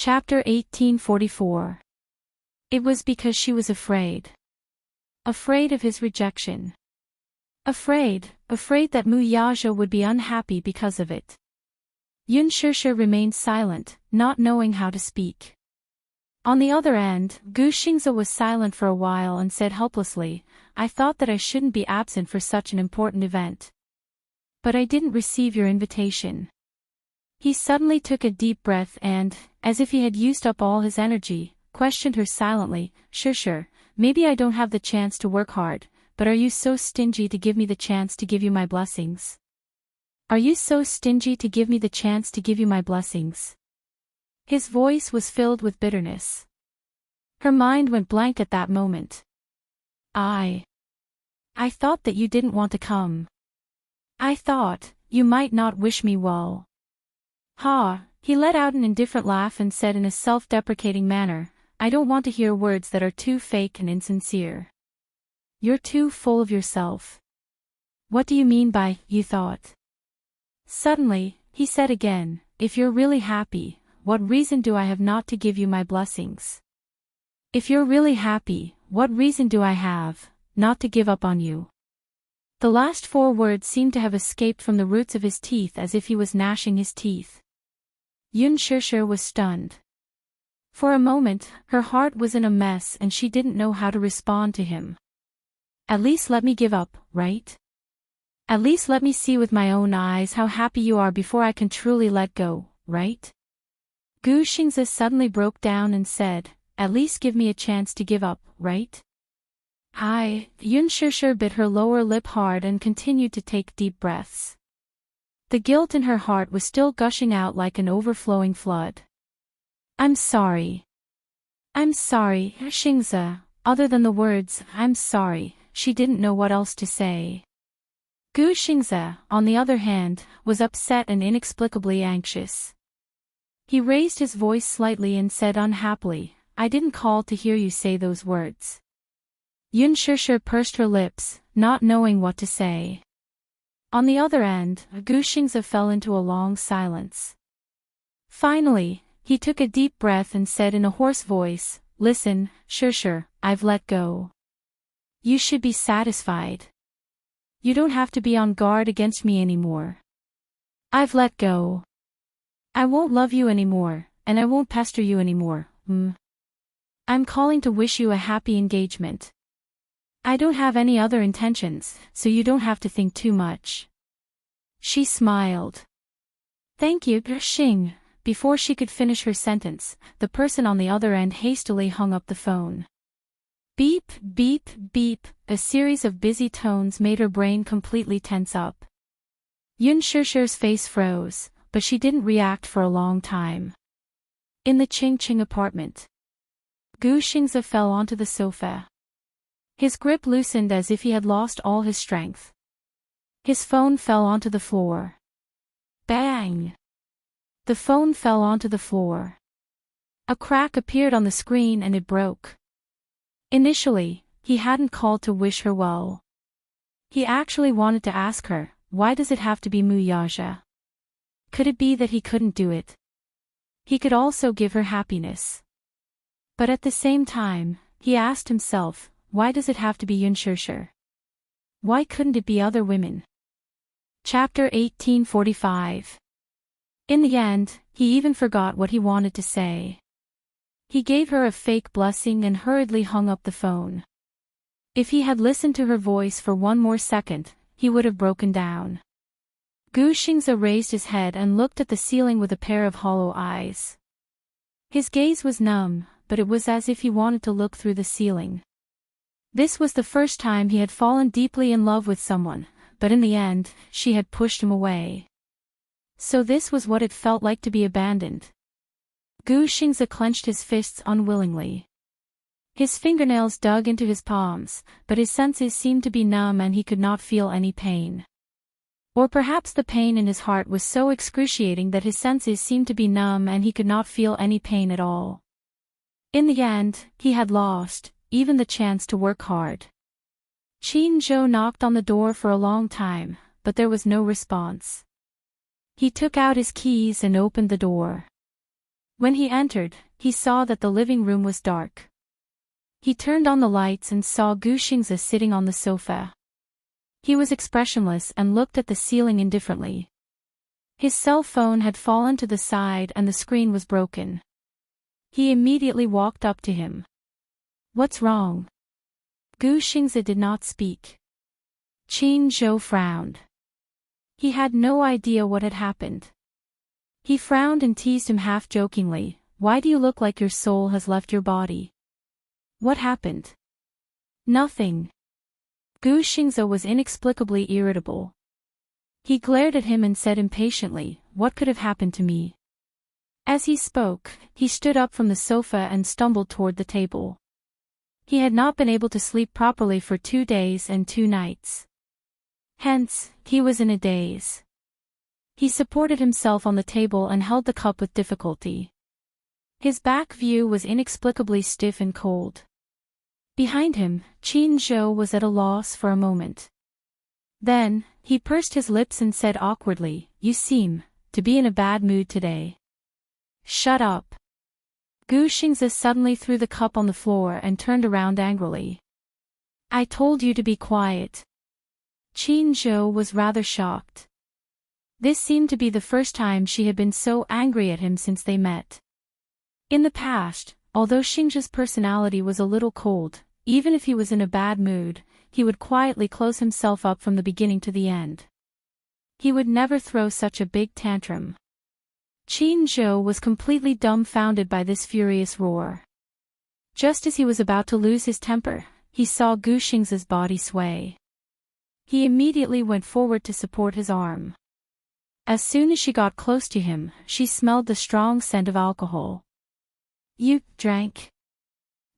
Chapter 1844. It was because she was afraid. Afraid of his rejection. Afraid that Mu Yaja would be unhappy because of it. Yun Shusha remained silent, not knowing how to speak. On the other end, Gu Xingze was silent for a while and said helplessly, "I thought that I shouldn't be absent for such an important event. But I didn't receive your invitation." He suddenly took a deep breath and, as if he had used up all his energy, questioned her silently, "Sure, maybe I don't have the chance to work hard, but are you so stingy to give me the chance to give you my blessings? Are you so stingy to give me the chance to give you my blessings?" His voice was filled with bitterness. Her mind went blank at that moment. I thought that you didn't want to come. I thought, you might not wish me well." "Ha," he let out an indifferent laugh and said in a self-deprecating manner, "I don't want to hear words that are too fake and insincere. You're too full of yourself. What do you mean by, you thought?" Suddenly, he said again, "If you're really happy, what reason do I have not to give you my blessings? If you're really happy, what reason do I have, not to give up on you?" The last four words seemed to have escaped from the roots of his teeth as if he was gnashing his teeth. Yun Shusha was stunned. For a moment, her heart was in a mess and she didn't know how to respond to him. "At least let me give up, right? At least let me see with my own eyes how happy you are before I can truly let go, right?" Gu Xingze suddenly broke down and said, "At least give me a chance to give up, right?" Yun Shusha bit her lower lip hard and continued to take deep breaths. The guilt in her heart was still gushing out like an overflowing flood. I'm sorry, Xingze." Other than the words, "I'm sorry," she didn't know what else to say. Gu Xingze, on the other hand, was upset and inexplicably anxious. He raised his voice slightly and said unhappily, "I didn't call to hear you say those words." Yun Shusha pursed her lips, not knowing what to say. On the other end, Gu Xingze fell into a long silence. Finally, he took a deep breath and said in a hoarse voice, "Listen, Shusha, I've let go. You should be satisfied. You don't have to be on guard against me anymore. I've let go. I won't love you anymore, and I won't pester you anymore. I'm calling to wish you a happy engagement. I don't have any other intentions, so you don't have to think too much." She smiled. "Thank you, Xing." Before she could finish her sentence, the person on the other end hastily hung up the phone. Beep, beep, beep, a series of busy tones made her brain completely tense up. Yun Shusha's face froze, but she didn't react for a long time. In the Qingqing apartment, Gu Xingze fell onto the sofa. His grip loosened as if he had lost all his strength. His phone fell onto the floor. Bang! The phone fell onto the floor. A crack appeared on the screen and it broke. Initially, he hadn't called to wish her well. He actually wanted to ask her, why does it have to be Mu Yaja? Could it be that he couldn't do it? He could also give her happiness. But at the same time, he asked himself, why does it have to be Yun Shusha? Why couldn't it be other women? Chapter 1845. In the end, he even forgot what he wanted to say. He gave her a fake blessing and hurriedly hung up the phone. If he had listened to her voice for one more second, he would have broken down. Gu Xingze raised his head and looked at the ceiling with a pair of hollow eyes. His gaze was numb, but it was as if he wanted to look through the ceiling. This was the first time he had fallen deeply in love with someone, but in the end, she had pushed him away. So this was what it felt like to be abandoned. Gu Xingze clenched his fists unwillingly. His fingernails dug into his palms, but his senses seemed to be numb and he could not feel any pain. Or perhaps the pain in his heart was so excruciating that his senses seemed to be numb and he could not feel any pain at all. In the end, he had lost, even the chance to work hard. Qin Zhou knocked on the door for a long time, but there was no response. He took out his keys and opened the door. When he entered, he saw that the living room was dark. He turned on the lights and saw Gu Xingze sitting on the sofa. He was expressionless and looked at the ceiling indifferently. His cell phone had fallen to the side and the screen was broken. He immediately walked up to him. "What's wrong?" Gu Xingze did not speak. Qin Zhou frowned. He had no idea what had happened. He frowned and teased him half-jokingly, "Why do you look like your soul has left your body? What happened?" "Nothing." Gu Xingze was inexplicably irritable. He glared at him and said impatiently, "What could have happened to me?" As he spoke, he stood up from the sofa and stumbled toward the table. He had not been able to sleep properly for 2 days and 2 nights. Hence, he was in a daze. He supported himself on the table and held the cup with difficulty. His back view was inexplicably stiff and cold. Behind him, Qin Zhou was at a loss for a moment. Then, he pursed his lips and said awkwardly, "You seem to be in a bad mood today." "Shut up." Gu Xingze suddenly threw the cup on the floor and turned around angrily. "I told you to be quiet." Qin Zhou was rather shocked. This seemed to be the first time she had been so angry at him since they met. In the past, although Xingzhe's personality was a little cold, even if he was in a bad mood, he would quietly close himself up from the beginning to the end. He would never throw such a big tantrum. Qin Zhou was completely dumbfounded by this furious roar. Just as he was about to lose his temper, he saw Gu Xingze's body sway. He immediately went forward to support his arm. As soon as she got close to him, she smelled the strong scent of alcohol. "You drank?"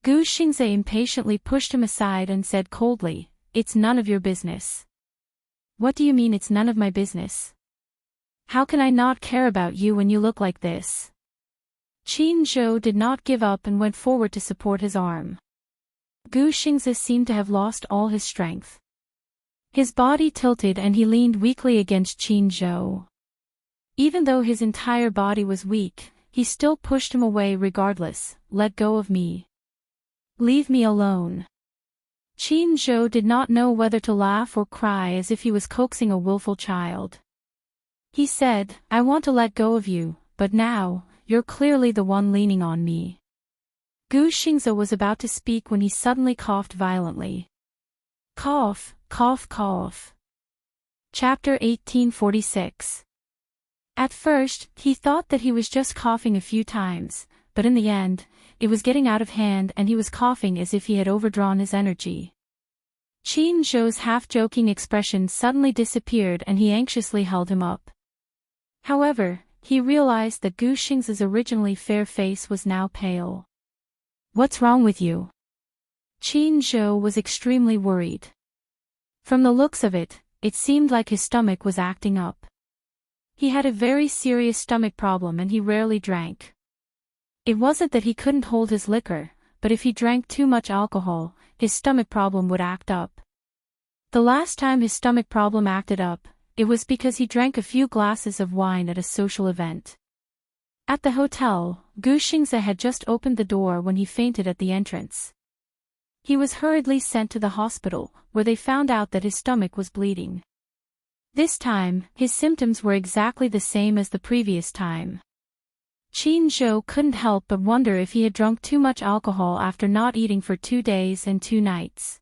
Gu Xingze impatiently pushed him aside and said coldly, "It's none of your business." "What do you mean it's none of my business? How can I not care about you when you look like this?" Qin Zhou did not give up and went forward to support his arm. Gu Xingze seemed to have lost all his strength. His body tilted and he leaned weakly against Qin Zhou. Even though his entire body was weak, he still pushed him away regardless. "Let go of me. Leave me alone." Qin Zhou did not know whether to laugh or cry as if he was coaxing a willful child. He said, "I want to let go of you, but now, you're clearly the one leaning on me." Gu Xingze was about to speak when he suddenly coughed violently. Cough, cough, cough. Chapter 1846. At first, he thought that he was just coughing a few times, but in the end, it was getting out of hand and he was coughing as if he had overdrawn his energy. Qin Zhou's half-joking expression suddenly disappeared and he anxiously held him up. However, he realized that Gu Xingze's originally fair face was now pale. "What's wrong with you?" Qin Zhou was extremely worried. From the looks of it, it seemed like his stomach was acting up. He had a very serious stomach problem and he rarely drank. It wasn't that he couldn't hold his liquor, but if he drank too much alcohol, his stomach problem would act up. The last time his stomach problem acted up, it was because he drank a few glasses of wine at a social event. At the hotel, Gu Xingze had just opened the door when he fainted at the entrance. He was hurriedly sent to the hospital, where they found out that his stomach was bleeding. This time, his symptoms were exactly the same as the previous time. Qin Zhou couldn't help but wonder if he had drunk too much alcohol after not eating for 2 days and 2 nights.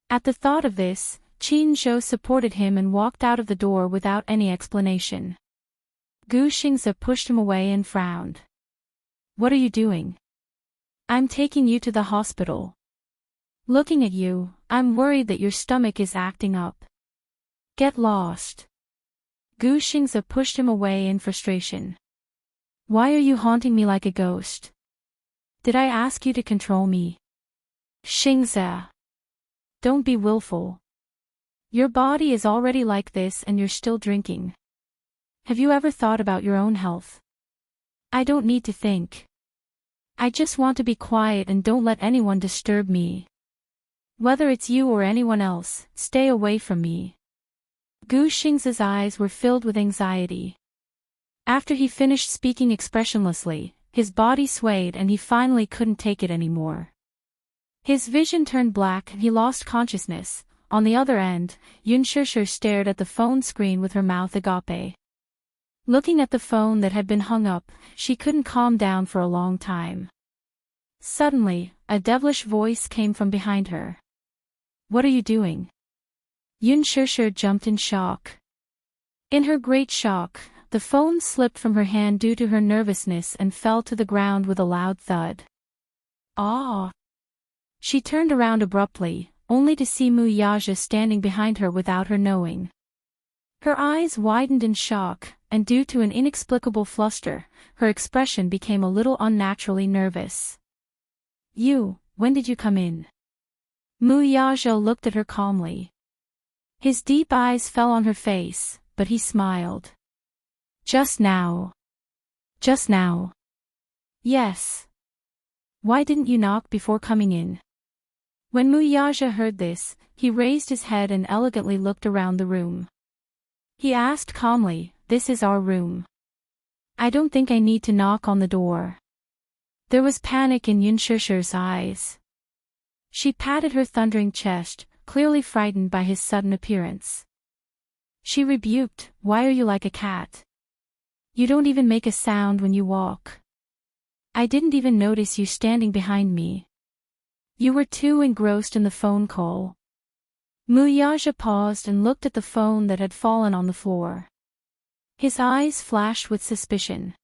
At the thought of this, Qin Zhou supported him and walked out of the door without any explanation. Gu Xingze pushed him away and frowned. "What are you doing?" "I'm taking you to the hospital. Looking at you, I'm worried that your stomach is acting up. Get lost." Gu Xingze pushed him away in frustration. "Why are you haunting me like a ghost? Did I ask you to control me?" "Xingze, don't be willful. Your body is already like this and you're still drinking. Have you ever thought about your own health?" "I don't need to think. I just want to be quiet and don't let anyone disturb me. Whether it's you or anyone else, stay away from me." Gu Xingze's eyes were filled with anxiety. After he finished speaking expressionlessly, his body swayed and he finally couldn't take it anymore. His vision turned black and he lost consciousness. On the other end, Yun Shishir stared at the phone screen with her mouth agape. Looking at the phone that had been hung up, she couldn't calm down for a long time. Suddenly, a devilish voice came from behind her. "What are you doing?" Yun Shishir jumped in shock. In her great shock, the phone slipped from her hand due to her nervousness and fell to the ground with a loud thud. "Ah!" She turned around abruptly, only to see Mu Yaja standing behind her without her knowing. Her eyes widened in shock, and due to an inexplicable fluster, her expression became a little unnaturally nervous. When did you come in?" Mu Yaja looked at her calmly. His deep eyes fell on her face, but he smiled. Just now." "Just now?" "Yes." "Why didn't you knock before coming in?" When Mu Yaja heard this, he raised his head and elegantly looked around the room. He asked calmly, "This is our room. I don't think I need to knock on the door." There was panic in Yun Shishir's eyes. She patted her thundering chest, clearly frightened by his sudden appearance. She rebuked, "Why are you like a cat? You don't even make a sound when you walk. I didn't even notice you standing behind me. You were too engrossed in the phone call." Mu Yaja paused and looked at the phone that had fallen on the floor. His eyes flashed with suspicion.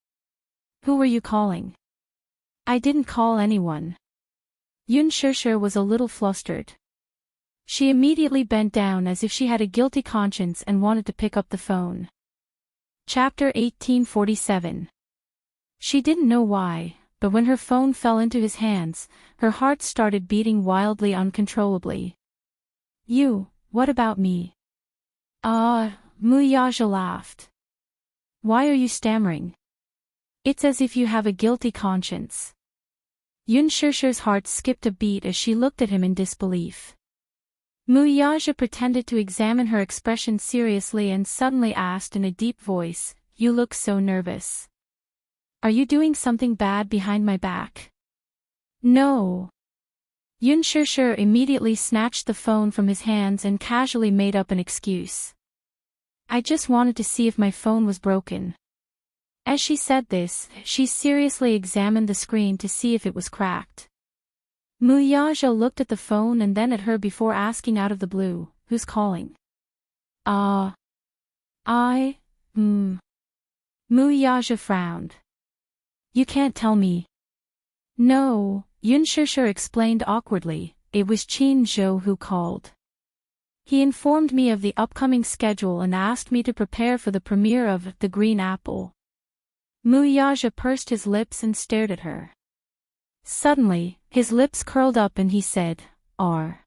"Who were you calling?" "I didn't call anyone." Yun Shishir was a little flustered. She immediately bent down as if she had a guilty conscience and wanted to pick up the phone. Chapter 1847. She didn't know why, but when her phone fell into his hands, her heart started beating wildly uncontrollably. What about me?" Mu Yaja laughed. "Why are you stammering? It's as if you have a guilty conscience." Yun Shishir's heart skipped a beat as she looked at him in disbelief. Mu Yaja pretended to examine her expression seriously and suddenly asked in a deep voice, "You look so nervous. Are you doing something bad behind my back?" "No." Yun Shishir immediately snatched the phone from his hands and casually made up an excuse. "I just wanted to see if my phone was broken." As she said this, she seriously examined the screen to see if it was cracked. Mu Yaja looked at the phone and then at her before asking out of the blue, "Who's calling?" Mu Yaja frowned. "You can't tell me." "No," Yun Shishir explained awkwardly, "it was Qin Zhou who called. He informed me of the upcoming schedule and asked me to prepare for the premiere of The Green Apple." Mu Yaja pursed his lips and stared at her. Suddenly, his lips curled up and he said, "Are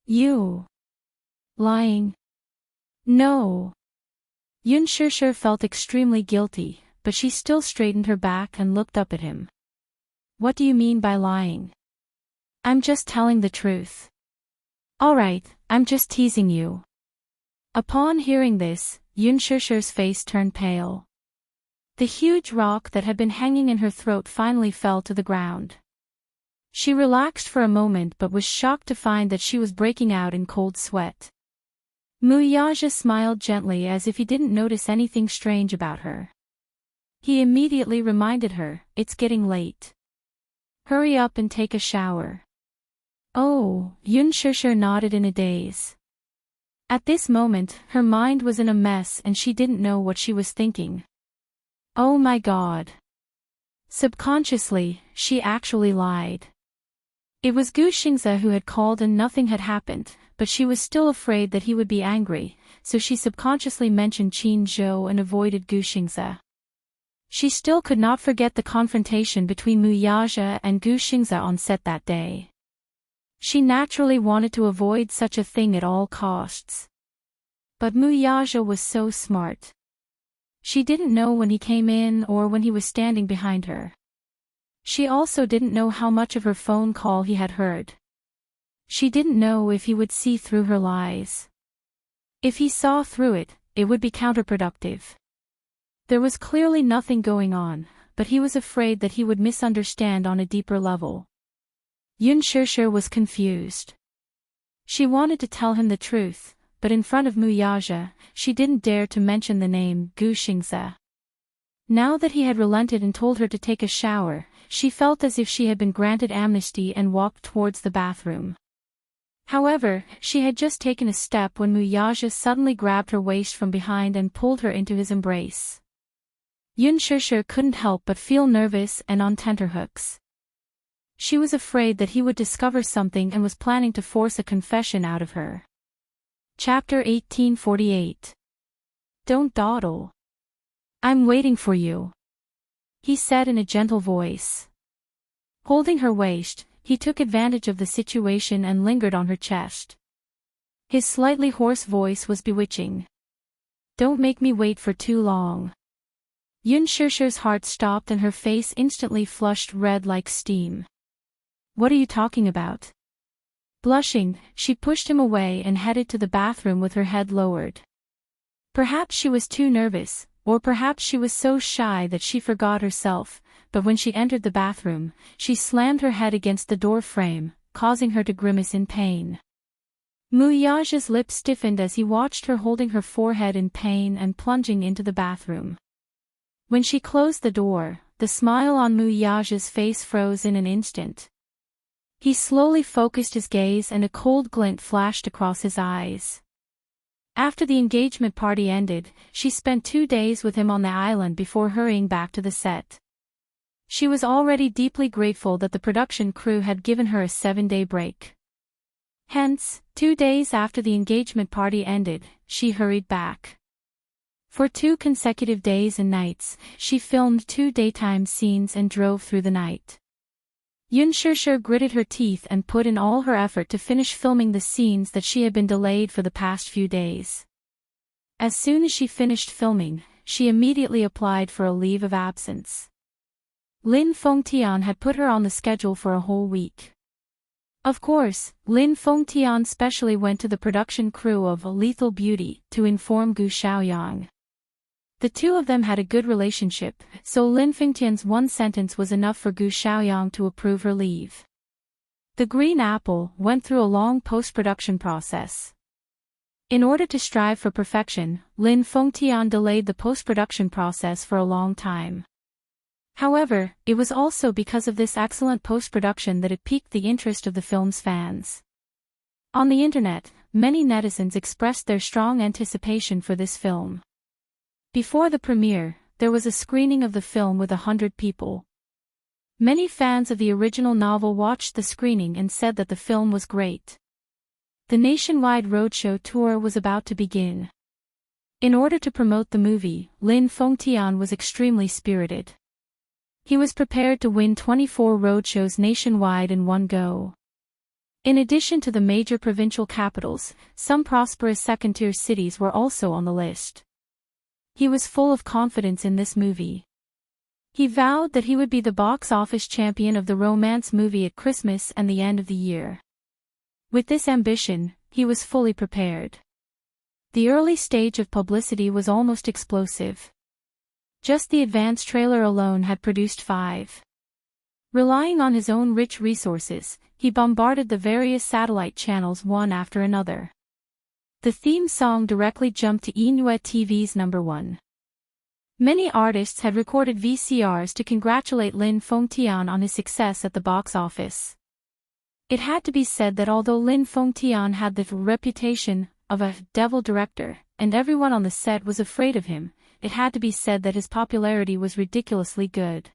you lying?" "No." Yun Shishir felt extremely guilty, but she still straightened her back and looked up at him. "What do you mean by lying?" "I'm just telling the truth." "All right, I'm just teasing you." Upon hearing this, Yun Shishir's face turned pale. The huge rock that had been hanging in her throat finally fell to the ground. She relaxed for a moment but was shocked to find that she was breaking out in cold sweat. Mu Yaja smiled gently as if he didn't notice anything strange about her. He immediately reminded her, "It's getting late. Hurry up and take a shower." "Oh," Yun Shishir nodded in a daze. At this moment, her mind was in a mess and she didn't know what she was thinking. Oh my God. Subconsciously, she actually lied. It was Gu Xingze who had called and nothing had happened, but she was still afraid that he would be angry, so she subconsciously mentioned Qin Zhou and avoided Gu Xingze. She still could not forget the confrontation between Mu Yaja and Gu Xingze on set that day. She naturally wanted to avoid such a thing at all costs. But Mu Yaja was so smart. She didn't know when he came in or when he was standing behind her. She also didn't know how much of her phone call he had heard. She didn't know if he would see through her lies. If he saw through it, it would be counterproductive. There was clearly nothing going on, but he was afraid that he would misunderstand on a deeper level. Yun Shishir was confused. She wanted to tell him the truth, but in front of Muyaja, she didn't dare to mention the name Gu Xingze. Now that he had relented and told her to take a shower, she felt as if she had been granted amnesty and walked towards the bathroom. However, she had just taken a step when Muyaja suddenly grabbed her waist from behind and pulled her into his embrace. Yun Shishir couldn't help but feel nervous and on tenterhooks. She was afraid that he would discover something and was planning to force a confession out of her. Chapter 1848. Don't dawdle. I'm waiting for you, he said in a gentle voice. Holding her waist, he took advantage of the situation and lingered on her chest. His slightly hoarse voice was bewitching. Don't make me wait for too long. Yun Shishir's heart stopped and her face instantly flushed red like steam. What are you talking about? Blushing, she pushed him away and headed to the bathroom with her head lowered. Perhaps she was too nervous, or perhaps she was so shy that she forgot herself, but when she entered the bathroom, she slammed her head against the door frame, causing her to grimace in pain. Muyaja's lips stiffened as he watched her holding her forehead in pain and plunging into the bathroom. When she closed the door, the smile on Muyaja's face froze in an instant. He slowly focused his gaze and a cold glint flashed across his eyes. After the engagement party ended, she spent 2 days with him on the island before hurrying back to the set. She was already deeply grateful that the production crew had given her a 7-day break. Hence, 2 days after the engagement party ended, she hurried back. For 2 consecutive days and nights, she filmed 2 daytime scenes and drove through the night. Yun Shishir gritted her teeth and put in all her effort to finish filming the scenes that she had been delayed for the past few days. As soon as she finished filming, she immediately applied for a leave of absence. Lin Fengtian had put her on the schedule for a whole week. Of course, Lin Fengtian specially went to the production crew of Lethal Beauty to inform Gu Xiaoyang. The two of them had a good relationship, so Lin Fengtian's one sentence was enough for Gu Xiaoyang to approve her leave. The Green Apple went through a long post-production process. In order to strive for perfection, Lin Fengtian delayed the post-production process for a long time. However, it was also because of this excellent post-production that it piqued the interest of the film's fans. On the internet, many netizens expressed their strong anticipation for this film. Before the premiere, there was a screening of the film with 100 people. Many fans of the original novel watched the screening and said that the film was great. The nationwide roadshow tour was about to begin. In order to promote the movie, Lin Fengtian was extremely spirited. He was prepared to win 24 roadshows nationwide in one go. In addition to the major provincial capitals, some prosperous second-tier cities were also on the list. He was full of confidence in this movie. He vowed that he would be the box office champion of the romance movie at Christmas and the end of the year. With this ambition, he was fully prepared. The early stage of publicity was almost explosive. Just the advance trailer alone had produced 5. Relying on his own rich resources, he bombarded the various satellite channels one after another. The theme song directly jumped to Inuit TV's #1. Many artists had recorded VCRs to congratulate Lin Fengtian on his success at the box office. It had to be said that although Lin Fengtian had the reputation of a devil director, and everyone on the set was afraid of him, it had to be said that his popularity was ridiculously good.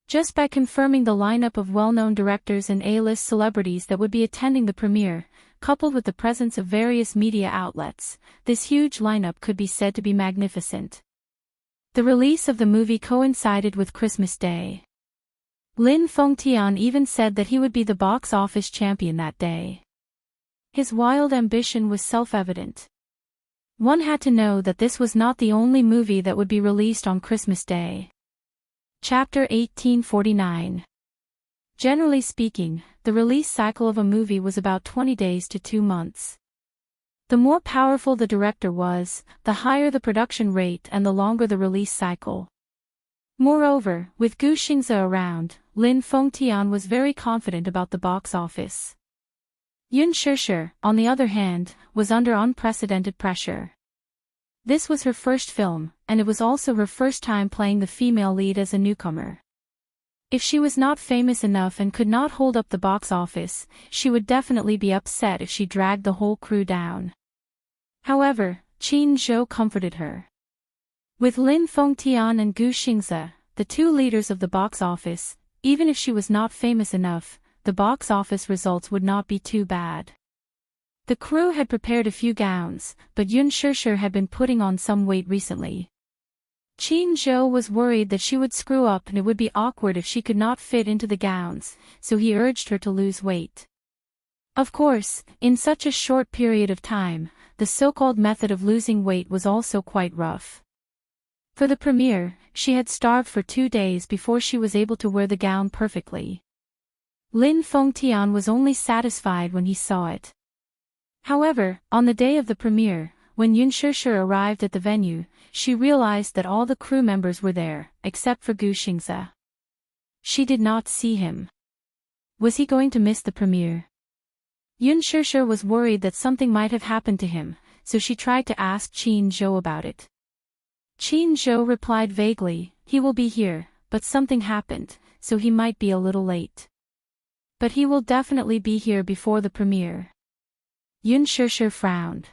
Just by confirming the lineup of well-known directors and A-list celebrities that would be attending the premiere, coupled with the presence of various media outlets, this huge lineup could be said to be magnificent. The release of the movie coincided with Christmas Day. Lin Fengtian even said that he would be the box office champion that day. His wild ambition was self-evident. One had to know that this was not the only movie that would be released on Christmas Day. Chapter 1849. Generally speaking, the release cycle of a movie was about 20 days to 2 months. The more powerful the director was, the higher the production rate and the longer the release cycle. Moreover, with Gu Xingze around, Lin Fengtian was very confident about the box office. Yun Shishir, on the other hand, was under unprecedented pressure. This was her first film, and it was also her first time playing the female lead as a newcomer. If she was not famous enough and could not hold up the box office, she would definitely be upset if she dragged the whole crew down. However, Qin Zhou comforted her. With Lin Fengtian and Gu Xingze, the two leaders of the box office, even if she was not famous enough, the box office results would not be too bad. The crew had prepared a few gowns, but Yun Shishir had been putting on some weight recently. Qin Zhou was worried that she would screw up and it would be awkward if she could not fit into the gowns, so he urged her to lose weight. Of course, in such a short period of time, the so-called method of losing weight was also quite rough. For the premiere, she had starved for 2 days before she was able to wear the gown perfectly. Lin Fengtian was only satisfied when he saw it. However, on the day of the premiere, when Yun Shishir arrived at the venue, she realized that all the crew members were there, except for Gu Xingze. She did not see him. Was he going to miss the premiere? Yun Shishir was worried that something might have happened to him, so she tried to ask Qin Zhou about it. Qin Zhou replied vaguely, "He will be here, but something happened, so he might be a little late. But he will definitely be here before the premiere." Yun Shishir frowned.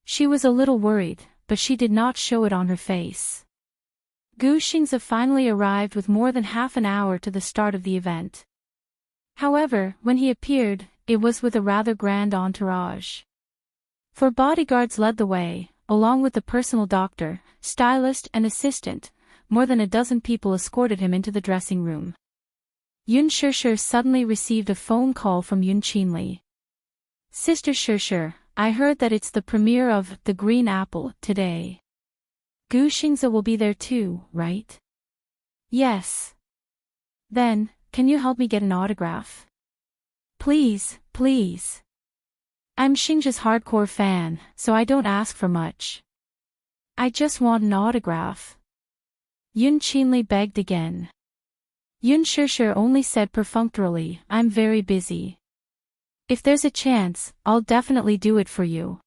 She was a little worried, but she did not show it on her face. Gu Xingze finally arrived with more than half an hour to the start of the event. However, when he appeared, it was with a rather grand entourage. 4 bodyguards led the way, along with the personal doctor, stylist and assistant. More than a dozen people escorted him into the dressing room. Yun Shishir suddenly received a phone call from Yun Qinli. "Sister Shishir, I heard that it's the premiere of The Green Apple today. Gu Xingze will be there too, right?" "Yes." "Then, can you help me get an autograph?" "Please, please. I'm Xingzhe's hardcore fan, so I don't ask for much. I just want an autograph." Yun Qinli begged again. Yun Shishir only said perfunctorily, "I'm very busy. If there's a chance, I'll definitely do it for you."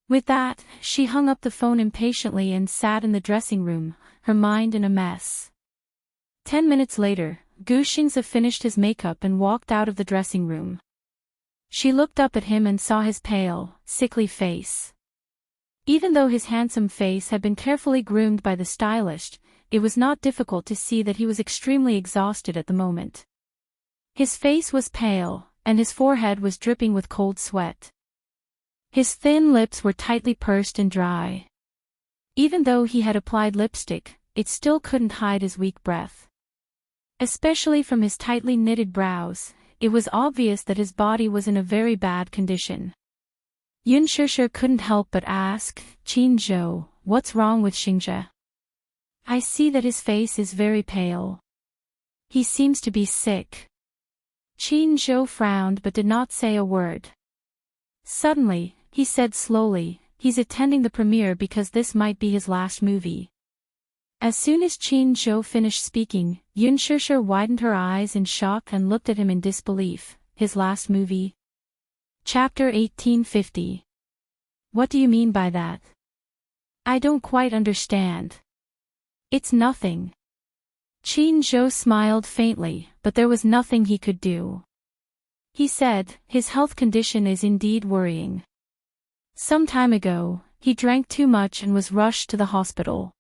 With that, she hung up the phone impatiently and sat in the dressing room, her mind in a mess. 10 minutes later, Gu Xingze finished his makeup and walked out of the dressing room. She looked up at him and saw his pale, sickly face. Even though his handsome face had been carefully groomed by the stylist, it was not difficult to see that he was extremely exhausted at the moment. His face was pale, and his forehead was dripping with cold sweat. His thin lips were tightly pursed and dry. Even though he had applied lipstick, it still couldn't hide his weak breath. Especially from his tightly knitted brows, it was obvious that his body was in a very bad condition. Yun Shishir couldn't help but ask, "Qin Zhou, what's wrong with Xingzhe? I see that his face is very pale. He seems to be sick." Qin Zhou frowned but did not say a word. Suddenly, he said slowly, "He's attending the premiere because this might be his last movie." As soon as Qin Zhou finished speaking, Yun Shishir widened her eyes in shock and looked at him in disbelief. "His last movie?" Chapter 1850. "What do you mean by that? I don't quite understand." "It's nothing." Qin Zhou smiled faintly, but there was nothing he could do. He said, "His health condition is indeed worrying. Some time ago, he drank too much and was rushed to the hospital.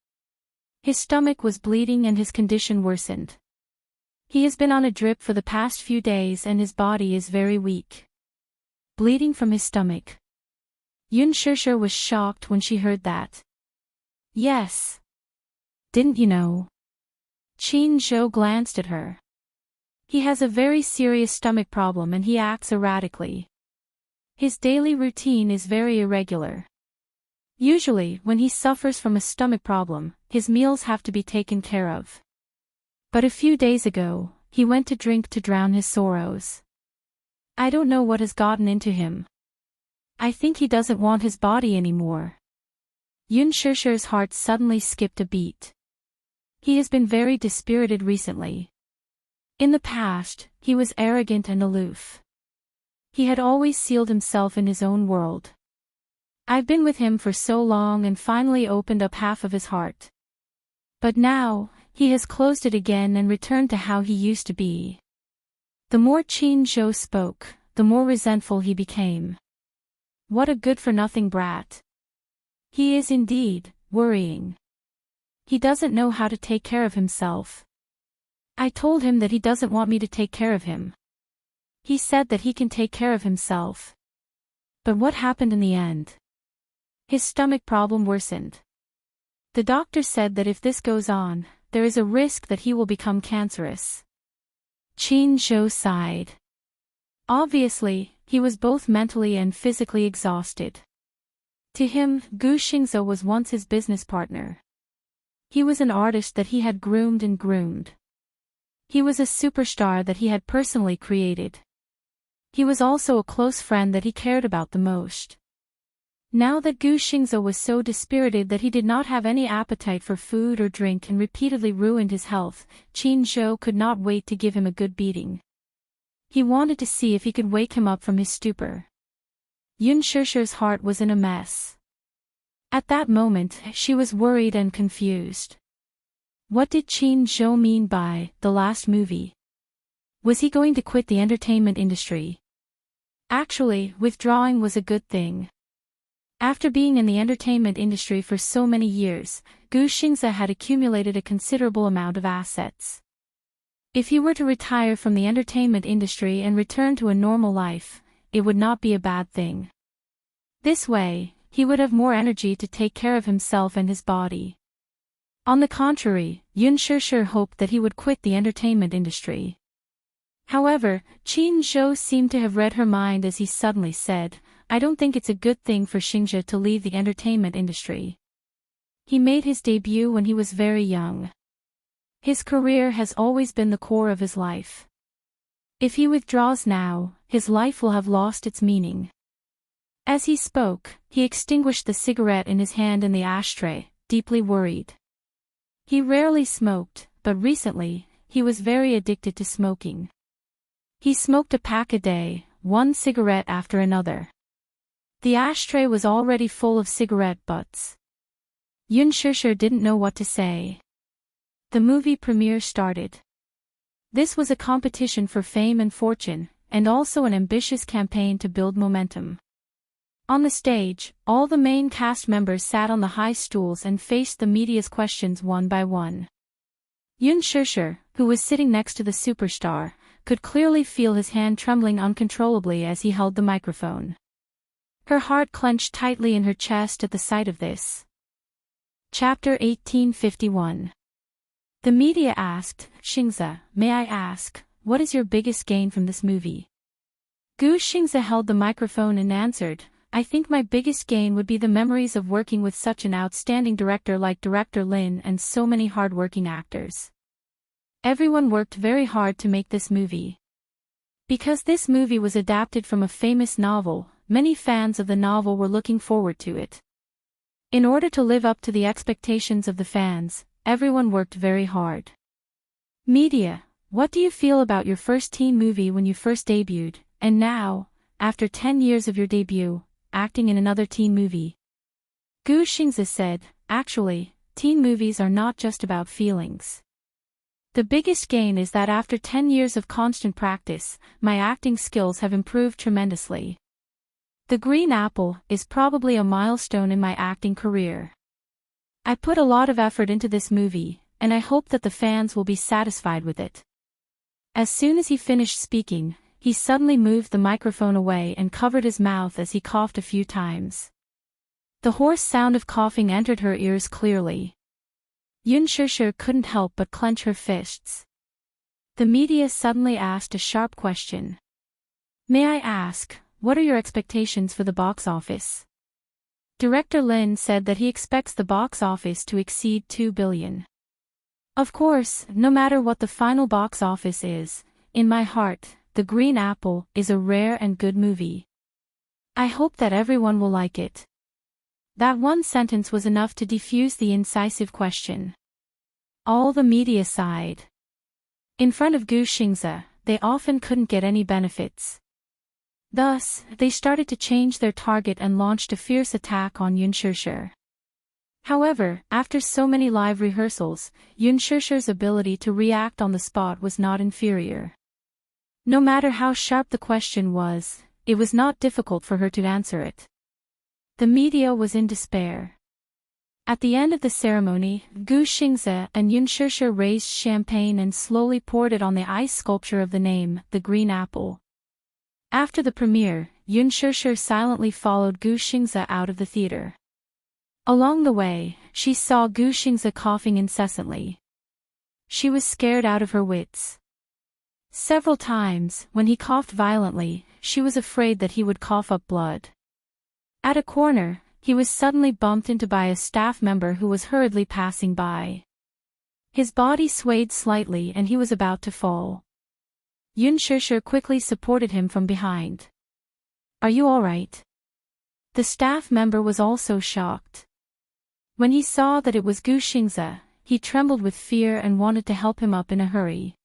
His stomach was bleeding and his condition worsened. He has been on a drip for the past few days and his body is very weak." Bleeding from his stomach. Yun Shishir was shocked when she heard that. "Yes. Didn't you know?" Qin Zhou glanced at her. "He has a very serious stomach problem and he acts erratically. His daily routine is very irregular. Usually, when he suffers from a stomach problem, his meals have to be taken care of. But a few days ago, he went to drink to drown his sorrows. I don't know what has gotten into him. I think he doesn't want his body anymore." Yun Shishir's heart suddenly skipped a beat. He has been very dispirited recently. In the past, he was arrogant and aloof. He had always sealed himself in his own world. I've been with him for so long and finally opened up half of his heart. But now, he has closed it again and returned to how he used to be. The more Qin Zhou spoke, the more resentful he became. What a good-for-nothing brat. He is indeed worrying. He doesn't know how to take care of himself. I told him that he doesn't want me to take care of him. He said that he can take care of himself. But what happened in the end? His stomach problem worsened. The doctor said that if this goes on, there is a risk that he will become cancerous. Qin Zhou sighed. Obviously, he was both mentally and physically exhausted. To him, Gu Xingze was once his business partner. He was an artist that he had groomed and groomed. He was a superstar that he had personally created. He was also a close friend that he cared about the most. Now that Gu Xingze was so dispirited that he did not have any appetite for food or drink and repeatedly ruined his health, Qin Zhou could not wait to give him a good beating. He wanted to see if he could wake him up from his stupor. Yun Shishi's heart was in a mess. At that moment, she was worried and confused. What did Qin Zhou mean by the last movie? Was he going to quit the entertainment industry? Actually, withdrawing was a good thing. After being in the entertainment industry for so many years, Gu Xingze had accumulated a considerable amount of assets. If he were to retire from the entertainment industry and return to a normal life, it would not be a bad thing. This way, he would have more energy to take care of himself and his body. On the contrary, Yun Shishi hoped that he would quit the entertainment industry. However, Qin Zhou seemed to have read her mind as he suddenly said, I don't think it's a good thing for Xingze to leave the entertainment industry. He made his debut when he was very young. His career has always been the core of his life. If he withdraws now, his life will have lost its meaning. As he spoke, he extinguished the cigarette in his hand in the ashtray, deeply worried. He rarely smoked, but recently, he was very addicted to smoking. He smoked a pack a day, one cigarette after another. The ashtray was already full of cigarette butts. Yun Shishi didn't know what to say. The movie premiere started. This was a competition for fame and fortune, and also an ambitious campaign to build momentum. On the stage, all the main cast members sat on the high stools and faced the media's questions one by one. Yun Shishi, who was sitting next to the superstar, could clearly feel his hand trembling uncontrollably as he held the microphone. Her heart clenched tightly in her chest at the sight of this. Chapter 1851. The media asked, Xingze, may I ask, what is your biggest gain from this movie? Gu Xingze held the microphone and answered, I think my biggest gain would be the memories of working with such an outstanding director like Director Lin and so many hard-working actors. Everyone worked very hard to make this movie. Because this movie was adapted from a famous novel, many fans of the novel were looking forward to it. In order to live up to the expectations of the fans, everyone worked very hard. Media, what do you feel about your first teen movie when you first debuted, and now, after 10 years of your debut, acting in another teen movie? Gu Xingze said, actually, teen movies are not just about feelings. The biggest gain is that after 10 years of constant practice, my acting skills have improved tremendously. The Green Apple is probably a milestone in my acting career. I put a lot of effort into this movie, and I hope that the fans will be satisfied with it. As soon as he finished speaking, he suddenly moved the microphone away and covered his mouth as he coughed a few times. The hoarse sound of coughing entered her ears clearly. Yun Shishi couldn't help but clench her fists. The media suddenly asked a sharp question. May I ask, what are your expectations for the box office? Director Lin said that he expects the box office to exceed 2 billion. Of course, no matter what the final box office is, in my heart, The Green Apple is a rare and good movie. I hope that everyone will like it. That one sentence was enough to defuse the incisive question. All the media side. In front of Gu Xingze, they often couldn't get any benefits. Thus, they started to change their target and launched a fierce attack on Yun Shishir. However, after so many live rehearsals, Yun Shishir's ability to react on the spot was not inferior. No matter how sharp the question was, it was not difficult for her to answer it. The media was in despair. At the end of the ceremony, Gu Xingze and Yun Shishir raised champagne and slowly poured it on the ice sculpture of the name, the Green Apple. After the premiere, Yun Shishir silently followed Gu Xingze out of the theater. Along the way, she saw Gu Xingze coughing incessantly. She was scared out of her wits. Several times, when he coughed violently, she was afraid that he would cough up blood. At a corner, he was suddenly bumped into by a staff member who was hurriedly passing by. His body swayed slightly and he was about to fall. Yun Shishir quickly supported him from behind. "Are you all right?" The staff member was also shocked. When he saw that it was Gu Xingze, he trembled with fear and wanted to help him up in a hurry.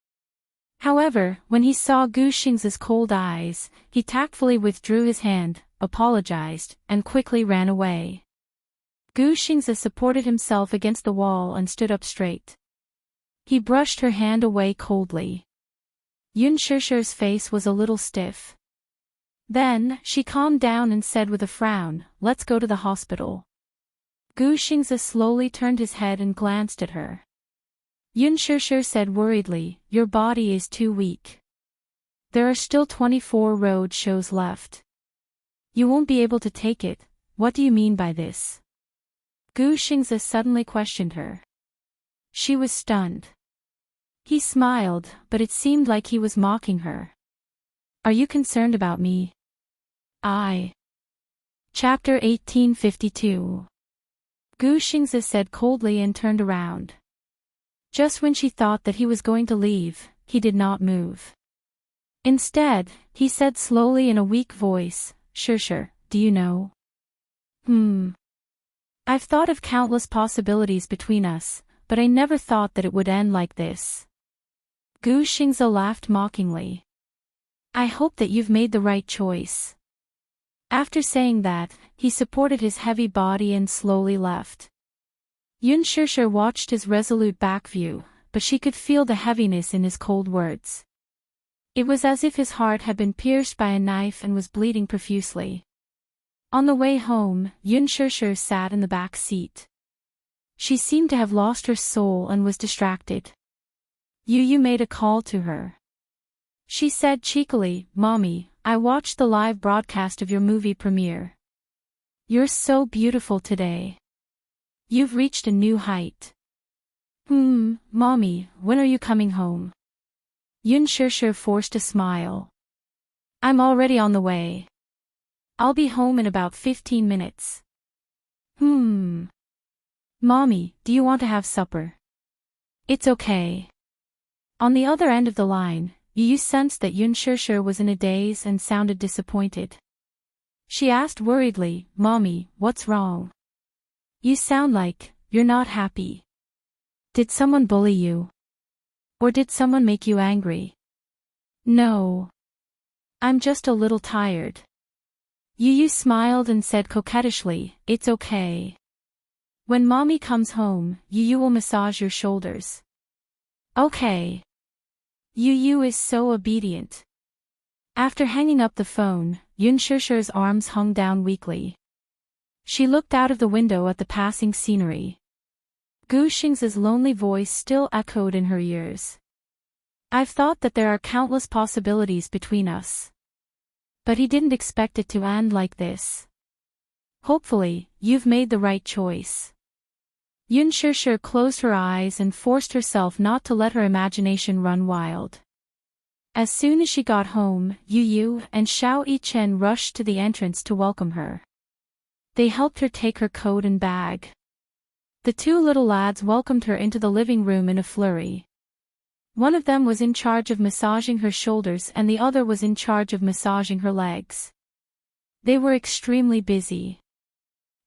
However, when he saw Gu Xingze's cold eyes, he tactfully withdrew his hand, apologized, and quickly ran away. Gu Xingze supported himself against the wall and stood up straight. He brushed her hand away coldly. Yun Shishir's face was a little stiff. Then, she calmed down and said with a frown, "Let's go to the hospital." Gu Xingze slowly turned his head and glanced at her. Yun Shishir said worriedly, "Your body is too weak. There are still 24 road shows left. You won't be able to take it. What do you mean by this?" Gu Xingze suddenly questioned her. She was stunned. He smiled, but it seemed like he was mocking her. "Are you concerned about me?" Chapter 1852. Gu Xingze said coldly and turned around. Just when she thought that he was going to leave, he did not move. Instead, he said slowly in a weak voice, "Shishir, do you know? I've thought of countless possibilities between us, but I never thought that it would end like this." Gu Xingze laughed mockingly. "I hope that you've made the right choice." After saying that, he supported his heavy body and slowly left. Yun Shishir watched his resolute back view, but she could feel the heaviness in his cold words. It was as if his heart had been pierced by a knife and was bleeding profusely. On the way home, Yun Shishir sat in the back seat. She seemed to have lost her soul and was distracted. Yu made a call to her. She said cheekily, "Mommy, I watched the live broadcast of your movie premiere. You're so beautiful today. You've reached a new height." Mommy, when are you coming home?" Yun Shishir forced a smile. "I'm already on the way. I'll be home in about 15 minutes. Mommy, do you want to have supper?" "It's okay." On the other end of the line, Yu sensed that Yun Shishir was in a daze and sounded disappointed. She asked worriedly, "Mommy, what's wrong? You sound like you're not happy. Did someone bully you? Or did someone make you angry?" "No. I'm just a little tired." Yu smiled and said coquettishly, "It's okay. When Mommy comes home, Yu will massage your shoulders." "Okay." Yu is so obedient. After hanging up the phone, Yun Shishir's arms hung down weakly. She looked out of the window at the passing scenery. Gu Xingze's lonely voice still echoed in her ears. "I've thought that there are countless possibilities between us. But he didn't expect it to end like this. Hopefully, you've made the right choice." Yun Shishir closed her eyes and forced herself not to let her imagination run wild. As soon as she got home, Yu and Xiao Yichen rushed to the entrance to welcome her. They helped her take her coat and bag. The two little lads welcomed her into the living room in a flurry. One of them was in charge of massaging her shoulders and the other was in charge of massaging her legs. They were extremely busy.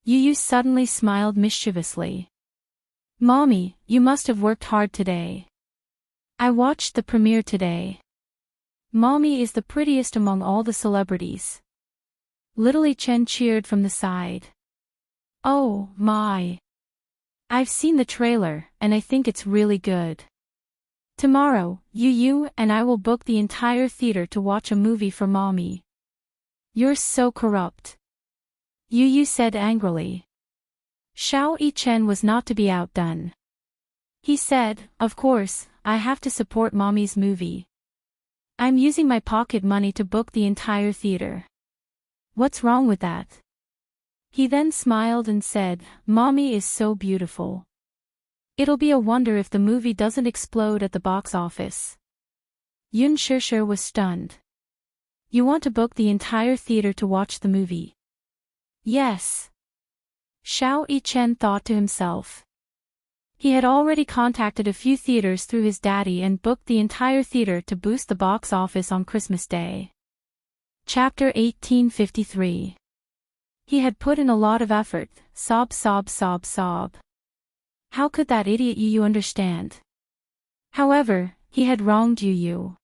Yu suddenly smiled mischievously. Mommy, you must have worked hard today. I watched the premiere today. Mommy is the prettiest among all the celebrities. Little Chen cheered from the side. Oh, my. I've seen the trailer, and I think it's really good. Tomorrow, you and I will book the entire theater to watch a movie for Mommy. You're so corrupt. Yu said angrily. Xiao Yichen was not to be outdone. He said, of course, I have to support Mommy's movie. I'm using my pocket money to book the entire theater. What's wrong with that? He then smiled and said, Mommy is so beautiful. It'll be a wonder if the movie doesn't explode at the box office. Yun Shishir was stunned. You want to book the entire theater to watch the movie? Yes. Xiao Yichen thought to himself. He had already contacted a few theaters through his daddy and booked the entire theater to boost the box office on Christmas Day. Chapter 1853. He had put in a lot of effort, sob. How could that idiot Yu understand? However, he had wronged Yu.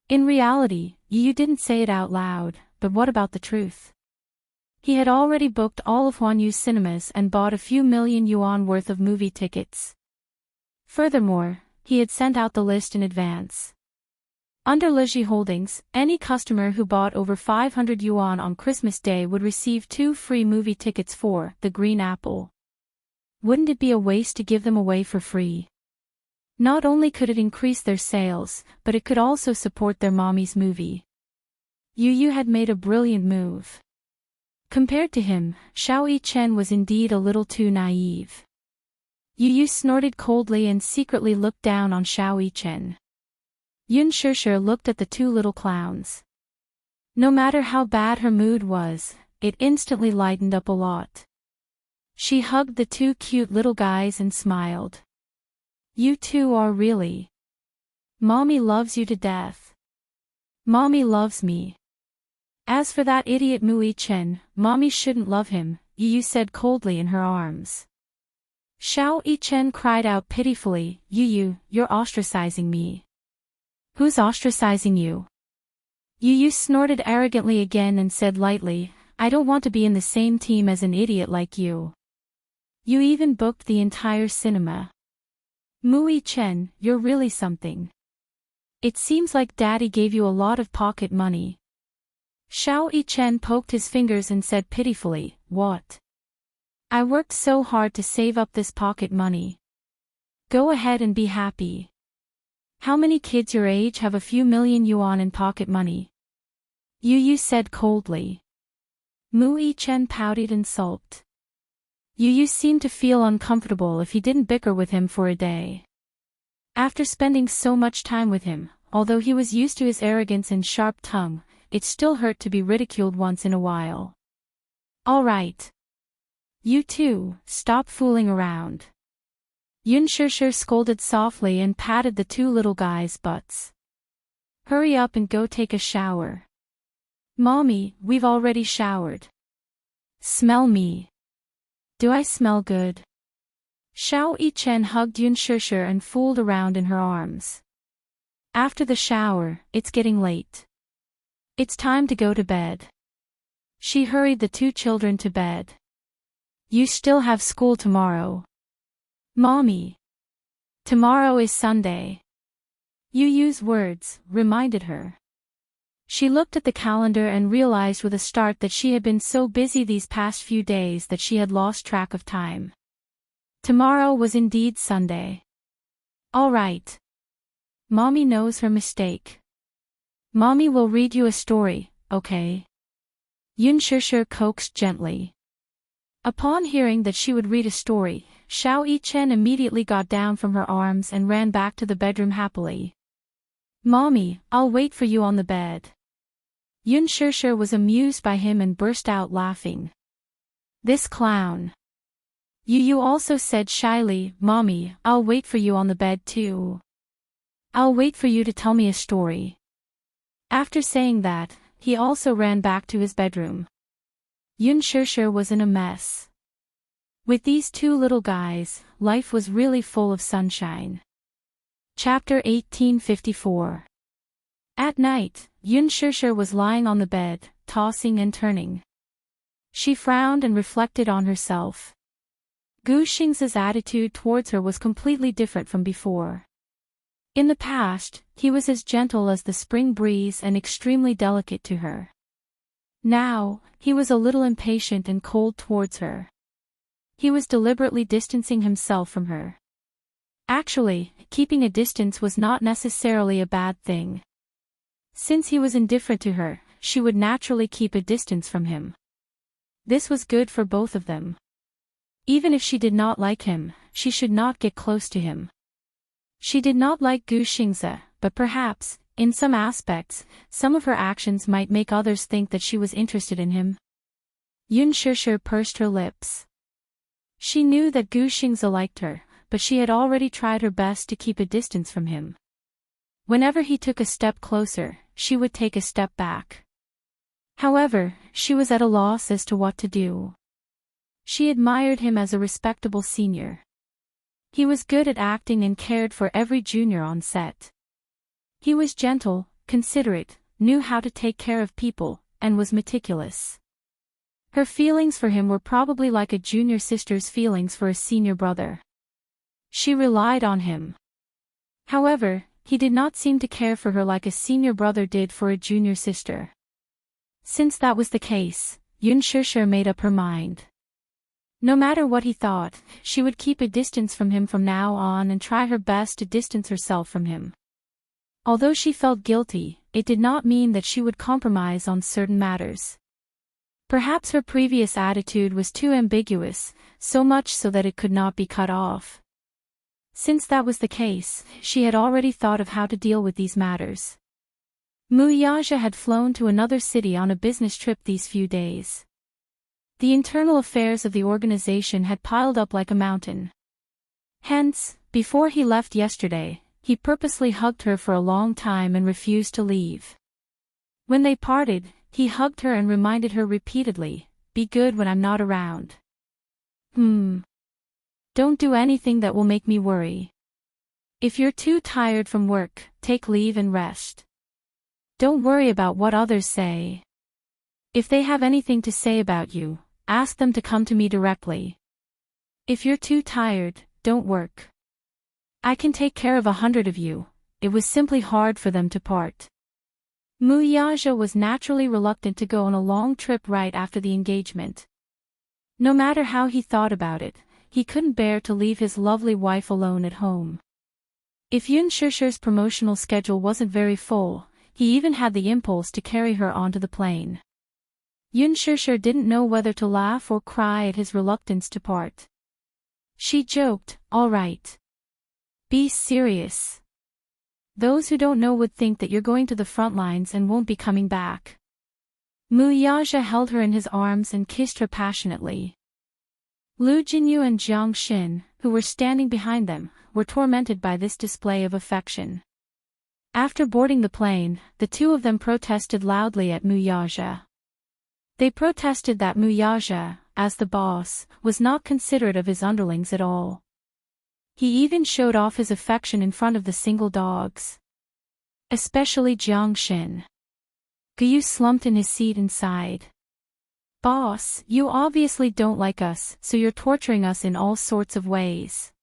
In reality, Yu didn't say it out loud, but what about the truth? He had already booked all of Huanyu's cinemas and bought a few million yuan worth of movie tickets. Furthermore, he had sent out the list in advance. Under Lizhi Holdings, any customer who bought over 500 yuan on Christmas Day would receive 2 free movie tickets for The Green Apple. Wouldn't it be a waste to give them away for free? Not only could it increase their sales, but it could also support their Mommy's movie. Yu had made a brilliant move. Compared to him, Xiao Yichen was indeed a little too naive. Yu snorted coldly and secretly looked down on Xiao Yichen. Yun Shishir looked at the 2 little clowns. No matter how bad her mood was, it instantly lightened up a lot. She hugged the 2 cute little guys and smiled. You two are really. Mommy loves you to death. Mommy loves me. As for that idiot Mu Yichen, Mommy shouldn't love him, Yu said coldly in her arms. Xiao Yichen cried out pitifully, Yu, you're ostracizing me. Who's ostracizing you? Yu snorted arrogantly again and said lightly, I don't want to be in the same team as an idiot like you. You even booked the entire cinema. Mu Yichen, you're really something. It seems like Daddy gave you a lot of pocket money. Xiao Yichen poked his fingers and said pitifully, what? I worked so hard to save up this pocket money. Go ahead and be happy. How many kids your age have a few million yuan in pocket money? Yu said coldly. Mu Yichen pouted and sulked. Yu seemed to feel uncomfortable if he didn't bicker with him for a day. After spending so much time with him, although he was used to his arrogance and sharp tongue, it still hurt to be ridiculed once in a while. All right. You two, stop fooling around. Yun Shishir scolded softly and patted the 2 little guys' butts. Hurry up and go take a shower. Mommy, we've already showered. Smell me. Do I smell good? Xiao Yichen hugged Yun Shishir and fooled around in her arms. After the shower, it's getting late. It's time to go to bed. She hurried the 2 children to bed. You still have school tomorrow. Mommy. Tomorrow is Sunday. Yu's words reminded her. She looked at the calendar and realized with a start that she had been so busy these past few days that she had lost track of time. Tomorrow was indeed Sunday. All right. Mommy knows her mistake. Mommy will read you a story, okay? Yun Shishir coaxed gently. Upon hearing that she would read a story, Xiao Yichen immediately got down from her arms and ran back to the bedroom happily. Mommy, I'll wait for you on the bed. Yun Shishir was amused by him and burst out laughing. This clown. Yu also said shyly, Mommy, I'll wait for you on the bed too. I'll wait for you to tell me a story. After saying that, he also ran back to his bedroom. Yun Shishir was in a mess. With these 2 little guys, life was really full of sunshine. Chapter 1854. At night, Yun Shishir was lying on the bed, tossing and turning. She frowned and reflected on herself. Gu Xing's attitude towards her was completely different from before. In the past, he was as gentle as the spring breeze and extremely delicate to her. Now, he was a little impatient and cold towards her. He was deliberately distancing himself from her. Actually, keeping a distance was not necessarily a bad thing. Since he was indifferent to her, she would naturally keep a distance from him. This was good for both of them. Even if she did not like him, she should not get close to him. She did not like Gu Xingze, but perhaps, in some aspects, some of her actions might make others think that she was interested in him. Yun Shishir pursed her lips. She knew that Gu Xingze liked her, but she had already tried her best to keep a distance from him. Whenever he took a step closer, she would take a step back. However, she was at a loss as to what to do. She admired him as a respectable senior. He was good at acting and cared for every junior on set. He was gentle, considerate, knew how to take care of people, and was meticulous. Her feelings for him were probably like a junior sister's feelings for a senior brother. She relied on him. However, he did not seem to care for her like a senior brother did for a junior sister. Since that was the case, Yun Shishir made up her mind. No matter what he thought, she would keep a distance from him from now on and try her best to distance herself from him. Although she felt guilty, it did not mean that she would compromise on certain matters. Perhaps her previous attitude was too ambiguous, so much so that it could not be cut off. Since that was the case, she had already thought of how to deal with these matters. Muyaja had flown to another city on a business trip these few days. The internal affairs of the organization had piled up like a mountain. Hence, before he left yesterday, he purposely hugged her for a long time and refused to leave. When they parted, he hugged her and reminded her repeatedly, "Be good when I'm not around. Don't do anything that will make me worry. If you're too tired from work, take leave and rest. Don't worry about what others say. If they have anything to say about you, ask them to come to me directly. If you're too tired, don't work. I can take care of 100 of you." It was simply hard for them to part. Muyaja was naturally reluctant to go on a long trip right after the engagement. No matter how he thought about it, he couldn't bear to leave his lovely wife alone at home. If Yun Shishir's promotional schedule wasn't very full, he even had the impulse to carry her onto the plane. Yun Shishir didn't know whether to laugh or cry at his reluctance to part. She joked, "All right. Be serious. Those who don't know would think that you're going to the front lines and won't be coming back." Muyaja held her in his arms and kissed her passionately. Lu Jinyu and Jiang Xin, who were standing behind them, were tormented by this display of affection. After boarding the plane, the two of them protested loudly at Muyaja. They protested that Muyaja, as the boss, was not considerate of his underlings at all. He even showed off his affection in front of the single dogs. Especially Jiang Xin. Guyu slumped in his seat and sighed. "Boss, you obviously don't like us, so you're torturing us in all sorts of ways.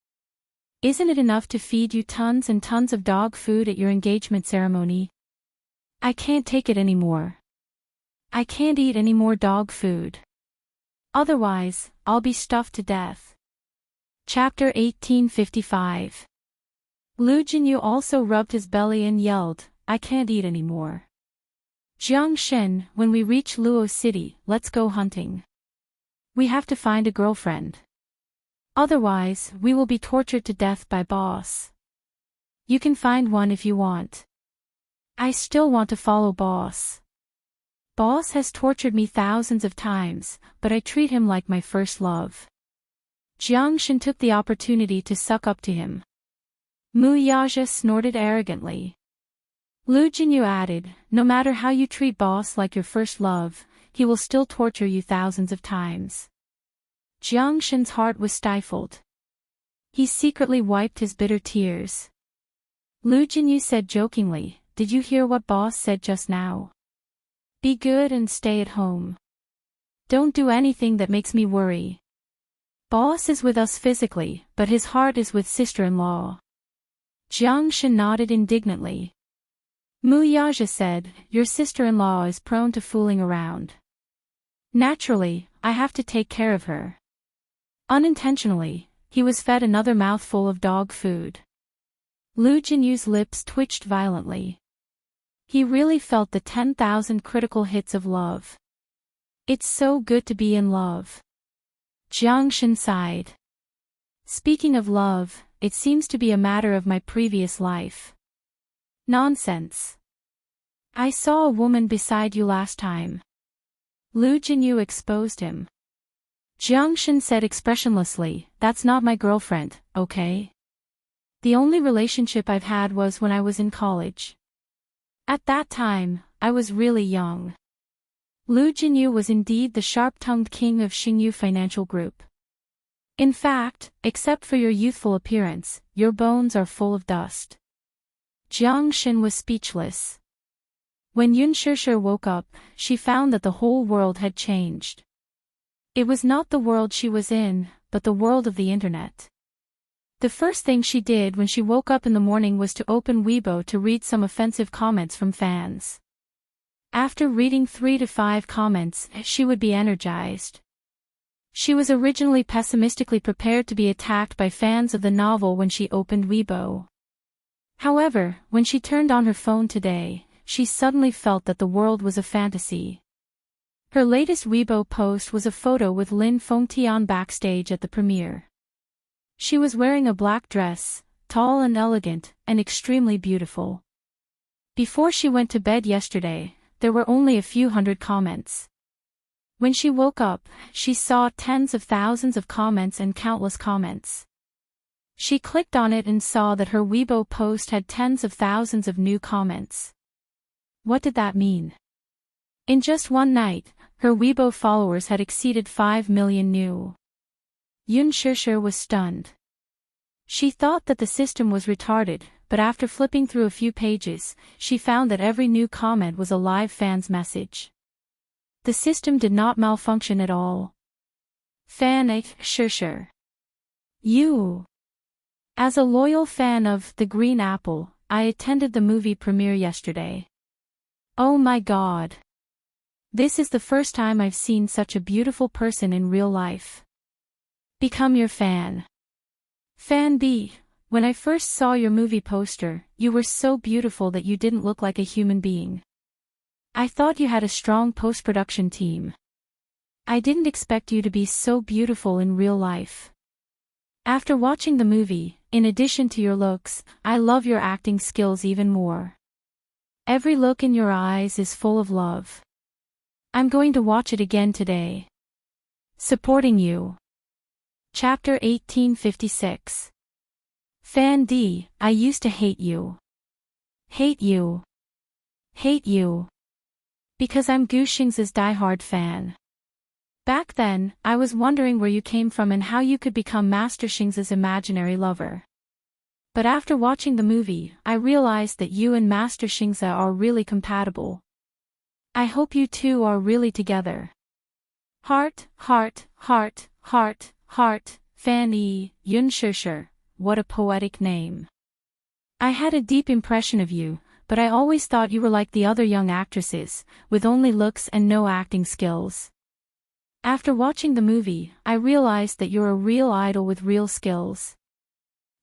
Isn't it enough to feed you tons and tons of dog food at your engagement ceremony? I can't take it anymore. I can't eat any more dog food. Otherwise, I'll be stuffed to death." Chapter 1855. Lu Jinyu also rubbed his belly and yelled, "I can't eat anymore. Jiang Xin, when we reach Luo City, let's go hunting. We have to find a girlfriend. Otherwise, we will be tortured to death by boss. You can find one if you want. I still want to follow boss. Boss has tortured me thousands of times, but I treat him like my first love." Jiang Xin took the opportunity to suck up to him. Muyaja snorted arrogantly. Lu Jinyu added, "No matter how you treat boss like your first love, he will still torture you thousands of times." Jiang Xin's heart was stifled. He secretly wiped his bitter tears. Lu Jinyu said jokingly, "Did you hear what boss said just now? Be good and stay at home. Don't do anything that makes me worry. Boss is with us physically, but his heart is with sister-in-law." Jiang Shen nodded indignantly. Mu Yaja said, "Your sister-in-law is prone to fooling around. Naturally, I have to take care of her." Unintentionally, he was fed another mouthful of dog food. Lu Jinyu's lips twitched violently. He really felt the 10,000 critical hits of love. It's so good to be in love. Jiang Shen sighed. Speaking of love, it seems to be a matter of my previous life. Nonsense. I saw a woman beside you last time. Lu Jinyu exposed him. Jiang Shen said expressionlessly, "That's not my girlfriend, okay? The only relationship I've had was when I was in college. At that time, I was really young." Lu Jinyu was indeed the sharp-tongued king of Xingyu Financial Group. In fact, except for your youthful appearance, your bones are full of dust. Jiang Shen was speechless. When Yun Shishir woke up, she found that the whole world had changed. It was not the world she was in, but the world of the internet. The first thing she did when she woke up in the morning was to open Weibo to read some offensive comments from fans. After reading 3 to 5 comments, she would be energized. She was originally pessimistically prepared to be attacked by fans of the novel when she opened Weibo. However, when she turned on her phone today, she suddenly felt that the world was a fantasy. Her latest Weibo post was a photo with Lin Fengtian backstage at the premiere. She was wearing a black dress, tall and elegant, and extremely beautiful. Before she went to bed yesterday, there were only a few hundred comments. When she woke up, she saw tens of thousands of comments and countless comments. She clicked on it and saw that her Weibo post had tens of thousands of new comments. What did that mean? In just one night, her Weibo followers had exceeded 5 million new. Yun Shishir was stunned. She thought that the system was retarded, but after flipping through a few pages, she found that every new comment was a live fan's message. The system did not malfunction at all. Fan Shishir. You. As a loyal fan of The Green Apple, I attended the movie premiere yesterday. Oh my god. This is the first time I've seen such a beautiful person in real life. Become your fan. Fan B, when I first saw your movie poster, you were so beautiful that you didn't look like a human being. I thought you had a strong post-production team. I didn't expect you to be so beautiful in real life. After watching the movie, in addition to your looks, I love your acting skills even more. Every look in your eyes is full of love. I'm going to watch it again today. Supporting you. Chapter 1856. Fan D, I used to hate you. Hate you. Hate you. Because I'm Gu Xing's diehard fan. Back then, I was wondering where you came from and how you could become Master Xing's imaginary lover. But after watching the movie, I realized that you and Master Xing are really compatible. I hope you two are really together. Heart, heart, heart, heart, heart, Fan E, Yun Shishir, what a poetic name. I had a deep impression of you, but I always thought you were like the other young actresses, with only looks and no acting skills. After watching the movie, I realized that you're a real idol with real skills.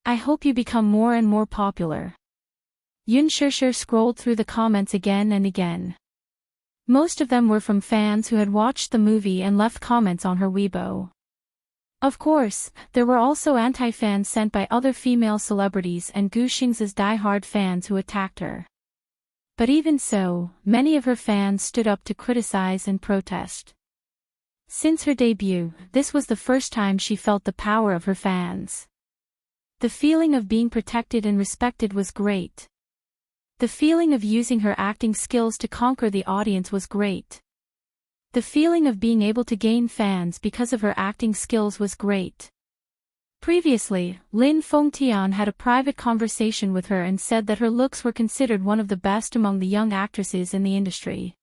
I hope you become more and more popular. Yun Shishir scrolled through the comments again and again. Most of them were from fans who had watched the movie and left comments on her Weibo. Of course, there were also anti-fans sent by other female celebrities and Gu Xing's diehard fans who attacked her. But even so, many of her fans stood up to criticize and protest. Since her debut, this was the first time she felt the power of her fans. The feeling of being protected and respected was great. The feeling of using her acting skills to conquer the audience was great. The feeling of being able to gain fans because of her acting skills was great. Previously, Lin Fengtian had a private conversation with her and said that her looks were considered one of the best among the young actresses in the industry.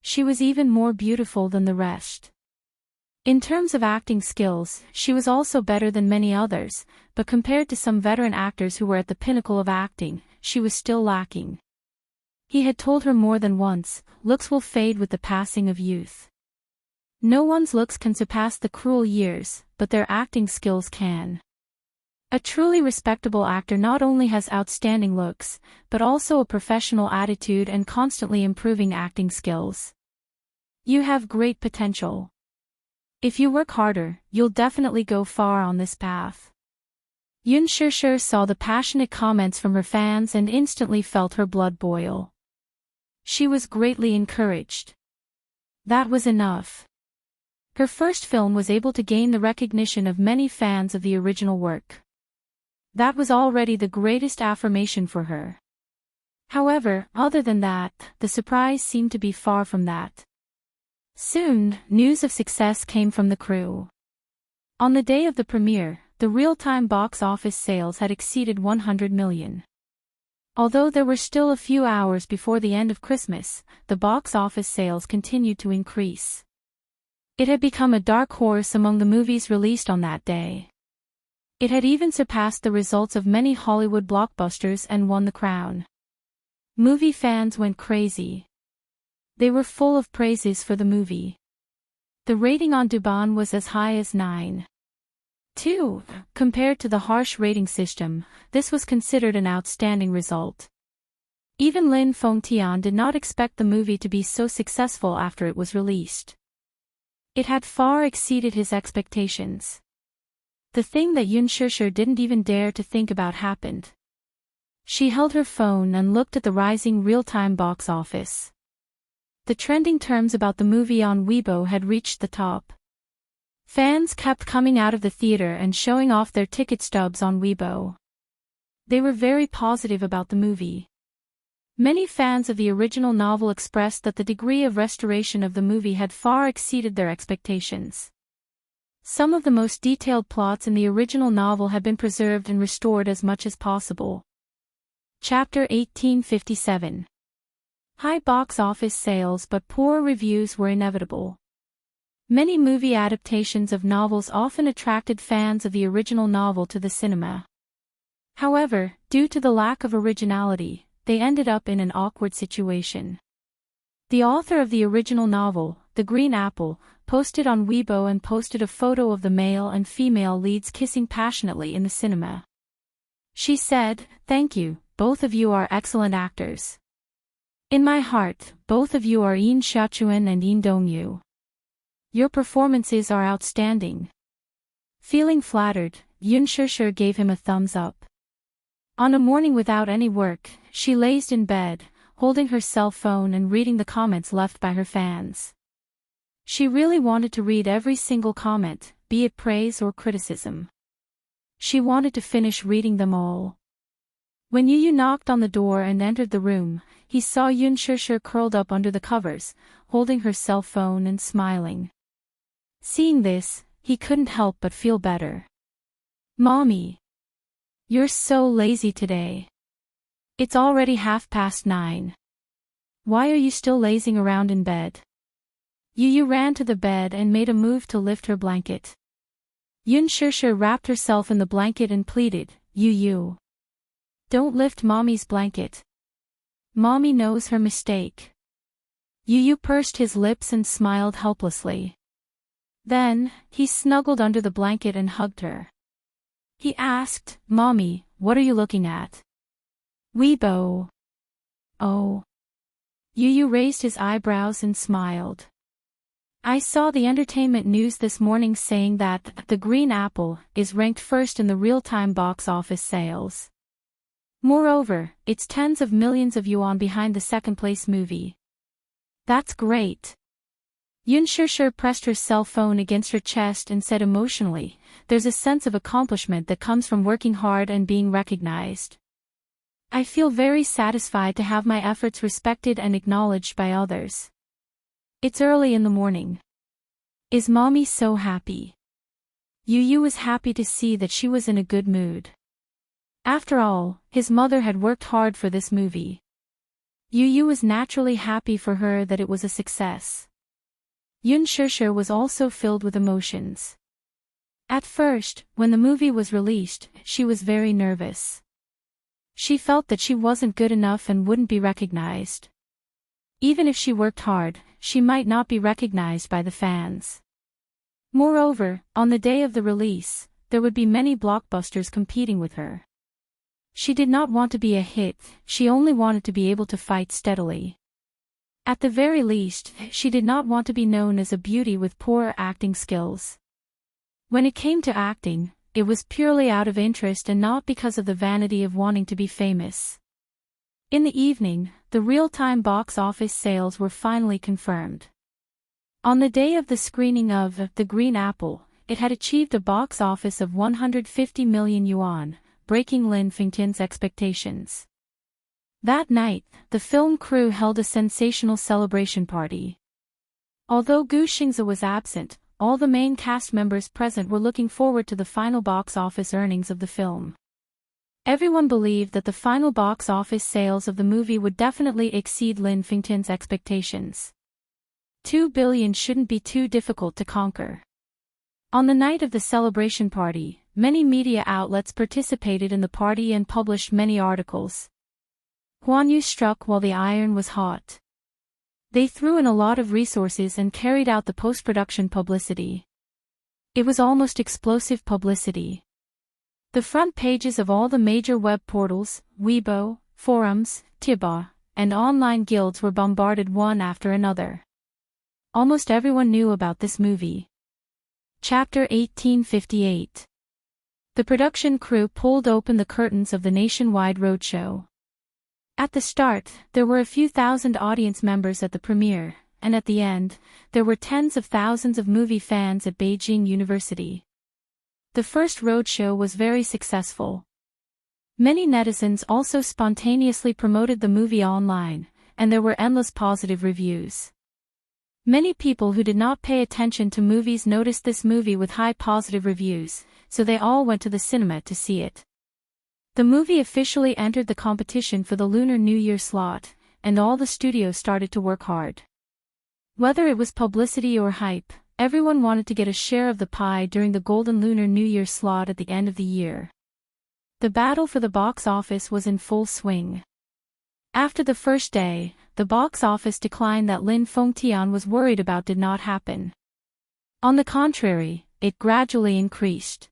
She was even more beautiful than the rest. In terms of acting skills, she was also better than many others, but compared to some veteran actors who were at the pinnacle of acting, she was still lacking. He had told her more than once, looks will fade with the passing of youth. No one's looks can surpass the cruel years, but their acting skills can. A truly respectable actor not only has outstanding looks, but also a professional attitude and constantly improving acting skills. You have great potential. If you work harder, you'll definitely go far on this path. Yun Shishir saw the passionate comments from her fans and instantly felt her blood boil. She was greatly encouraged. That was enough. Her first film was able to gain the recognition of many fans of the original work. That was already the greatest affirmation for her. However, other than that, the surprise seemed to be far from that. Soon, news of success came from the crew. On the day of the premiere, the real-time box office sales had exceeded 100 million. Although there were still a few hours before the end of Christmas, the box office sales continued to increase. It had become a dark horse among the movies released on that day. It had even surpassed the results of many Hollywood blockbusters and won the crown. Movie fans went crazy. They were full of praises for the movie. The rating on Douban was as high as 9.2. Compared to the harsh rating system, this was considered an outstanding result. Even Lin Fengtian did not expect the movie to be so successful after it was released. It had far exceeded his expectations. The thing that Yun Shishir didn't even dare to think about happened. She held her phone and looked at the rising real-time box office. The trending terms about the movie on Weibo had reached the top. Fans kept coming out of the theater and showing off their ticket stubs on Weibo. They were very positive about the movie. Many fans of the original novel expressed that the degree of restoration of the movie had far exceeded their expectations. Some of the most detailed plots in the original novel had been preserved and restored as much as possible. Chapter 1857. High box office sales but poor reviews were inevitable. Many movie adaptations of novels often attracted fans of the original novel to the cinema. However, due to the lack of originality, they ended up in an awkward situation. The author of the original novel, The Green Apple, posted on Weibo and posted a photo of the male and female leads kissing passionately in the cinema. She said, "Thank you, both of you are excellent actors. In my heart, both of you are Yin Xiaochuan and Yin Dongyu. Your performances are outstanding." Feeling flattered, Yun Shishir gave him a thumbs up. On a morning without any work, she lazed in bed, holding her cell phone and reading the comments left by her fans. She really wanted to read every single comment, be it praise or criticism. She wanted to finish reading them all. When Yu knocked on the door and entered the room, he saw Yun Shishir curled up under the covers, holding her cell phone and smiling. Seeing this, he couldn't help but feel better. "Mommy. You're so lazy today. It's already 9:30. Why are you still lazing around in bed?" Yu ran to the bed and made a move to lift her blanket. Yun Shishir wrapped herself in the blanket and pleaded, "Yu. Don't lift Mommy's blanket. Mommy knows her mistake." Yu pursed his lips and smiled helplessly. Then, he snuggled under the blanket and hugged her. He asked, "Mommy, what are you looking at?" "Weibo." "Oh." Yu raised his eyebrows and smiled. "I saw the entertainment news this morning saying that The Green Apple is ranked first in the real-time box office sales. Moreover, it's tens of millions of yuan behind the second-place movie. That's great." Yun Shishir pressed her cell phone against her chest and said emotionally, "There's a sense of accomplishment that comes from working hard and being recognized. I feel very satisfied to have my efforts respected and acknowledged by others. It's early in the morning. Is Mommy so happy?" Yu Yu was happy to see that she was in a good mood. After all, his mother had worked hard for this movie. Yu Yu was naturally happy for her that it was a success. Yun Shishir was also filled with emotions. At first, when the movie was released, she was very nervous. She felt that she wasn't good enough and wouldn't be recognized. Even if she worked hard, she might not be recognized by the fans. Moreover, on the day of the release, there would be many blockbusters competing with her. She did not want to be a hit, she only wanted to be able to fight steadily. At the very least, she did not want to be known as a beauty with poor acting skills. When it came to acting, it was purely out of interest and not because of the vanity of wanting to be famous. In the evening, the real-time box office sales were finally confirmed. On the day of the screening of The Green Apple, it had achieved a box office of 150 million yuan, breaking Lin Fengtian's expectations. That night, the film crew held a sensational celebration party. Although Gu Xingze was absent, all the main cast members present were looking forward to the final box office earnings of the film. Everyone believed that the final box office sales of the movie would definitely exceed Lin Fengtian's expectations. 2 billion shouldn't be too difficult to conquer. On the night of the celebration party, many media outlets participated in the party and published many articles. Huan Yu struck while the iron was hot. They threw in a lot of resources and carried out the post-production publicity. It was almost explosive publicity. The front pages of all the major web portals, Weibo, forums, Tiba, and online guilds were bombarded one after another. Almost everyone knew about this movie. Chapter 1858. The production crew pulled open the curtains of the nationwide roadshow. At the start, there were a few thousand audience members at the premiere, and at the end, there were tens of thousands of movie fans at Beijing University. The first roadshow was very successful. Many netizens also spontaneously promoted the movie online, and there were endless positive reviews. Many people who did not pay attention to movies noticed this movie with high positive reviews, so they all went to the cinema to see it. The movie officially entered the competition for the Lunar New Year slot, and all the studios started to work hard. Whether it was publicity or hype, everyone wanted to get a share of the pie during the Golden Lunar New Year slot at the end of the year. The battle for the box office was in full swing. After the first day, the box office decline that Lin Fengtian was worried about did not happen. On the contrary, it gradually increased.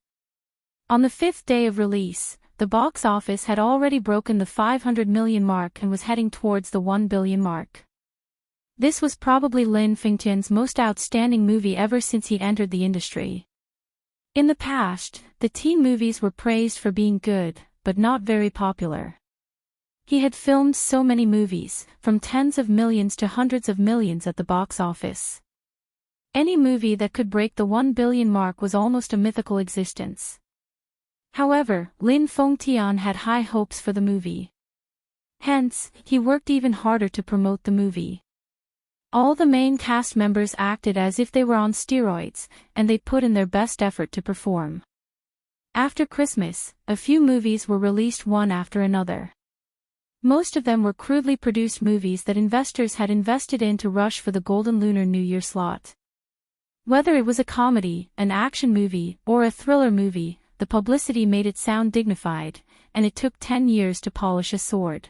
On the fifth day of release, the box office had already broken the 500 million mark and was heading towards the 1 billion mark. This was probably Lin Fengtian's most outstanding movie ever since he entered the industry. In the past, the teen movies were praised for being good, but not very popular. He had filmed so many movies, from tens of millions to hundreds of millions at the box office. Any movie that could break the 1 billion mark was almost a mythical existence. However, Lin Fengtian had high hopes for the movie. Hence, he worked even harder to promote the movie. All the main cast members acted as if they were on steroids, and they put in their best effort to perform. After Christmas, a few movies were released one after another. Most of them were crudely produced movies that investors had invested in to rush for the Golden Lunar New Year slot. Whether it was a comedy, an action movie, or a thriller movie, the publicity made it sound dignified, and it took 10 years to polish a sword.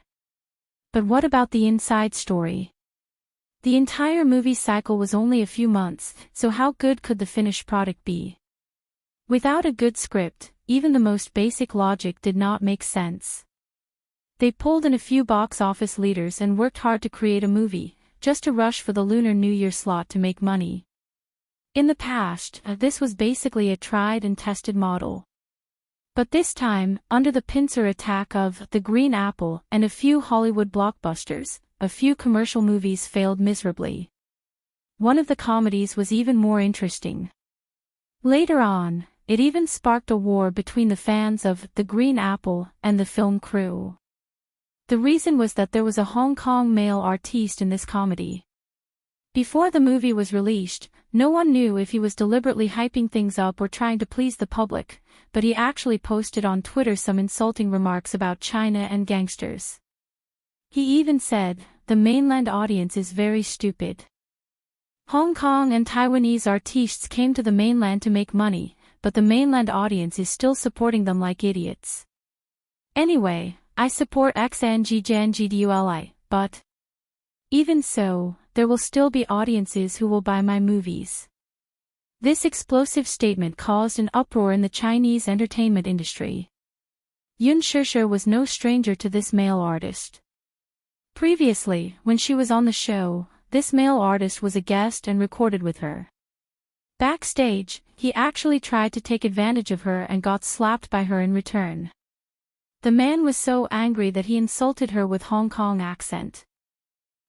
But what about the inside story? The entire movie cycle was only a few months, so how good could the finished product be? Without a good script, even the most basic logic did not make sense. They pulled in a few box office leaders and worked hard to create a movie, just to rush for the Lunar New Year slot to make money. In the past, this was basically a tried and tested model. But this time, under the pincer attack of The Green Apple and a few Hollywood blockbusters, a few commercial movies failed miserably. One of the comedies was even more interesting. Later on, it even sparked a war between the fans of The Green Apple and the film crew. The reason was that there was a Hong Kong male artiste in this comedy. Before the movie was released, no one knew if he was deliberately hyping things up or trying to please the public, but he actually posted on Twitter some insulting remarks about China and gangsters. He even said, "The mainland audience is very stupid. Hong Kong and Taiwanese artistes came to the mainland to make money, but the mainland audience is still supporting them like idiots. Anyway, I support XNGGNGDULI, but even so, there will still be audiences who will buy my movies." This explosive statement caused an uproar in the Chinese entertainment industry. Yun Shishir was no stranger to this male artist. Previously, when she was on the show, this male artist was a guest and recorded with her. Backstage, he actually tried to take advantage of her and got slapped by her in return. The man was so angry that he insulted her with Hong Kong accent.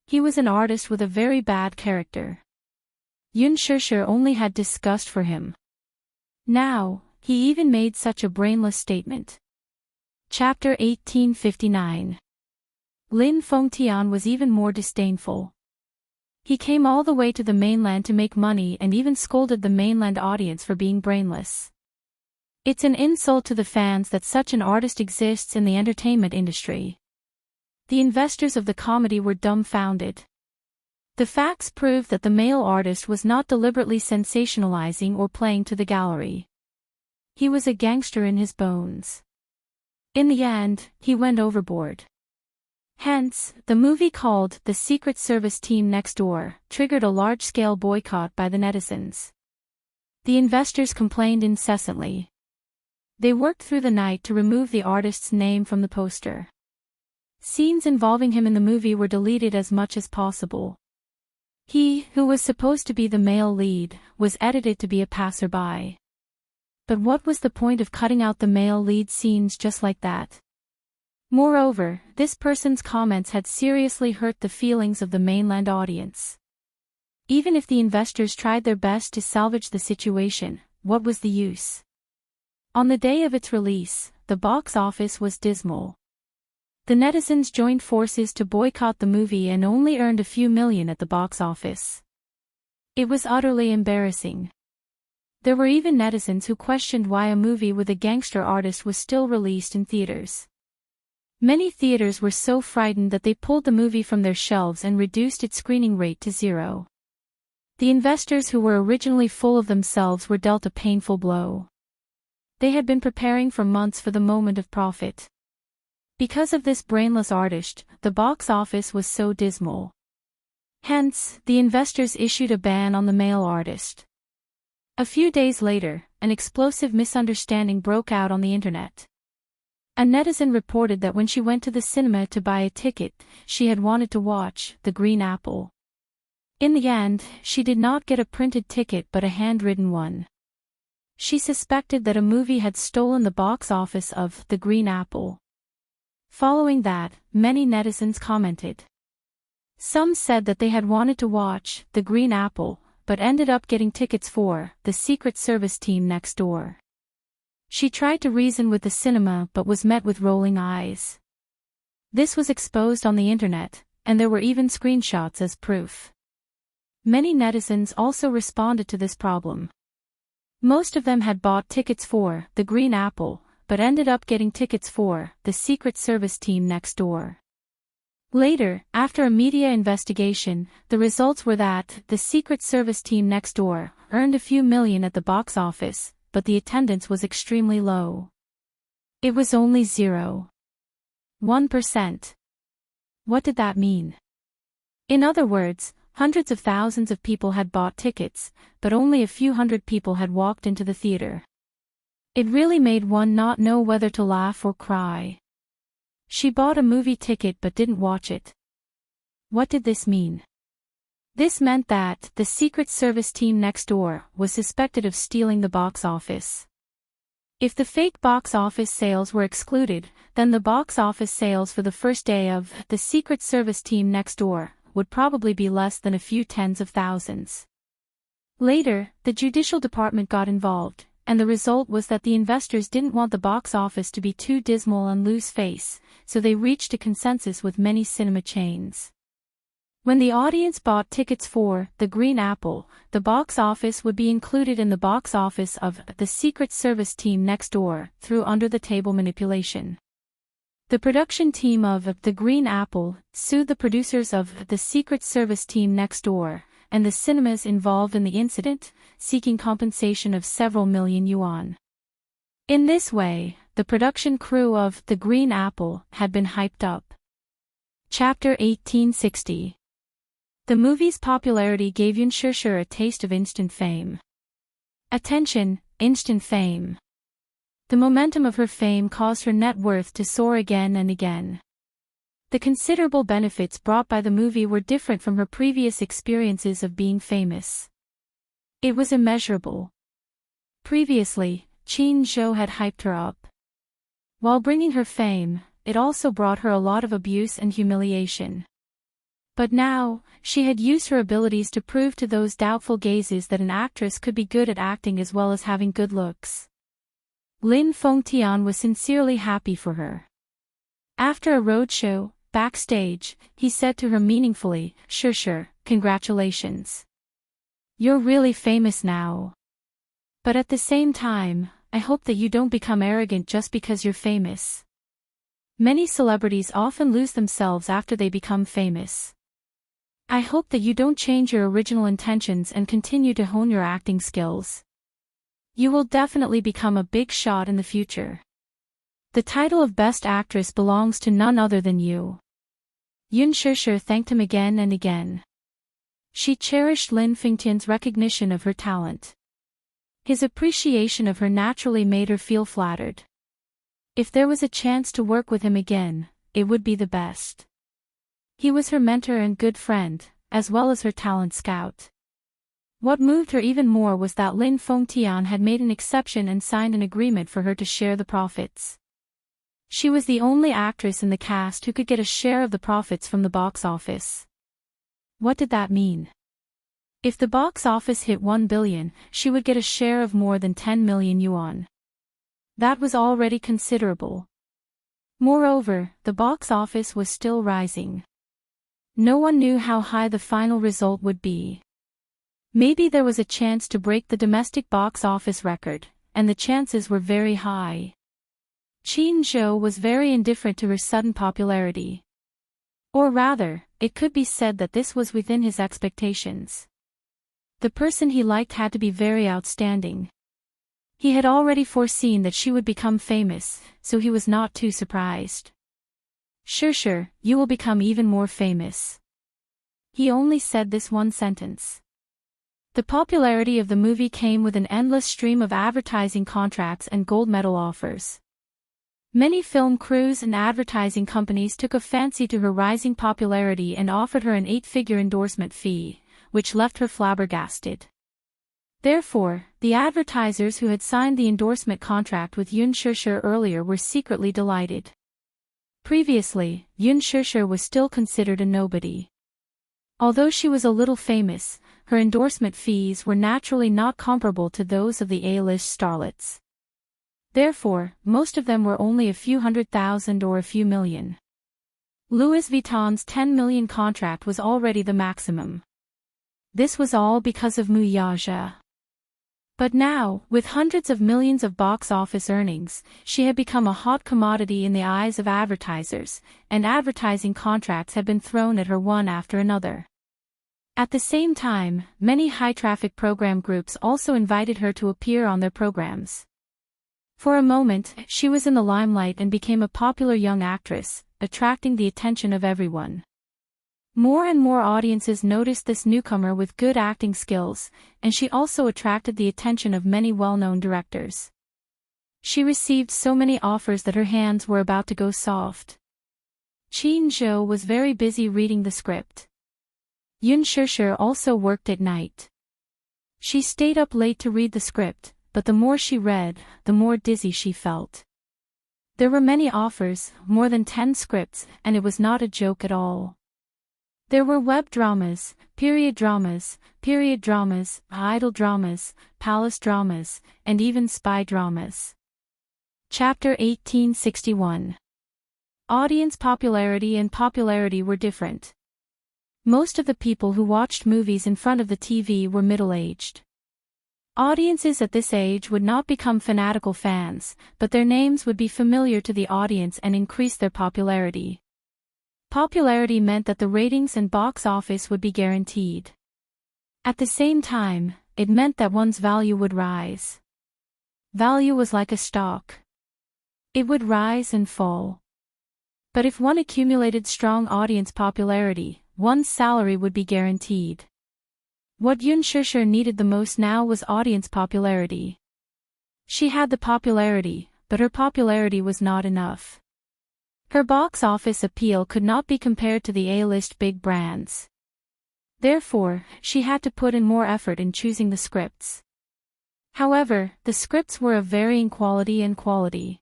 He was an artist with a very bad character. Yun Shishir only had disgust for him. Now, he even made such a brainless statement. Chapter 1859. Lin Fengtian was even more disdainful. He came all the way to the mainland to make money and even scolded the mainland audience for being brainless. It's an insult to the fans that such an artist exists in the entertainment industry. The investors of the comedy were dumbfounded. The facts proved that the male artist was not deliberately sensationalizing or playing to the gallery. He was a gangster in his bones. In the end, he went overboard. Hence, the movie called The Secret Service Team Next Door triggered a large-scale boycott by the netizens. The investors complained incessantly. They worked through the night to remove the artist's name from the poster. Scenes involving him in the movie were deleted as much as possible. He, who was supposed to be the male lead, was edited to be a passerby. But what was the point of cutting out the male lead scenes just like that? Moreover, this person's comments had seriously hurt the feelings of the mainland audience. Even if the investors tried their best to salvage the situation, what was the use? On the day of its release, the box office was dismal. The netizens joined forces to boycott the movie and only earned a few million at the box office. It was utterly embarrassing. There were even netizens who questioned why a movie with a gangster artist was still released in theaters. Many theaters were so frightened that they pulled the movie from their shelves and reduced its screening rate to 0. The investors who were originally full of themselves were dealt a painful blow. They had been preparing for months for the moment of profit. Because of this brainless artist, the box office was so dismal. Hence, the investors issued a ban on the male artist. A few days later, an explosive misunderstanding broke out on the internet. A netizen reported that when she went to the cinema to buy a ticket, she had wanted to watch The Green Apple. In the end, she did not get a printed ticket but a handwritten one. She suspected that a movie had stolen the box office of The Green Apple. Following that, many netizens commented. Some said that they had wanted to watch The Green Apple, but ended up getting tickets for The Secret Service Team Next Door. She tried to reason with the cinema but was met with rolling eyes. This was exposed on the internet, and there were even screenshots as proof. Many netizens also responded to this problem. Most of them had bought tickets for The Green Apple, but ended up getting tickets for The Secret Service Team Next Door. Later, after a media investigation, the results were that The Secret Service Team Next Door earned a few million at the box office, but the attendance was extremely low. It was only 0.1%. What did that mean? In other words, hundreds of thousands of people had bought tickets, but only a few hundred people had walked into the theater. It really made one not know whether to laugh or cry. She bought a movie ticket but didn't watch it. What did this mean? This meant that The Secret Service Team Next Door was suspected of stealing the box office. If the fake box office sales were excluded, then the box office sales for the first day of The Secret Service Team Next Door would probably be less than a few tens of thousands. Later, the judicial department got involved, and the result was that the investors didn't want the box office to be too dismal and lose face, so they reached a consensus with many cinema chains. When the audience bought tickets for The Green Apple, the box office would be included in the box office of The Secret Service Team Next Door through under-the-table manipulation. The production team of The Green Apple sued the producers of The Secret Service Team Next Door and the cinemas involved in the incident, seeking compensation of several million yuan. In this way, the production crew of The Green Apple had been hyped up. Chapter 1860. The movie's popularity gave Yun Shishir a taste of instant fame. Attention, instant fame. The momentum of her fame caused her net worth to soar again and again. The considerable benefits brought by the movie were different from her previous experiences of being famous. It was immeasurable. Previously, Qin Zhou had hyped her up. While bringing her fame, it also brought her a lot of abuse and humiliation. But now, she had used her abilities to prove to those doubtful gazes that an actress could be good at acting as well as having good looks. Lin Fengtian was sincerely happy for her. After a roadshow, backstage, he said to her meaningfully, "Shishir, congratulations. You're really famous now. But at the same time, I hope that you don't become arrogant just because you're famous. Many celebrities often lose themselves after they become famous. I hope that you don't change your original intentions and continue to hone your acting skills. You will definitely become a big shot in the future. The title of Best Actress belongs to none other than you." Yun Shishir thanked him again and again. She cherished Lin Fengtian's recognition of her talent. His appreciation of her naturally made her feel flattered. If there was a chance to work with him again, it would be the best. He was her mentor and good friend, as well as her talent scout. What moved her even more was that Lin Fengtian had made an exception and signed an agreement for her to share the profits. She was the only actress in the cast who could get a share of the profits from the box office. What did that mean? If the box office hit 1 billion, she would get a share of more than 10 million yuan. That was already considerable. Moreover, the box office was still rising. No one knew how high the final result would be. Maybe there was a chance to break the domestic box office record, and the chances were very high. Qin Zhou was very indifferent to her sudden popularity. Or rather, it could be said that this was within his expectations. The person he liked had to be very outstanding. He had already foreseen that she would become famous, so he was not too surprised. "Shishir, you will become even more famous." He only said this one sentence. The popularity of the movie came with an endless stream of advertising contracts and gold medal offers. Many film crews and advertising companies took a fancy to her rising popularity and offered her an 8-figure endorsement fee, which left her flabbergasted. Therefore, the advertisers who had signed the endorsement contract with Yun Shishir earlier were secretly delighted. Previously, Yun Shishir was still considered a nobody. Although she was a little famous, her endorsement fees were naturally not comparable to those of the A-list starlets. Therefore, most of them were only a few 100,000 or a few million. Louis Vuitton's 10 million contract was already the maximum. This was all because of Mu Yaja. But now, with hundreds of millions of box office earnings, she had become a hot commodity in the eyes of advertisers, and advertising contracts had been thrown at her one after another. At the same time, many high-traffic program groups also invited her to appear on their programs. For a moment, she was in the limelight and became a popular young actress, attracting the attention of everyone. More and more audiences noticed this newcomer with good acting skills, and she also attracted the attention of many well-known directors. She received so many offers that her hands were about to go soft. Qin Zhou was very busy reading the script. Yun Shishir also worked at night. She stayed up late to read the script, but the more she read, the more dizzy she felt. There were many offers, more than 10 scripts, and it was not a joke at all. There were web dramas, period dramas, idol dramas, palace dramas, and even spy dramas. Chapter 1861. Audience popularity and popularity were different. Most of the people who watched movies in front of the TV were middle-aged. Audiences at this age would not become fanatical fans, but their names would be familiar to the audience and increase their popularity. Popularity meant that the ratings and box office would be guaranteed. At the same time, it meant that one's value would rise. Value was like a stock. It would rise and fall. But if one accumulated strong audience popularity, one's salary would be guaranteed. What Yoon Shusher needed the most now was audience popularity. She had the popularity, but her popularity was not enough. Her box office appeal could not be compared to the A-list big brands. Therefore, she had to put in more effort in choosing the scripts. However, the scripts were of varying quality and quality.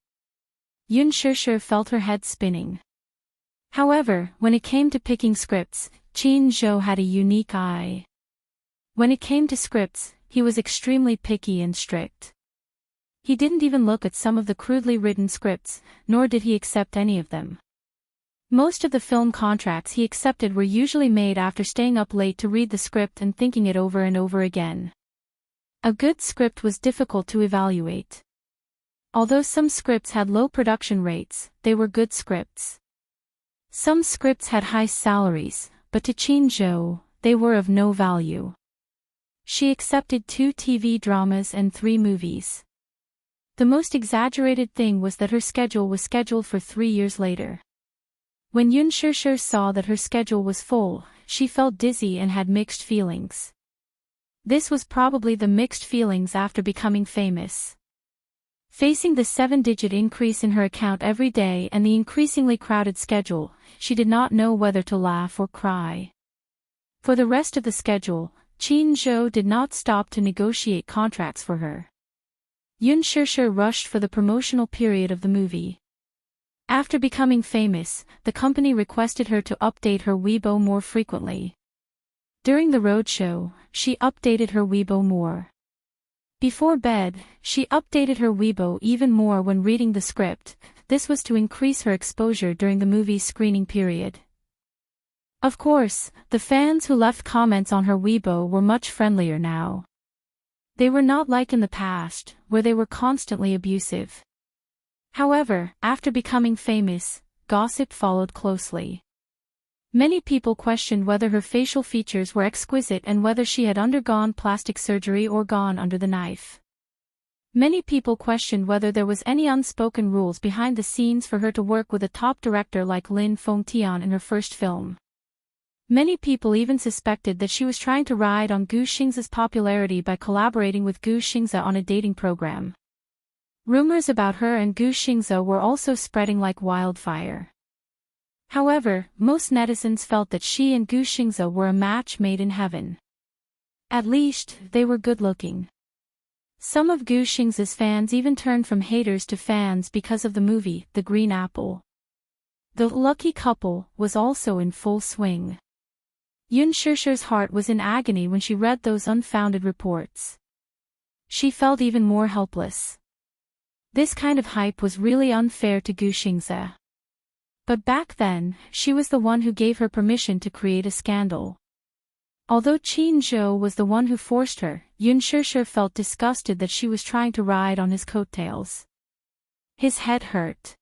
Yoon Shusher felt her head spinning. However, when it came to picking scripts, Chin Zhou had a unique eye. When it came to scripts, he was extremely picky and strict. He didn't even look at some of the crudely written scripts, nor did he accept any of them. Most of the film contracts he accepted were usually made after staying up late to read the script and thinking it over and over again. A good script was difficult to evaluate. Although some scripts had low production rates, they were good scripts. Some scripts had high salaries, but to Chin Zhou, they were of no value. She accepted 2 TV dramas and 3 movies. The most exaggerated thing was that her schedule was scheduled for 3 years later. When Yoon Shusher saw that her schedule was full, she felt dizzy and had mixed feelings. This was probably the mixed feelings after becoming famous. Facing the 7-digit increase in her account every day and the increasingly crowded schedule, she did not know whether to laugh or cry. For the rest of the schedule, Chin Zhou did not stop to negotiate contracts for her. Yoon Shusher rushed for the promotional period of the movie. After becoming famous, the company requested her to update her Weibo more frequently. During the roadshow, she updated her Weibo more. Before bed, she updated her Weibo even more when reading the script. This was to increase her exposure during the movie's screening period. Of course, the fans who left comments on her Weibo were much friendlier now. They were not like in the past, where they were constantly abusive. However, after becoming famous, gossip followed closely. Many people questioned whether her facial features were exquisite and whether she had undergone plastic surgery or gone under the knife. Many people questioned whether there was any unspoken rules behind the scenes for her to work with a top director like Lin Fengtian in her first film. Many people even suspected that she was trying to ride on Gu Xingze's popularity by collaborating with Gu Xingze on a dating program. Rumors about her and Gu Xingze were also spreading like wildfire. However, most netizens felt that she and Gu Xingze were a match made in heaven. At least, they were good-looking. Some of Gu Xingze's fans even turned from haters to fans because of the movie, The Green Apple. The lucky couple was also in full swing. Yoon Shusher's heart was in agony when she read those unfounded reports. She felt even more helpless. This kind of hype was really unfair to Gu Xingze. But back then, she was the one who gave her permission to create a scandal. Although Chin Zhou was the one who forced her, Yoon Shusher felt disgusted that she was trying to ride on his coattails. His head hurt.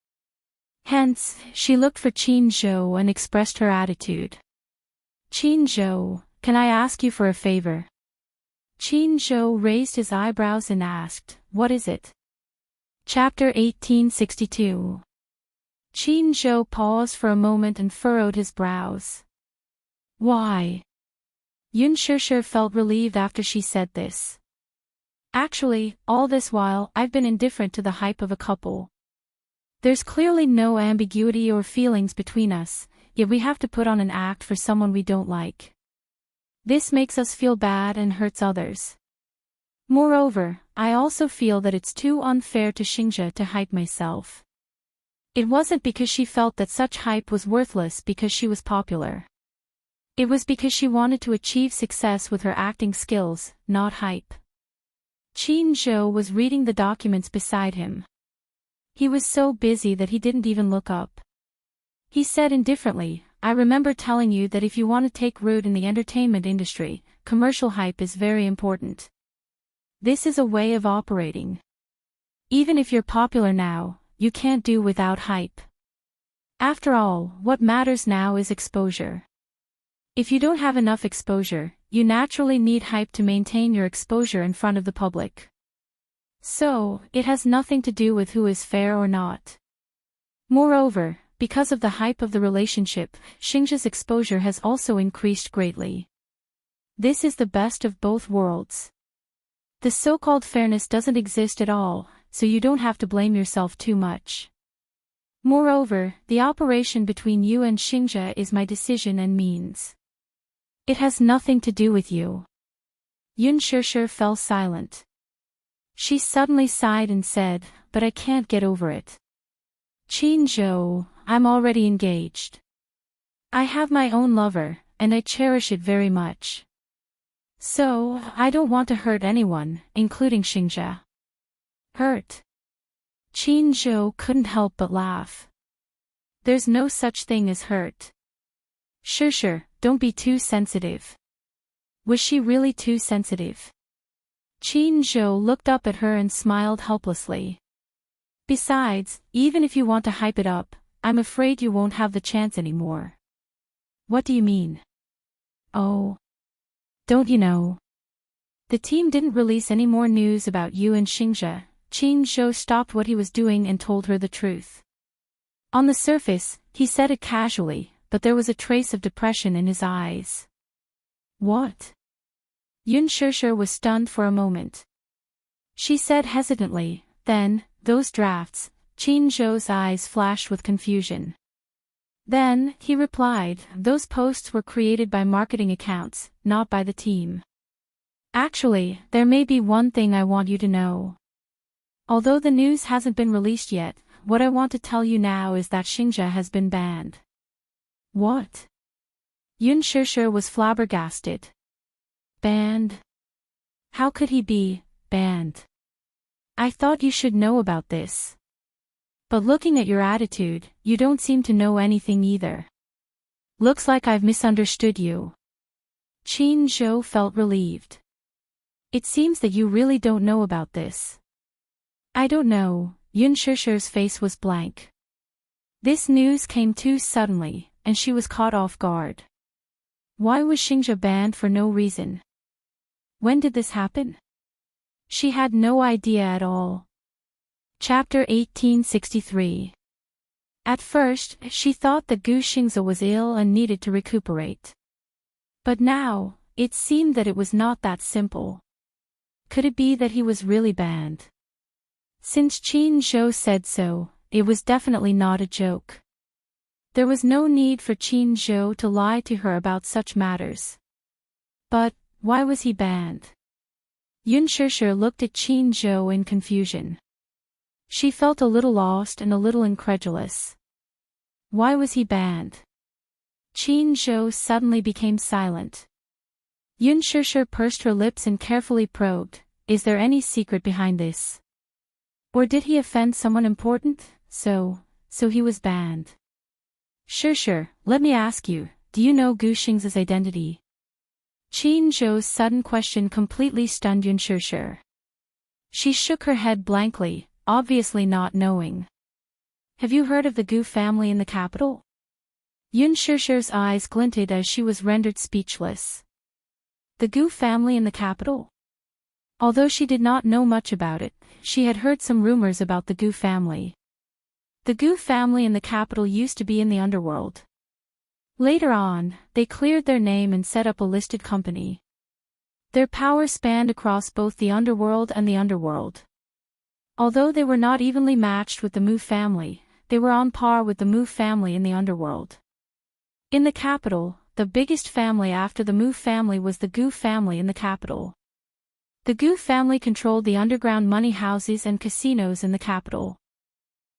Hence, she looked for Chin Zhou and expressed her attitude. Chin Zhou, can I ask you for a favor? Chin Zhou raised his eyebrows and asked, what is it? Chapter 1862. Chin Zhou paused for a moment and furrowed his brows. Why? Yoon Shusher felt relieved after she said this. Actually, all this while, I've been indifferent to the hype of a couple. There's clearly no ambiguity or feelings between us, yet we have to put on an act for someone we don't like. This makes us feel bad and hurts others. Moreover, I also feel that it's too unfair to Xingzhe to hype myself. It wasn't because she felt that such hype was worthless because she was popular. It was because she wanted to achieve success with her acting skills, not hype. Chin Zhou was reading the documents beside him. He was so busy that he didn't even look up. He said indifferently, I remember telling you that if you want to take root in the entertainment industry, commercial hype is very important. This is a way of operating. Even if you're popular now, you can't do without hype. After all, what matters now is exposure. If you don't have enough exposure, you naturally need hype to maintain your exposure in front of the public. So, it has nothing to do with who is fair or not. Moreover, because of the hype of the relationship, Xingjia's exposure has also increased greatly. This is the best of both worlds. The so-called fairness doesn't exist at all, so you don't have to blame yourself too much. Moreover, the operation between you and Xingjia is my decision and means. It has nothing to do with you. Yun Shishir fell silent. She suddenly sighed and said, but I can't get over it. Qin Zhou, I'm already engaged. I have my own lover, and I cherish it very much. So, I don't want to hurt anyone, including Xingjia. Hurt? Qin Zhou couldn't help but laugh. There's no such thing as hurt. Shishir, don't be too sensitive. Was she really too sensitive? Qin Zhou looked up at her and smiled helplessly. Besides, even if you want to hype it up, I'm afraid you won't have the chance anymore. What do you mean? Oh. Don't you know? The team didn't release any more news about you and Xingjia. Qin Zhou stopped what he was doing and told her the truth. On the surface, he said it casually, but there was a trace of depression in his eyes. What? Yun Shishir was stunned for a moment. She said hesitantly, then, those drafts. Qin Zhou's eyes flashed with confusion. Then, he replied, those posts were created by marketing accounts, not by the team. Actually, there may be one thing I want you to know. Although the news hasn't been released yet, what I want to tell you now is that Xingjia has been banned. What? Yun Shishir was flabbergasted. Banned? How could he be banned? I thought you should know about this. But looking at your attitude, you don't seem to know anything either. Looks like I've misunderstood you. Qin Zhou felt relieved. It seems that you really don't know about this. I don't know. Yun Shishir's face was blank. This news came too suddenly, and she was caught off guard. Why was Xingjia banned for no reason? When did this happen? She had no idea at all. Chapter 1863. At first, she thought that Gu Xingzi was ill and needed to recuperate. But now, it seemed that it was not that simple. Could it be that he was really banned? Since Qin Zhou said so, it was definitely not a joke. There was no need for Qin Zhou to lie to her about such matters. But, why was he banned? Yun Shishir looked at Qin Zhou in confusion. She felt a little lost and a little incredulous. Why was he banned? Qin Zhou suddenly became silent. Yun Shishir pursed her lips and carefully probed, is there any secret behind this? Or did he offend someone important, so he was banned? Shishir, let me ask you, do you know Gu Xingzi's identity? Qin Zhou's sudden question completely stunned Yun Shishir. She shook her head blankly, obviously not knowing. Have you heard of the Gu family in the capital? Yun Shishir's eyes glinted as she was rendered speechless. The Gu family in the capital? Although she did not know much about it, she had heard some rumors about the Gu family. The Gu family in the capital used to be in the underworld. Later on, they cleared their name and set up a listed company. Their power spanned across both the underworld and the underworld. Although they were not evenly matched with the Mu family, they were on par with the Mu family in the underworld. In the capital, the biggest family after the Mu family was the Gu family in the capital. The Gu family controlled the underground money houses and casinos in the capital.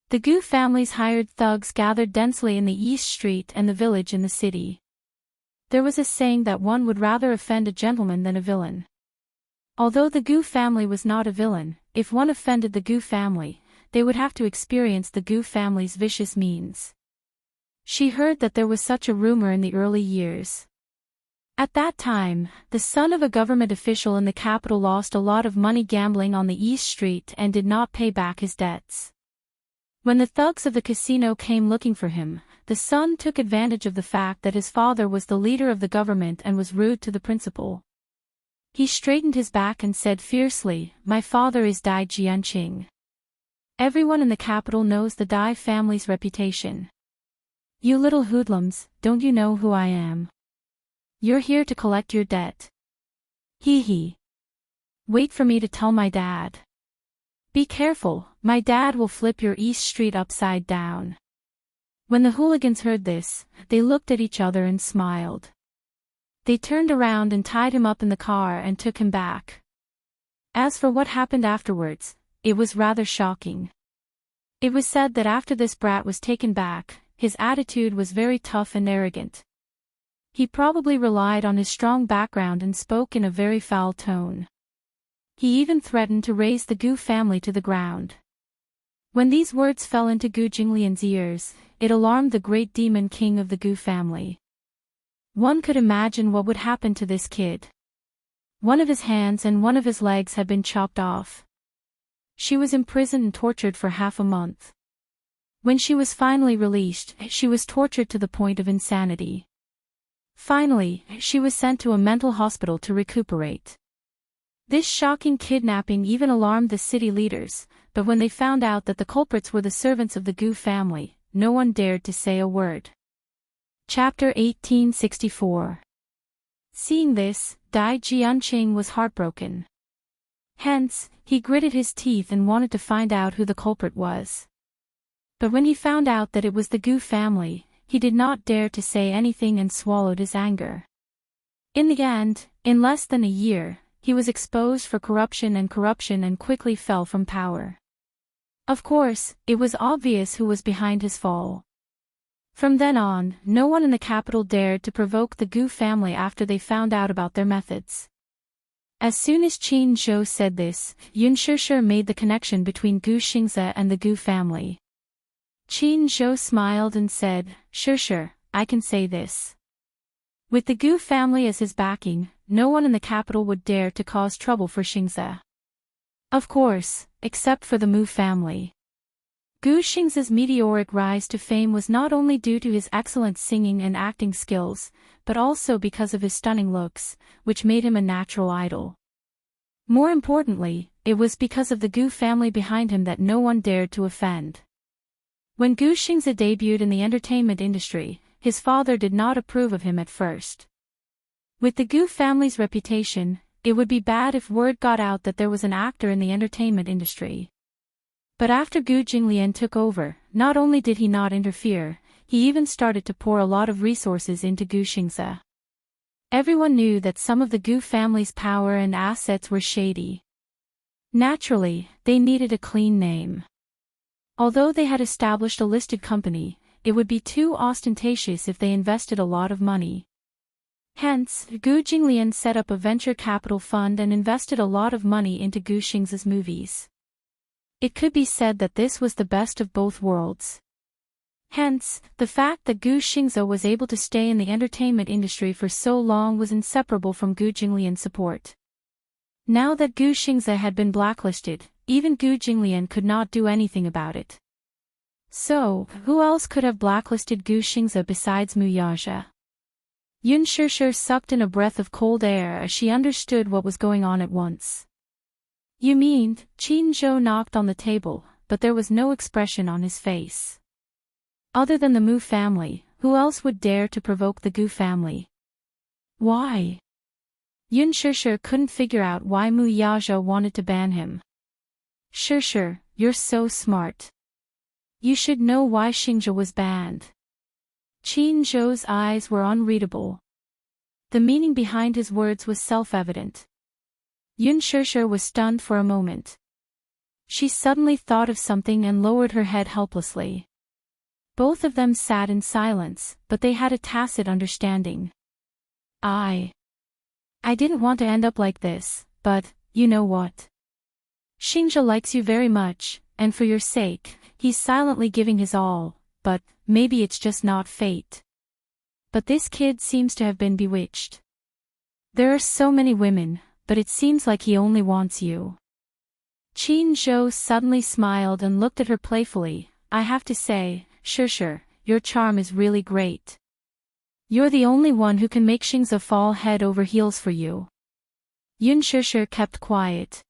The Gu family's hired thugs gathered densely in the East Street and the village in the city. There was a saying that one would rather offend a gentleman than a villain. Although the Gu family was not a villain, if one offended the Gu family, they would have to experience the Gu family's vicious means. She heard that there was such a rumor in the early years. At that time, the son of a government official in the capital lost a lot of money gambling on the East Street and did not pay back his debts. When the thugs of the casino came looking for him, the son took advantage of the fact that his father was the leader of the government and was rude to the principal. He straightened his back and said fiercely, "My father is Dai Jianqing. Everyone in the capital knows the Dai family's reputation. You little hoodlums, don't you know who I am? You're here to collect your debt. Hee hee. Wait for me to tell my dad. Be careful, my dad will flip your East Street upside down." When the hooligans heard this, they looked at each other and smiled. They turned around and tied him up in the car and took him back. As for what happened afterwards, it was rather shocking. It was said that after this brat was taken back, his attitude was very tough and arrogant. He probably relied on his strong background and spoke in a very foul tone. He even threatened to raze the Gu family to the ground. When these words fell into Gu Jinglian's ears, it alarmed the great demon king of the Gu family. One could imagine what would happen to this kid. One of his hands and one of his legs had been chopped off. She was imprisoned and tortured for half a month. When she was finally released, she was tortured to the point of insanity. Finally, she was sent to a mental hospital to recuperate. This shocking kidnapping even alarmed the city leaders, but when they found out that the culprits were the servants of the Gu family, no one dared to say a word. Chapter 1864. Seeing this, Dai Jianqing was heartbroken. Hence, he gritted his teeth and wanted to find out who the culprit was. But when he found out that it was the Gu family, he did not dare to say anything and swallowed his anger. In the end, in less than a year, he was exposed for corruption and quickly fell from power. Of course, it was obvious who was behind his fall. From then on, no one in the capital dared to provoke the Gu family after they found out about their methods. As soon as Qin Zhou said this, Yun Shishir made the connection between Gu Xingze and the Gu family. Qin Zhou smiled and said, "Shishir, I can say this. With the Gu family as his backing, no one in the capital would dare to cause trouble for Xingze. Of course, except for the Mu family." Gu Xingze's meteoric rise to fame was not only due to his excellent singing and acting skills, but also because of his stunning looks, which made him a natural idol. More importantly, it was because of the Gu family behind him that no one dared to offend. When Gu Xingze debuted in the entertainment industry, his father did not approve of him at first. With the Gu family's reputation, it would be bad if word got out that there was an actor in the entertainment industry. But after Gu Jinglian took over, not only did he not interfere, he even started to pour a lot of resources into Gu Xingze. Everyone knew that some of the Gu family's power and assets were shady. Naturally, they needed a clean name. Although they had established a listed company, it would be too ostentatious if they invested a lot of money. Hence, Gu Jinglian set up a venture capital fund and invested a lot of money into Gu Xingze's movies. It could be said that this was the best of both worlds. Hence, the fact that Gu Xingze was able to stay in the entertainment industry for so long was inseparable from Gu Jinglian's support. Now that Gu Xingze had been blacklisted, even Gu Jinglian could not do anything about it. So, who else could have blacklisted Gu Xingze besides Mu Yaja? Yun Shishir sucked in a breath of cold air as she understood what was going on at once. "You mean?" Qin Zhou knocked on the table, but there was no expression on his face. Other than the Mu family, who else would dare to provoke the Gu family? Why? Yun Shishir couldn't figure out why Mu Yaja wanted to ban him. "Shishir, you're so smart. You should know why Xingzhe was banned." Qin Zhou's eyes were unreadable. The meaning behind his words was self-evident. Yun Shishir was stunned for a moment. She suddenly thought of something and lowered her head helplessly. Both of them sat in silence, but they had a tacit understanding. I didn't want to end up like this, but, you know what? Xingzhe likes you very much, and for your sake, he's silently giving his all, but maybe it's just not fate. But this kid seems to have been bewitched. There are so many women, but it seems like he only wants you. Qin Zhou suddenly smiled and looked at her playfully. I have to say, sure, your charm is really great. You're the only one who can make Xingze fall head over heels for you. Yun Sure kept quiet.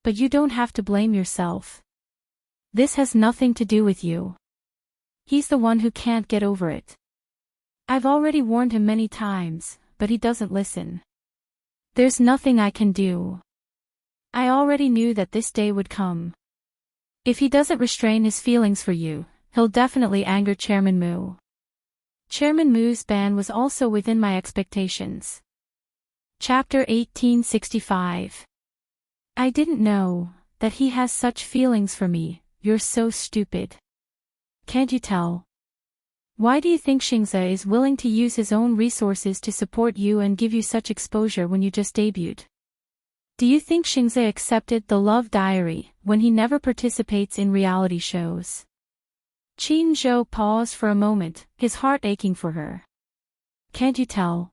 But you don't have to blame yourself. This has nothing to do with you. He's the one who can't get over it. I've already warned him many times, but he doesn't listen. There's nothing I can do. I already knew that this day would come. If he doesn't restrain his feelings for you, he'll definitely anger Chairman Mu. Chairman Mu's ban was also within my expectations. Chapter 1865. I didn't know that he has such feelings for me. You're so stupid. Can't you tell? Why do you think Xingze is willing to use his own resources to support you and give you such exposure when you just debuted? Do you think Xingze accepted the Love Diary when he never participates in reality shows? Qin Zhou paused for a moment, his heart aching for her. Can't you tell?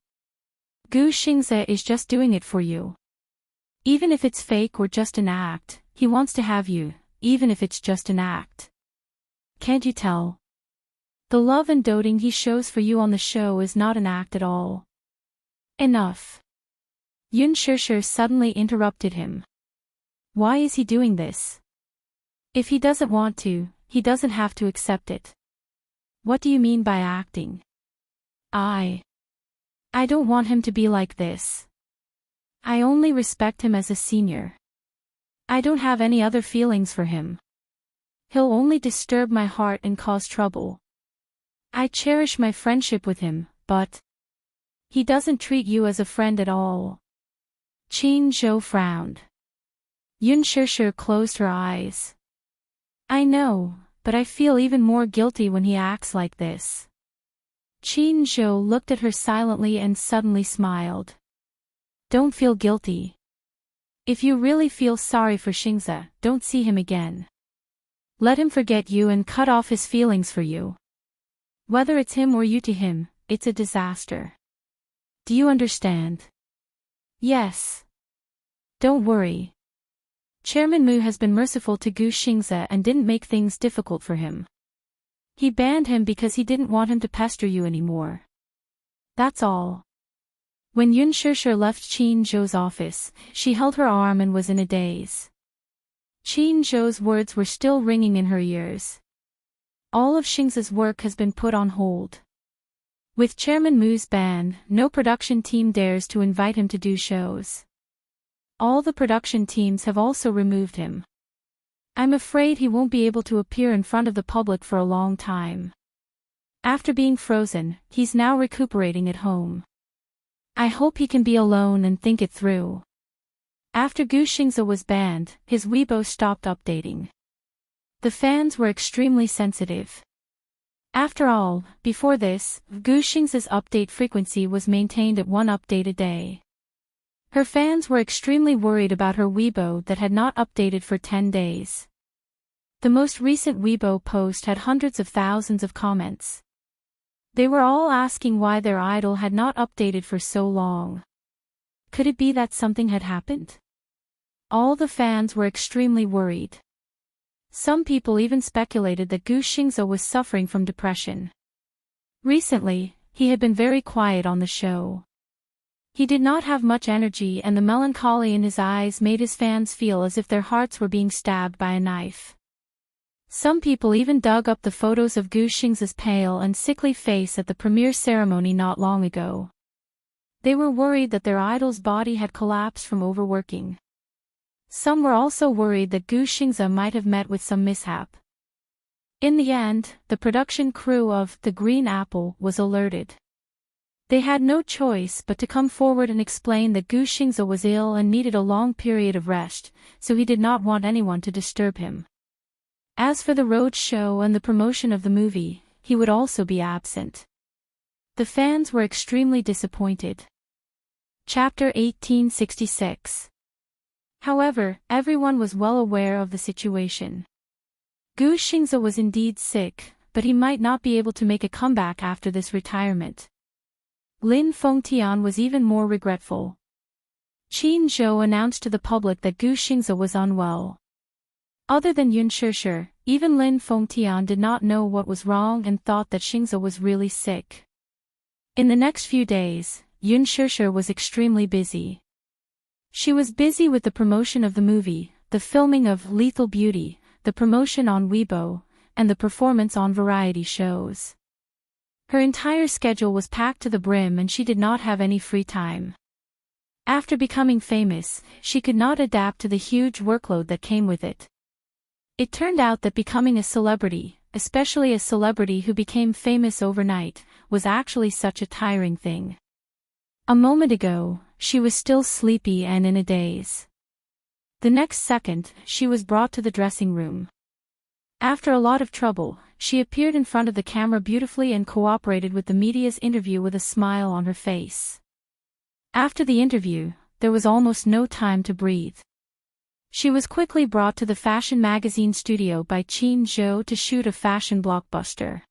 Gu Xingze is just doing it for you. Even if it's fake or just an act, he wants to have you, even if it's just an act. Can't you tell? The love and doting he shows for you on the show is not an act at all. Enough. Yun Sure suddenly interrupted him. Why is he doing this? If he doesn't want to, he doesn't have to accept it. What do you mean by acting? I don't want him to be like this. I only respect him as a senior. I don't have any other feelings for him. He'll only disturb my heart and cause trouble. I cherish my friendship with him, but he doesn't treat you as a friend at all. Qin Zhou frowned. Yun Sure closed her eyes. I know, but I feel even more guilty when he acts like this. Qin Zhou looked at her silently and suddenly smiled. Don't feel guilty. If you really feel sorry for Xingze, don't see him again. Let him forget you and cut off his feelings for you. Whether it's him or you to him, it's a disaster. Do you understand? Yes. Don't worry. Chairman Mu has been merciful to Gu Xingze and didn't make things difficult for him. He banned him because he didn't want him to pester you anymore. That's all. When Yun Sure left Qin Zhou's office, she held her arm and was in a daze. Qin Zhou's words were still ringing in her ears. All of Xingze's work has been put on hold. With Chairman Mu's ban, no production team dares to invite him to do shows. All the production teams have also removed him. I'm afraid he won't be able to appear in front of the public for a long time. After being frozen, he's now recuperating at home. I hope he can be alone and think it through. After Gu Xingze was banned, his Weibo stopped updating. The fans were extremely sensitive. After all, before this, Gu Xingze's update frequency was maintained at 1 update a day. Her fans were extremely worried about her Weibo that had not updated for 10 days. The most recent Weibo post had hundreds of thousands of comments. They were all asking why their idol had not updated for so long. Could it be that something had happened? All the fans were extremely worried. Some people even speculated that Gu Xingze was suffering from depression. Recently, he had been very quiet on the show. He did not have much energy and the melancholy in his eyes made his fans feel as if their hearts were being stabbed by a knife. Some people even dug up the photos of Gu Xingze's pale and sickly face at the premiere ceremony not long ago. They were worried that their idol's body had collapsed from overworking. Some were also worried that Gu Xingze might have met with some mishap. In the end, the production crew of The Green Apple was alerted. They had no choice but to come forward and explain that Gu Xingze was ill and needed a long period of rest, so he did not want anyone to disturb him. As for the road show and the promotion of the movie, he would also be absent. The fans were extremely disappointed. Chapter 1866. However, everyone was well aware of the situation. Gu Xingze was indeed sick, but he might not be able to make a comeback after this retirement. Lin Fengtian was even more regretful. Qin Zhou announced to the public that Gu Xingze was unwell. Other than Yun Shishir, even Lin Fengtian did not know what was wrong and thought that Xingze was really sick. In the next few days, Yun Shishir was extremely busy. She was busy with the promotion of the movie, the filming of Lethal Beauty, the promotion on Weibo, and the performance on variety shows. Her entire schedule was packed to the brim and she did not have any free time. After becoming famous, she could not adapt to the huge workload that came with it. It turned out that becoming a celebrity, especially a celebrity who became famous overnight, was actually such a tiring thing. A moment ago, she was still sleepy and in a daze. The next second, she was brought to the dressing room. After a lot of trouble, she appeared in front of the camera beautifully and cooperated with the media's interview with a smile on her face. After the interview, there was almost no time to breathe. She was quickly brought to the fashion magazine studio by Qin Zhou to shoot a fashion blockbuster.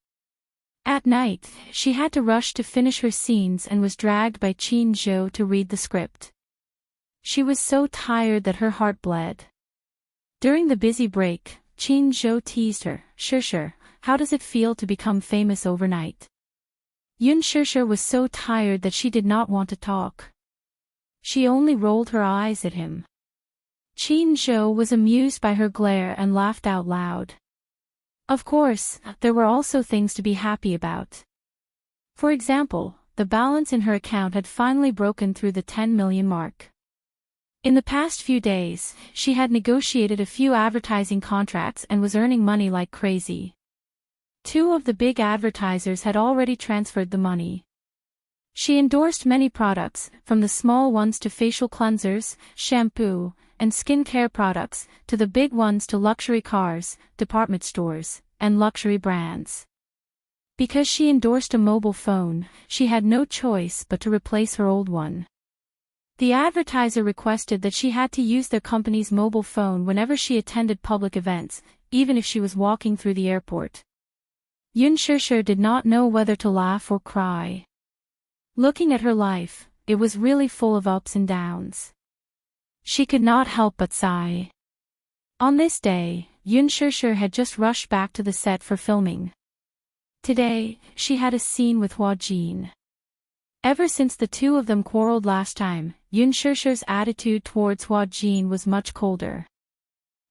At night, she had to rush to finish her scenes and was dragged by Qin Zhou to read the script. She was so tired that her heart bled. During the busy break, Qin Zhou teased her, "Shishir, how does it feel to become famous overnight?" Yun Shishir was so tired that she did not want to talk. She only rolled her eyes at him. Qin Zhou was amused by her glare and laughed out loud. Of course, there were also things to be happy about. For example, the balance in her account had finally broken through the 10 million mark. In the past few days, she had negotiated a few advertising contracts and was earning money like crazy. 2 of the big advertisers had already transferred the money. She endorsed many products, from the small ones to facial cleansers, shampoo, and skincare products, to the big ones to luxury cars, department stores, and luxury brands. Because she endorsed a mobile phone, she had no choice but to replace her old one. The advertiser requested that she had to use their company's mobile phone whenever she attended public events, even if she was walking through the airport. Yun Shishir did not know whether to laugh or cry. Looking at her life, it was really full of ups and downs. She could not help but sigh. On this day, Yun Shishir had just rushed back to the set for filming. Today, she had a scene with Hua Jin. Ever since the 2 of them quarreled last time, Yun Shishir's attitude towards Hua Jin was much colder.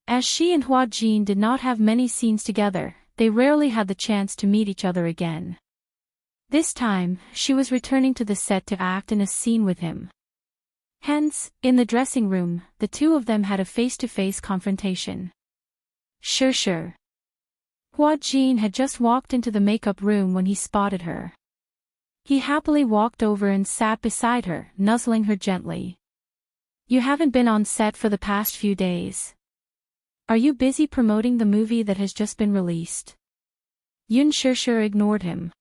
As she and Hua Jin did not have many scenes together, they rarely had the chance to meet each other again. This time, she was returning to the set to act in a scene with him. Hence, in the dressing room, the 2 of them had a face-to-face confrontation. Shishir. Hua Jin had just walked into the makeup room when he spotted her. He happily walked over and sat beside her, nuzzling her gently. "You haven't been on set for the past few days. Are you busy promoting the movie that has just been released?" Yun Shishir ignored him.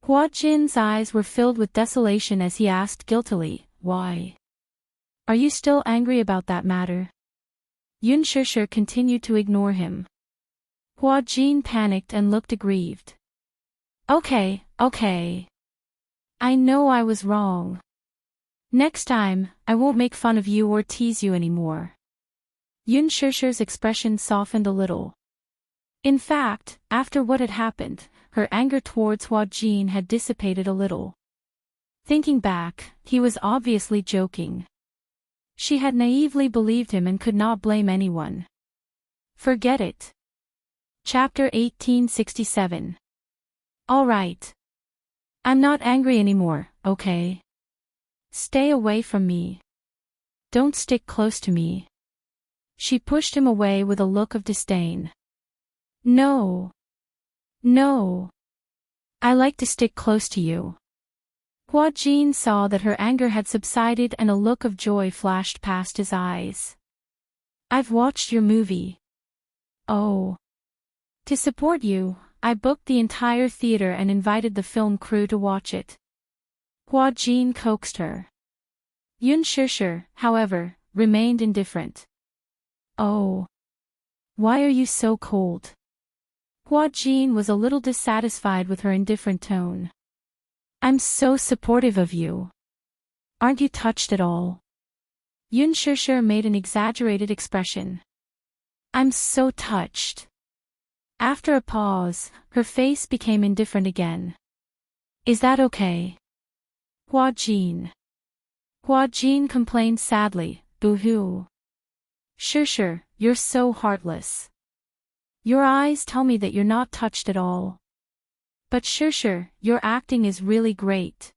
Hua Jin's eyes were filled with desolation as he asked guiltily, "Why? Are you still angry about that matter?" Yun Shishir continued to ignore him. Hua Jin panicked and looked aggrieved. Okay. I know I was wrong. Next time, I won't make fun of you or tease you anymore." Yun Shishir's expression softened a little. In fact, after what had happened, her anger towards Hua Jin had dissipated a little. Thinking back, he was obviously joking. She had naively believed him and could not blame anyone. Forget it. Chapter 1867. All right. I'm not angry anymore, okay? Stay away from me. Don't stick close to me. She pushed him away with a look of disdain. No. I like to stick close to you. Hua Jin saw that her anger had subsided and a look of joy flashed past his eyes. I've watched your movie. Oh. To support you, I booked the entire theater and invited the film crew to watch it. Hua Jin coaxed her. Yun Shishir, however, remained indifferent. Oh. Why are you so cold? Hua Jin was a little dissatisfied with her indifferent tone. I'm so supportive of you. Aren't you touched at all? Yun Shishir made an exaggerated expression. I'm so touched. After a pause, her face became indifferent again. Is that okay? Hua Jin. Hua Jin complained sadly, boo-hoo. Shishir, you're so heartless. Your eyes tell me that you're not touched at all. But Shishir, your acting is really great.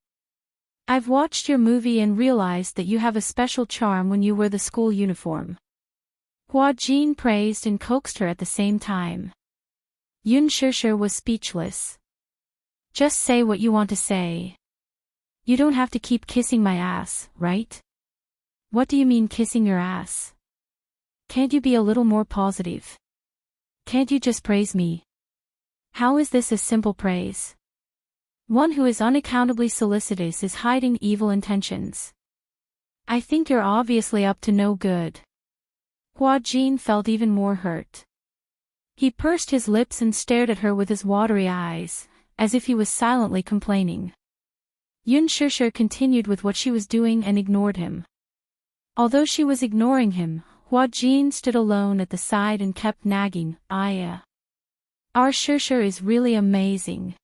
I've watched your movie and realized that you have a special charm when you wear the school uniform. Hua Jin praised and coaxed her at the same time. Yun Shishir was speechless. Just say what you want to say. You don't have to keep kissing my ass, right? What do you mean kissing your ass? Can't you be a little more positive? Can't you just praise me? How is this a simple praise? One who is unaccountably solicitous is hiding evil intentions. I think you're obviously up to no good. Hua Jin felt even more hurt. He pursed his lips and stared at her with his watery eyes, as if he was silently complaining. Yun Shishir continued with what she was doing and ignored him. Although she was ignoring him, Hua Jin stood alone at the side and kept nagging, Aya. Our Shishir is really amazing.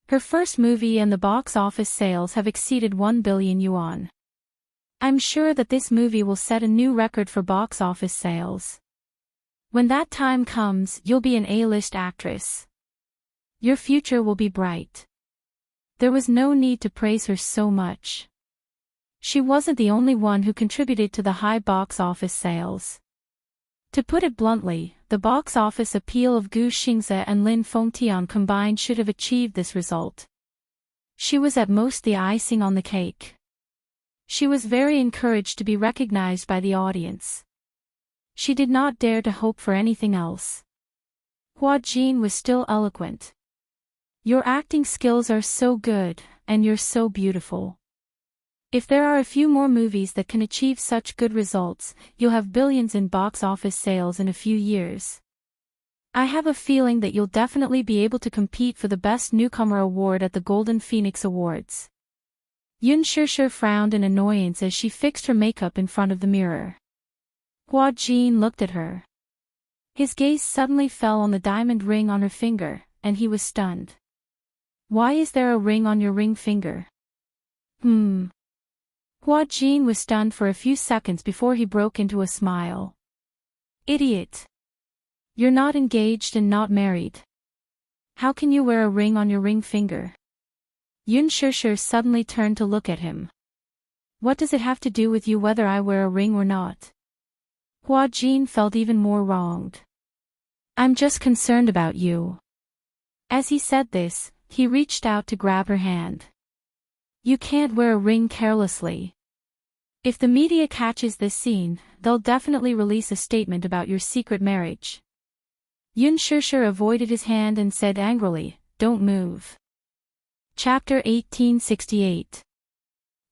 Her first movie and the box office sales have exceeded 1 billion yuan. I'm sure that this movie will set a new record for box office sales. When that time comes, you'll be an A-list actress. Your future will be bright. There was no need to praise her so much. She wasn't the only one who contributed to the high box office sales. To put it bluntly, the box office appeal of Gu Xingze and Lin Fengtian combined should have achieved this result. She was at most the icing on the cake. She was very encouraged to be recognized by the audience. She did not dare to hope for anything else. Hua Jin was still eloquent. Your acting skills are so good, and you're so beautiful. If there are a few more movies that can achieve such good results, you'll have billions in box office sales in a few years. I have a feeling that you'll definitely be able to compete for the Best Newcomer award at the Golden Phoenix Awards. Yun Shishir frowned in annoyance as she fixed her makeup in front of the mirror. Hua Jin looked at her. His gaze suddenly fell on the diamond ring on her finger, and he was stunned. Why is there a ring on your ring finger? Hua Jin was stunned for a few seconds before he broke into a smile. Idiot! You're not engaged and not married. How can you wear a ring on your ring finger? Yun Shishir suddenly turned to look at him. What does it have to do with you whether I wear a ring or not? Hua Jin felt even more wronged. I'm just concerned about you. As he said this, he reached out to grab her hand. You can't wear a ring carelessly. If the media catches this scene, they'll definitely release a statement about your secret marriage. Yun Shishir avoided his hand and said angrily, Don't move. Chapter 1868.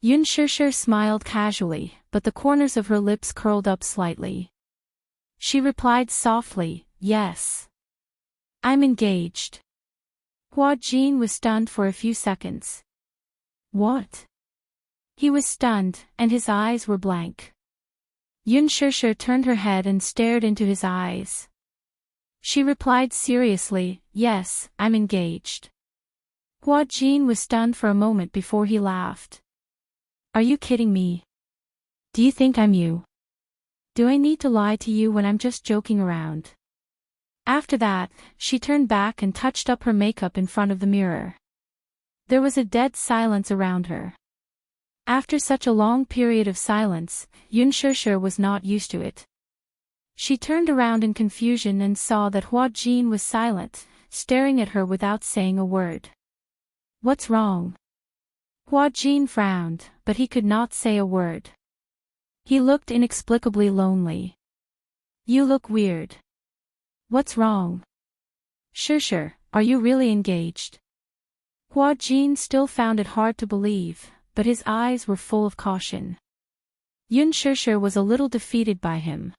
Yun Shishir smiled casually, but the corners of her lips curled up slightly. She replied softly, Yes. I'm engaged. Hua Jin was stunned for a few seconds. What? He was stunned, and his eyes were blank. Yun Shishir turned her head and stared into his eyes. She replied seriously, Yes, I'm engaged. Hua Jin was stunned for a moment before he laughed. Are you kidding me? Do you think I'm you? Do I need to lie to you when I'm just joking around? After that, she turned back and touched up her makeup in front of the mirror. There was a dead silence around her. After such a long period of silence, Yun Shishir was not used to it. She turned around in confusion and saw that Hua Jin was silent, staring at her without saying a word. What's wrong? Hua Jin frowned, but he could not say a word. He looked inexplicably lonely. You look weird. What's wrong? Shishir, are you really engaged? Hua Jin still found it hard to believe, but his eyes were full of caution. Yun Shishir was a little defeated by him.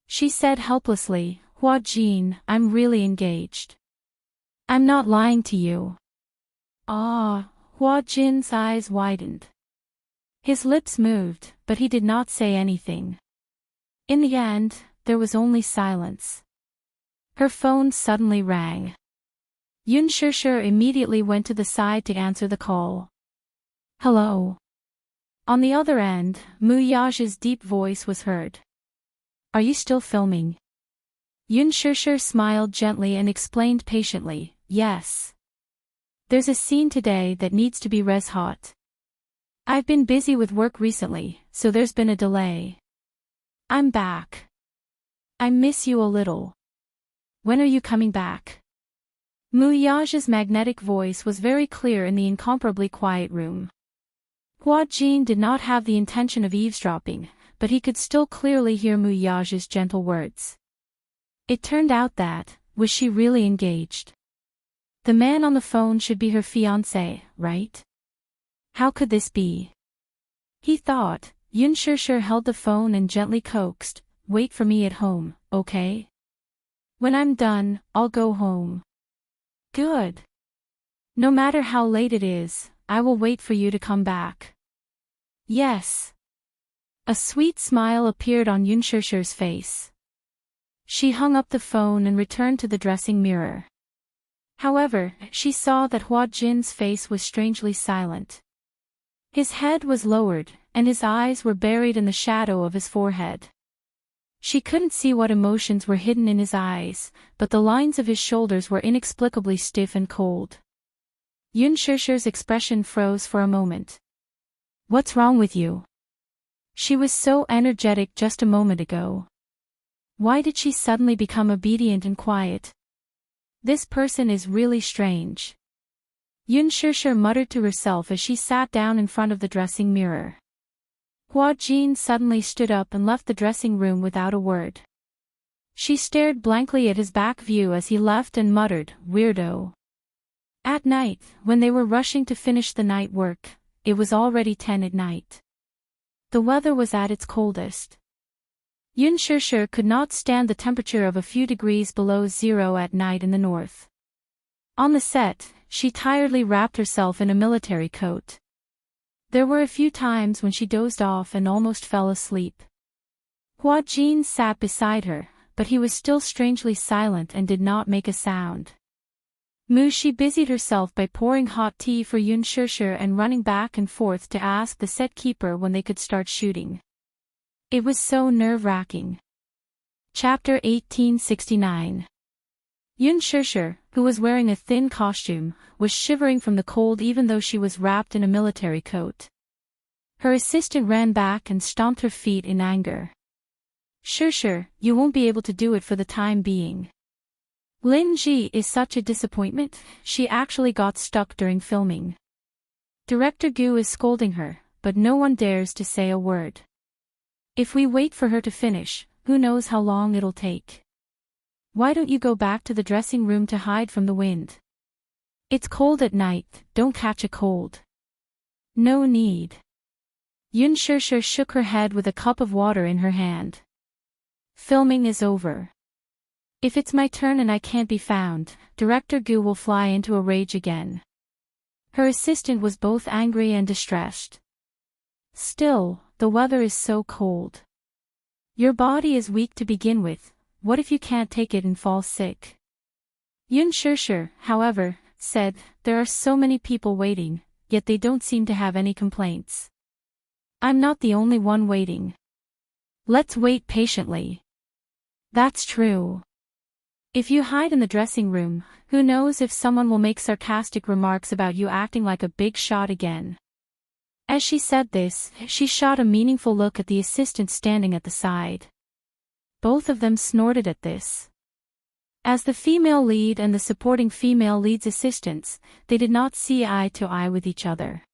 She said helplessly, Hua Jin, I'm really engaged. I'm not lying to you. Ah, Hua Jin's eyes widened. His lips moved, but he did not say anything. In the end, there was only silence. Her phone suddenly rang. Yun Shishir immediately went to the side to answer the call. Hello. On the other end, Mu Yage's deep voice was heard. Are you still filming? Yun Shishir smiled gently and explained patiently, yes. There's a scene today that needs to be res hot. I've been busy with work recently, so there's been a delay. I'm back. I miss you a little. When are you coming back? Mu Yage's magnetic voice was very clear in the incomparably quiet room. Hua Jin did not have the intention of eavesdropping, but he could still clearly hear Mu Yage's gentle words. It turned out that, was she really engaged? The man on the phone should be her fiancé, right? How could this be? He thought. Yun Shishir held the phone and gently coaxed, wait for me at home, okay? When I'm done, I'll go home. Good. No matter how late it is, I will wait for you to come back. Yes. A sweet smile appeared on Yun Shishir's face. She hung up the phone and returned to the dressing mirror. However, she saw that Hua Jin's face was strangely silent. His head was lowered, and his eyes were buried in the shadow of his forehead. She couldn't see what emotions were hidden in his eyes, but the lines of his shoulders were inexplicably stiff and cold. Yun Shishir's expression froze for a moment. What's wrong with you? She was so energetic just a moment ago. Why did she suddenly become obedient and quiet? This person is really strange. Yun Shishir muttered to herself as she sat down in front of the dressing mirror. Hua Jin suddenly stood up and left the dressing room without a word. She stared blankly at his back view as he left and muttered, weirdo. At night, when they were rushing to finish the night work, it was already 10 at night. The weather was at its coldest. Yun Shishir could not stand the temperature of a few degrees below zero at night in the north. On the set, she tiredly wrapped herself in a military coat. There were a few times when she dozed off and almost fell asleep. Hua Jin sat beside her, but he was still strangely silent and did not make a sound. She busied herself by pouring hot tea for Yun Shishir and running back and forth to ask the set keeper when they could start shooting. It was so nerve-wracking. Chapter 1869. Yun Shishir, who was wearing a thin costume, was shivering from the cold even though she was wrapped in a military coat. Her assistant ran back and stomped her feet in anger. Shishir, you won't be able to do it for the time being. Lin Ji is such a disappointment, she actually got stuck during filming. Director Gu is scolding her, but no one dares to say a word. If we wait for her to finish, who knows how long it'll take. Why don't you go back to the dressing room to hide from the wind? It's cold at night, don't catch a cold. No need. Yun Shishir shook her head with a cup of water in her hand. Filming is over. If it's my turn and I can't be found, Director Gu will fly into a rage again. Her assistant was both angry and distressed. Still, the weather is so cold. Your body is weak to begin with, what if you can't take it and fall sick? Yun Shishir, however, said, there are so many people waiting, yet they don't seem to have any complaints. I'm not the only one waiting. Let's wait patiently. That's true. If you hide in the dressing room, who knows if someone will make sarcastic remarks about you acting like a big shot again. As she said this, she shot a meaningful look at the assistant standing at the side. Both of them snorted at this. As the female lead and the supporting female lead's assistants, they did not see eye to eye with each other.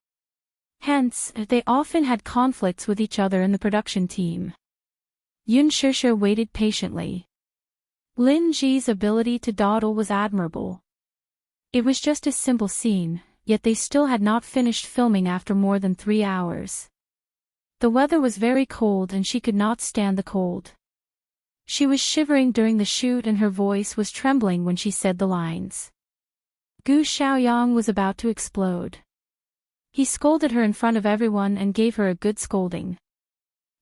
Hence, they often had conflicts with each other in the production team. Yun Shishir waited patiently. Lin Ji's ability to dawdle was admirable. It was just a simple scene, yet they still had not finished filming after more than 3 hours. The weather was very cold and she could not stand the cold. She was shivering during the shoot and her voice was trembling when she said the lines. Gu Xiaoyang was about to explode. He scolded her in front of everyone and gave her a good scolding.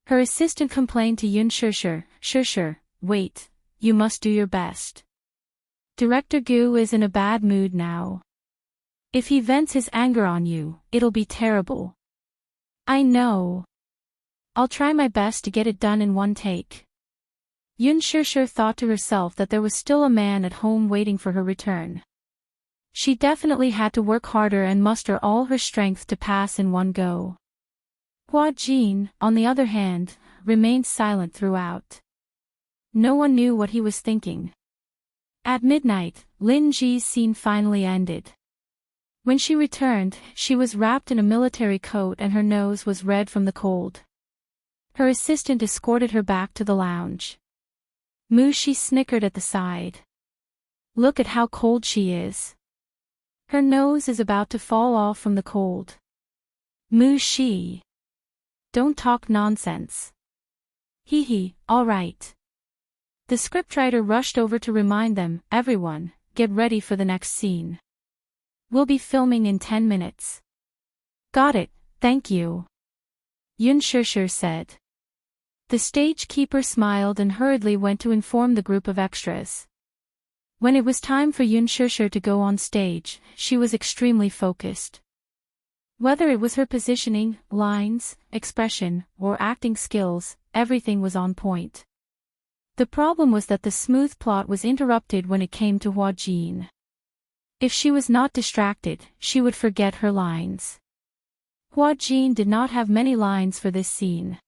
Her assistant complained to Yun Shishir, wait, you must do your best. Director Gu is in a bad mood now. If he vents his anger on you, it'll be terrible. I know. I'll try my best to get it done in one take. Yun Shishir thought to herself that there was still a man at home waiting for her return. She definitely had to work harder and muster all her strength to pass in one go. Hua Jin, on the other hand, remained silent throughout. No one knew what he was thinking. At midnight, Lin Ji's scene finally ended. When she returned, she was wrapped in a military coat and her nose was red from the cold. Her assistant escorted her back to the lounge. Mushi snickered at the side. Look at how cold she is. Her nose is about to fall off from the cold. Mushi. Don't talk nonsense. Hee, all right. The scriptwriter rushed over to remind them, everyone, get ready for the next scene. We'll be filming in 10 minutes. Got it, thank you. Yun Shishir said. The stage keeper smiled and hurriedly went to inform the group of extras. When it was time for Yun Shishir to go on stage, she was extremely focused. Whether it was her positioning, lines, expression, or acting skills, everything was on point. The problem was that the smooth plot was interrupted when it came to Hua Jin. If she was not distracted, she would forget her lines. Hua Jin did not have many lines for this scene.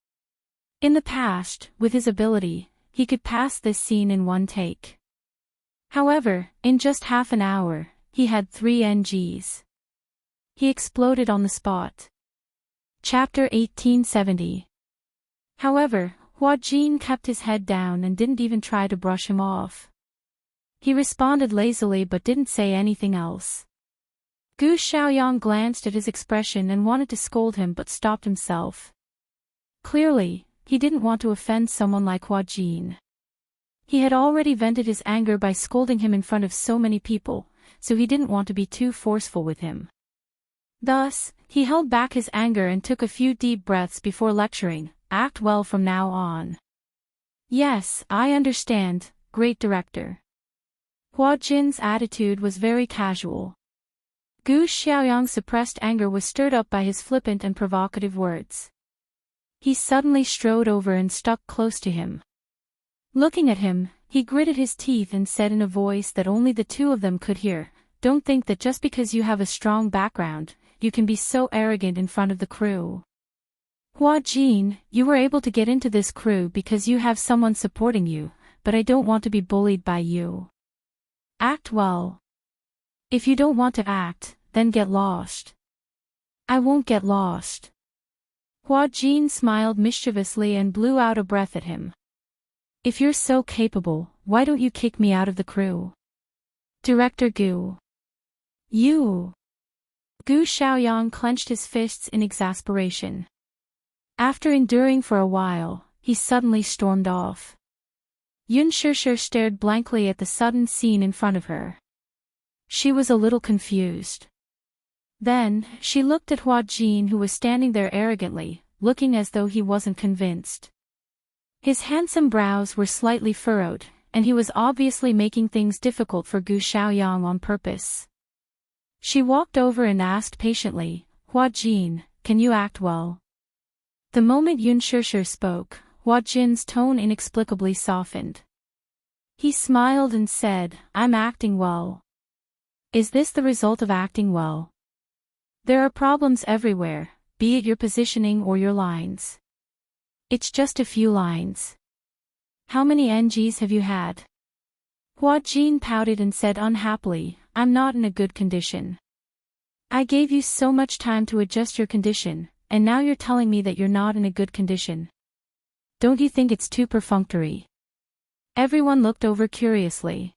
In the past, with his ability, he could pass this scene in one take. However, in just half an hour, he had 3 NGs. He exploded on the spot. Chapter 1870. However, Hua Jin kept his head down and didn't even try to brush him off. He responded lazily but didn't say anything else. Gu Xiaoyang glanced at his expression and wanted to scold him but stopped himself. Clearly, he didn't want to offend someone like Hua Jin. He had already vented his anger by scolding him in front of so many people, so he didn't want to be too forceful with him. Thus, he held back his anger and took a few deep breaths before lecturing, act well from now on. Yes, I understand, great director. Hua Jin's attitude was very casual. Gu Xiaoyang's suppressed anger was stirred up by his flippant and provocative words. He suddenly strode over and stuck close to him. Looking at him, he gritted his teeth and said in a voice that only the two of them could hear, "Don't think that just because you have a strong background, you can be so arrogant in front of the crew. Hua Jin, you were able to get into this crew because you have someone supporting you, but I don't want to be bullied by you. Act well. If you don't want to act, then get lost." "I won't get lost." Hua Jin smiled mischievously and blew out a breath at him. "If you're so capable, why don't you kick me out of the crew?" "Director Gu." "You." Gu Xiaoyang clenched his fists in exasperation. After enduring for a while, he suddenly stormed off. Yun Shishir stared blankly at the sudden scene in front of her. She was a little confused. Then, she looked at Hua Jin who was standing there arrogantly, looking as though he wasn't convinced. His handsome brows were slightly furrowed, and he was obviously making things difficult for Gu Xiaoyang on purpose. She walked over and asked patiently, "Hua Jin, can you act well?" The moment Yun Shishir spoke, Hua Jin's tone inexplicably softened. He smiled and said, "I'm acting well." "Is this the result of acting well?" "There are problems everywhere, be it your positioning or your lines." "It's just a few lines." "How many NGs have you had?" Hua Jin pouted and said unhappily, "I'm not in a good condition." "I gave you so much time to adjust your condition, and now you're telling me that you're not in a good condition. Don't you think it's too perfunctory?" Everyone looked over curiously.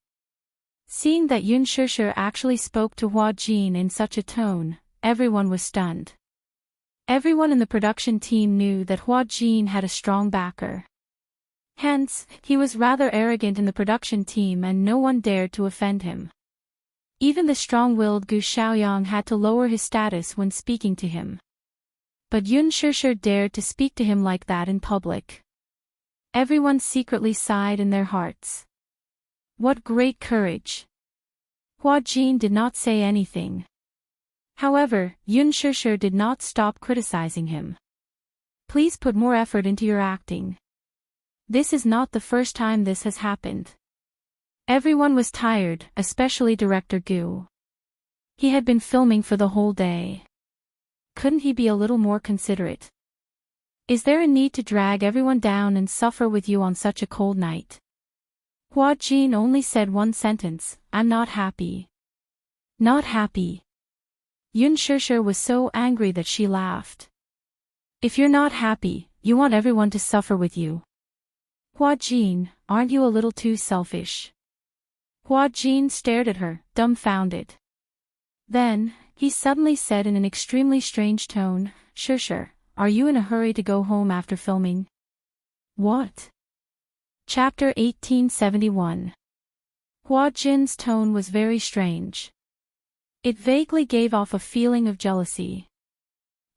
Seeing that Yun Shishir actually spoke to Hua Jin in such a tone, everyone was stunned. Everyone in the production team knew that Hua Jin had a strong backer. Hence, he was rather arrogant in the production team and no one dared to offend him. Even the strong-willed Gu Xiaoyang had to lower his status when speaking to him. But Yun Shishir dared to speak to him like that in public. Everyone secretly sighed in their hearts. What great courage! Hua Jin did not say anything. However, Yun Shishir did not stop criticizing him. Please put more effort into your acting. This is not the first time this has happened. Everyone was tired, especially director Gu. He had been filming for the whole day. Couldn't he be a little more considerate? Is there a need to drag everyone down and suffer with you on such a cold night? Hua Jin only said one sentence, I'm not happy. Not happy. Yun Shishir was so angry that she laughed. If you're not happy, you want everyone to suffer with you. Hua Jin, aren't you a little too selfish? Hua Jin stared at her, dumbfounded. Then, he suddenly said in an extremely strange tone, Shishir, are you in a hurry to go home after filming? What? Chapter 1871. Hua Jin's tone was very strange. It vaguely gave off a feeling of jealousy.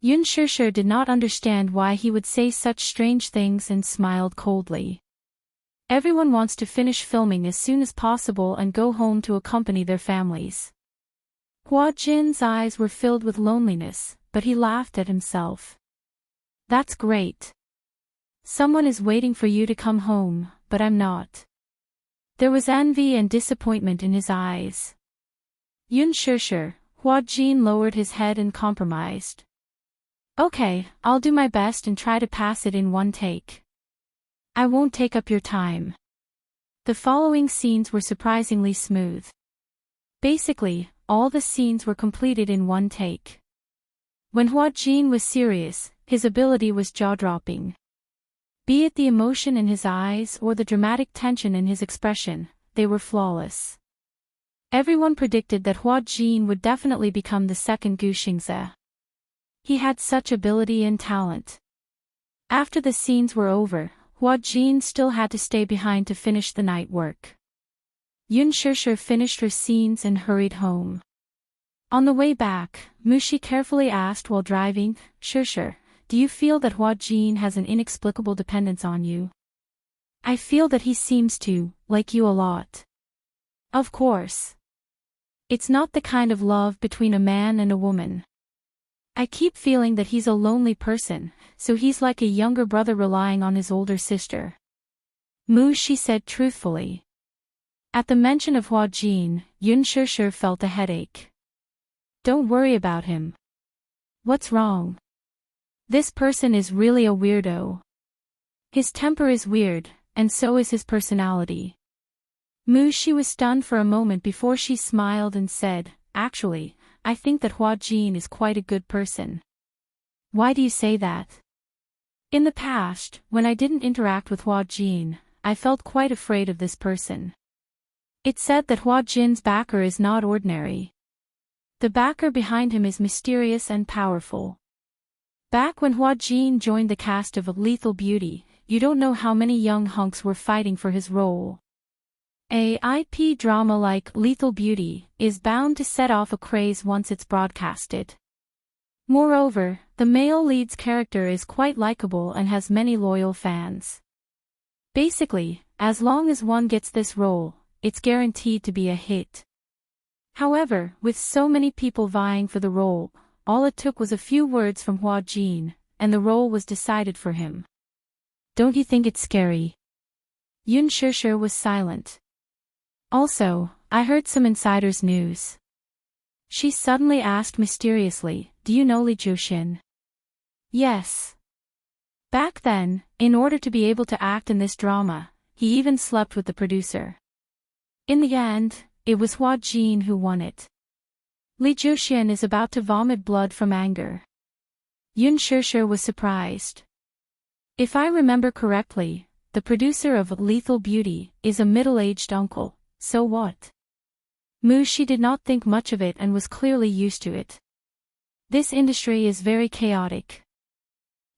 Yun Shishir did not understand why he would say such strange things and smiled coldly. Everyone wants to finish filming as soon as possible and go home to accompany their families. Hua Jin's eyes were filled with loneliness, but he laughed at himself. That's great. Someone is waiting for you to come home, but I'm not. There was envy and disappointment in his eyes. Yun Shishir, Hua Jin lowered his head and compromised. Okay, I'll do my best and try to pass it in one take. I won't take up your time. The following scenes were surprisingly smooth. Basically, all the scenes were completed in one take. When Hua Jin was serious, his ability was jaw-dropping. Be it the emotion in his eyes or the dramatic tension in his expression, they were flawless. Everyone predicted that Hua Jin would definitely become the second Gu Xingze. He had such ability and talent. After the scenes were over, Hua Jin still had to stay behind to finish the night work. Yun Shishir finished her scenes and hurried home. On the way back, Mushi carefully asked while driving, Shishir, do you feel that Hua Jin has an inexplicable dependence on you? I feel that he seems to like you a lot. Of course. It's not the kind of love between a man and a woman. I keep feeling that he's a lonely person, so he's like a younger brother relying on his older sister. Mushi said truthfully. At the mention of Hua Jin, Yun Shishir felt a headache. Don't worry about him. What's wrong? This person is really a weirdo. His temper is weird, and so is his personality. Mushi was stunned for a moment before she smiled and said, actually, I think that Hua Jin is quite a good person. Why do you say that? In the past, when I didn't interact with Hua Jin, I felt quite afraid of this person. It's said that Hua Jin's backer is not ordinary. The backer behind him is mysterious and powerful. Back when Hua Jin joined the cast of Lethal Beauty, you don't know how many young hunks were fighting for his role. A IP drama like Lethal Beauty is bound to set off a craze once it's broadcasted. Moreover, the male lead's character is quite likable and has many loyal fans. Basically, as long as one gets this role, it's guaranteed to be a hit. However, with so many people vying for the role, all it took was a few words from Hua Jin, and the role was decided for him. Don't you think it's scary? Yun Shishir was silent. Also, I heard some insider's news. She suddenly asked mysteriously, do you know Li Jiuxian? Yes. Back then, in order to be able to act in this drama, he even slept with the producer. In the end, it was Hua Jin who won it. Li Jiuxian is about to vomit blood from anger. Yun Shishir was surprised. If I remember correctly, the producer of Lethal Beauty is a middle-aged uncle. So what? Mushi did not think much of it and was clearly used to it. This industry is very chaotic.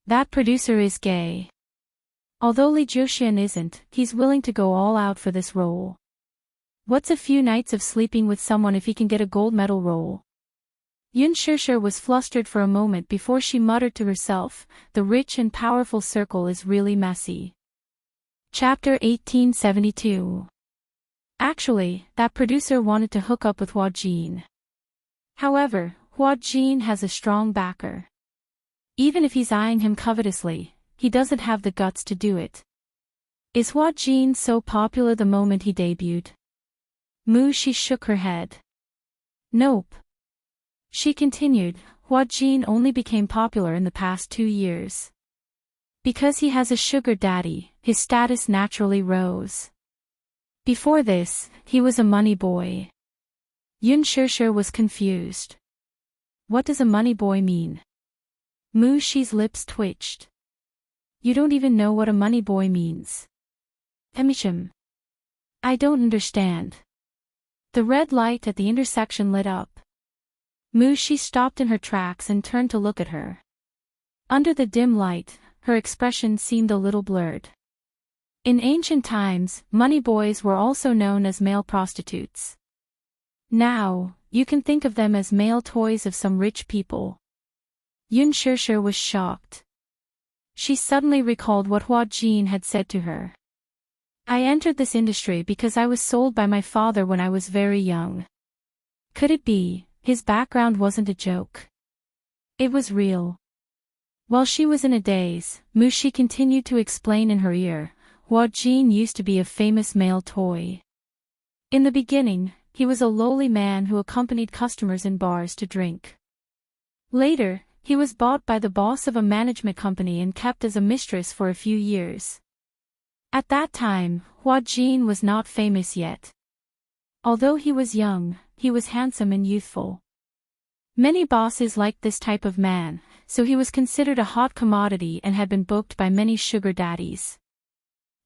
That producer is gay. Although Lee Jushin isn't, he's willing to go all out for this role. What's a few nights of sleeping with someone if he can get a gold medal role? Yun Shishir was flustered for a moment before she muttered to herself, the rich and powerful circle is really messy. Chapter 1872. Actually, that producer wanted to hook up with Hua Jin. However, Hua Jin has a strong backer. Even if he's eyeing him covetously, he doesn't have the guts to do it. Is Hua Jin so popular the moment he debuted? She shook her head. Nope. She continued, Hua Jin only became popular in the past 2 years. Because he has a sugar daddy, his status naturally rose. Before this, he was a money boy. Yun Shishir was confused. What does a money boy mean? Shi's lips twitched. You don't even know what a money boy means. Emisham. I don't understand. The red light at the intersection lit up. Shi stopped in her tracks and turned to look at her. Under the dim light, her expression seemed a little blurred. In ancient times, money boys were also known as male prostitutes. Now, you can think of them as male toys of some rich people. Yun Shishir was shocked. She suddenly recalled what Hua Jin had said to her. I entered this industry because I was sold by my father when I was very young. Could it be, his background wasn't a joke? It was real. While she was in a daze, Shi continued to explain in her ear, Hua Jin used to be a famous male toy. In the beginning, he was a lowly man who accompanied customers in bars to drink. Later, he was bought by the boss of a management company and kept as a mistress for a few years. At that time, Hua Jin was not famous yet. Although he was young, he was handsome and youthful. Many bosses liked this type of man, so he was considered a hot commodity and had been booked by many sugar daddies.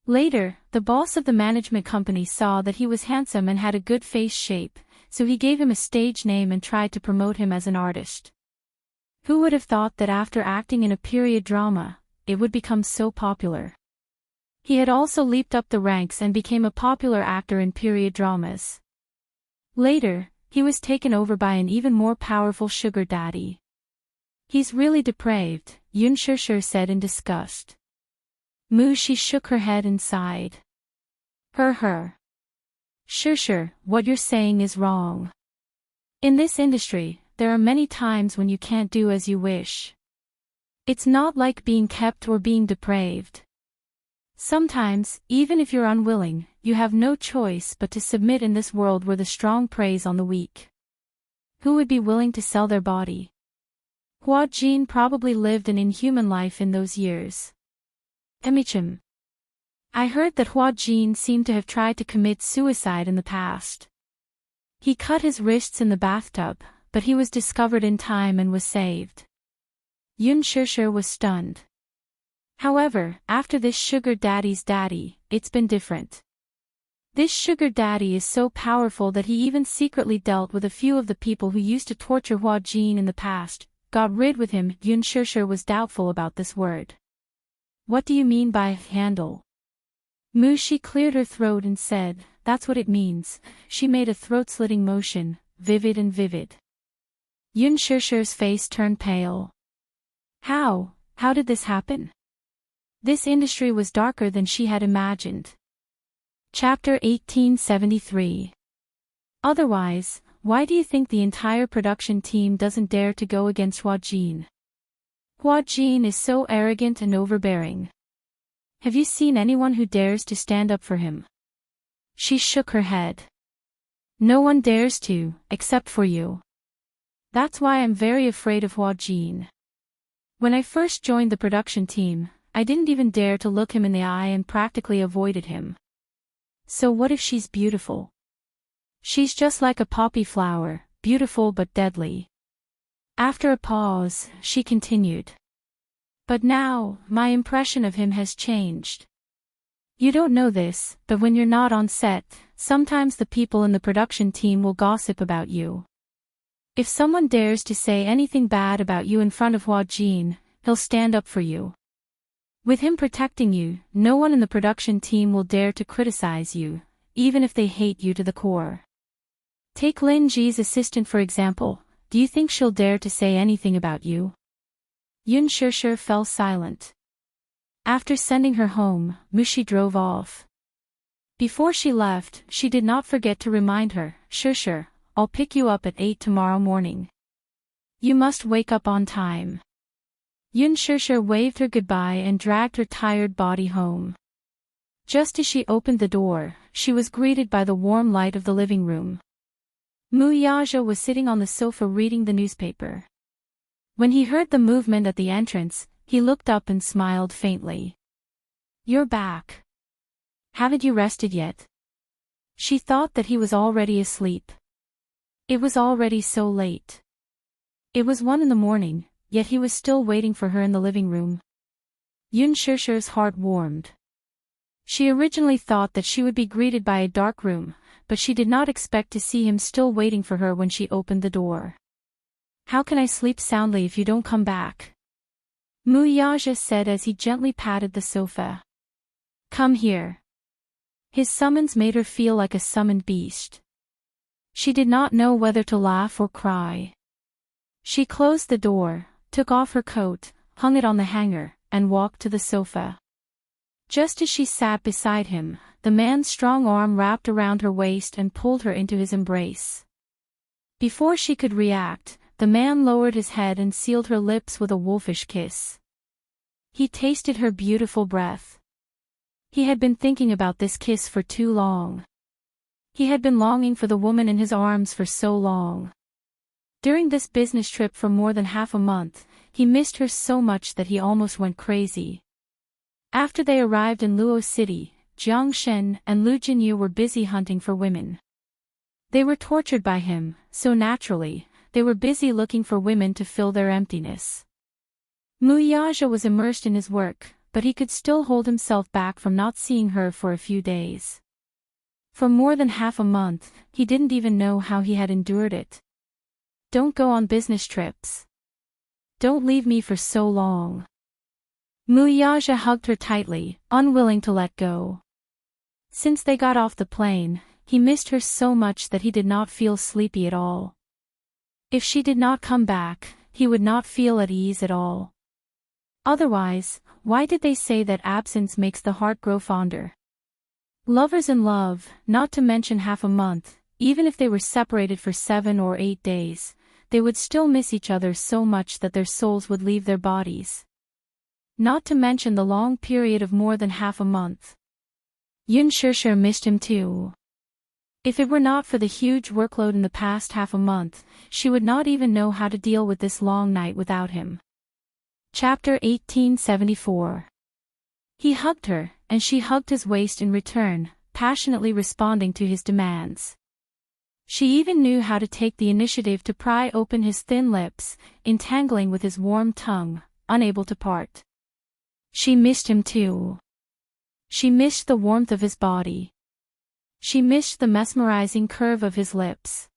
Later, the boss of the management company saw that he was handsome and had a good face shape, so he gave him a stage name and tried to promote him as an artist. Who would have thought that after acting in a period drama, it would become so popular? He had also leaped up the ranks and became a popular actor in period dramas. Later, he was taken over by an even more powerful sugar daddy. He's really depraved, Yun Shishir said in disgust. Shi shook her head and sighed. Shishir, what you're saying is wrong. In this industry, there are many times when you can't do as you wish. It's not like being kept or being depraved. Sometimes, even if you're unwilling, you have no choice but to submit in this world where the strong preys on the weak. Who would be willing to sell their body? Hua Jin probably lived an inhuman life in those years. Emichim. I heard that Hua Jin seemed to have tried to commit suicide in the past. He cut his wrists in the bathtub, but he was discovered in time and was saved. Yun Shishir was stunned. However, after this sugar daddy's daddy, it's been different. This sugar daddy is so powerful that he even secretly dealt with a few of the people who used to torture Hua Jin in the past, got rid with him. Yun Shishir was doubtful about this word. What do you mean by handle? Shi cleared her throat and said, that's what it means. She made a throat-slitting motion, vivid and vivid. Yun Shishir's face turned pale. How did this happen? This industry was darker than she had imagined. Chapter 1873. Otherwise, why do you think the entire production team doesn't dare to go against Hua Jin? Hua Jin is so arrogant and overbearing. Have you seen anyone who dares to stand up for him? She shook her head. No one dares to, except for you. That's why I'm very afraid of Hua Jin. When I first joined the production team, I didn't even dare to look him in the eye and practically avoided him. So what if she's beautiful? She's just like a poppy flower, beautiful but deadly. After a pause, she continued. But now, my impression of him has changed. You don't know this, but when you're not on set, sometimes the people in the production team will gossip about you. If someone dares to say anything bad about you in front of Hua Jin, he'll stand up for you. With him protecting you, no one in the production team will dare to criticize you, even if they hate you to the core. Take Lin Ji's assistant for example, do you think she'll dare to say anything about you? Yun Shishir fell silent. After sending her home, Mushi drove off. Before she left, she did not forget to remind her, Shishir, I'll pick you up at 8 tomorrow morning. You must wake up on time. Yun Shishir waved her goodbye and dragged her tired body home. Just as she opened the door, she was greeted by the warm light of the living room. Mu Yaja was sitting on the sofa reading the newspaper. When he heard the movement at the entrance, he looked up and smiled faintly. You're back. Haven't you rested yet? She thought that he was already asleep. It was already so late. It was 1 in the morning, yet he was still waiting for her in the living room. Yun Shishir's heart warmed. She originally thought that she would be greeted by a dark room, but she did not expect to see him still waiting for her when she opened the door. How can I sleep soundly if you don't come back? Mu Yaja said as he gently patted the sofa. Come here. His summons made her feel like a summoned beast. She did not know whether to laugh or cry. She closed the door, took off her coat, hung it on the hanger, and walked to the sofa. Just as she sat beside him, the man's strong arm wrapped around her waist and pulled her into his embrace. Before she could react, the man lowered his head and sealed her lips with a wolfish kiss. He tasted her beautiful breath. He had been thinking about this kiss for too long. He had been longing for the woman in his arms for so long. During this business trip for more than half a month, he missed her so much that he almost went crazy. After they arrived in Luo City, Jiang Shen and Lu Jinyu were busy hunting for women. They were tortured by him, so naturally, they were busy looking for women to fill their emptiness. Mu Yaja was immersed in his work, but he could still hold himself back from not seeing her for a few days. For more than half a month, he didn't even know how he had endured it. Don't go on business trips. Don't leave me for so long. Mu Yaja hugged her tightly, unwilling to let go. Since they got off the plane, he missed her so much that he did not feel sleepy at all. If she did not come back, he would not feel at ease at all. Otherwise, why did they say that absence makes the heart grow fonder? Lovers in love, not to mention half a month, even if they were separated for 7 or 8 days, they would still miss each other so much that their souls would leave their bodies. Not to mention the long period of more than half a month. Yun Shishir missed him too. If it were not for the huge workload in the past half a month, she would not even know how to deal with this long night without him. Chapter 1874. He hugged her, and she hugged his waist in return, passionately responding to his demands. She even knew how to take the initiative to pry open his thin lips, entangling with his warm tongue, unable to part. She missed him too. She missed the warmth of his body. She missed the mesmerizing curve of his lips.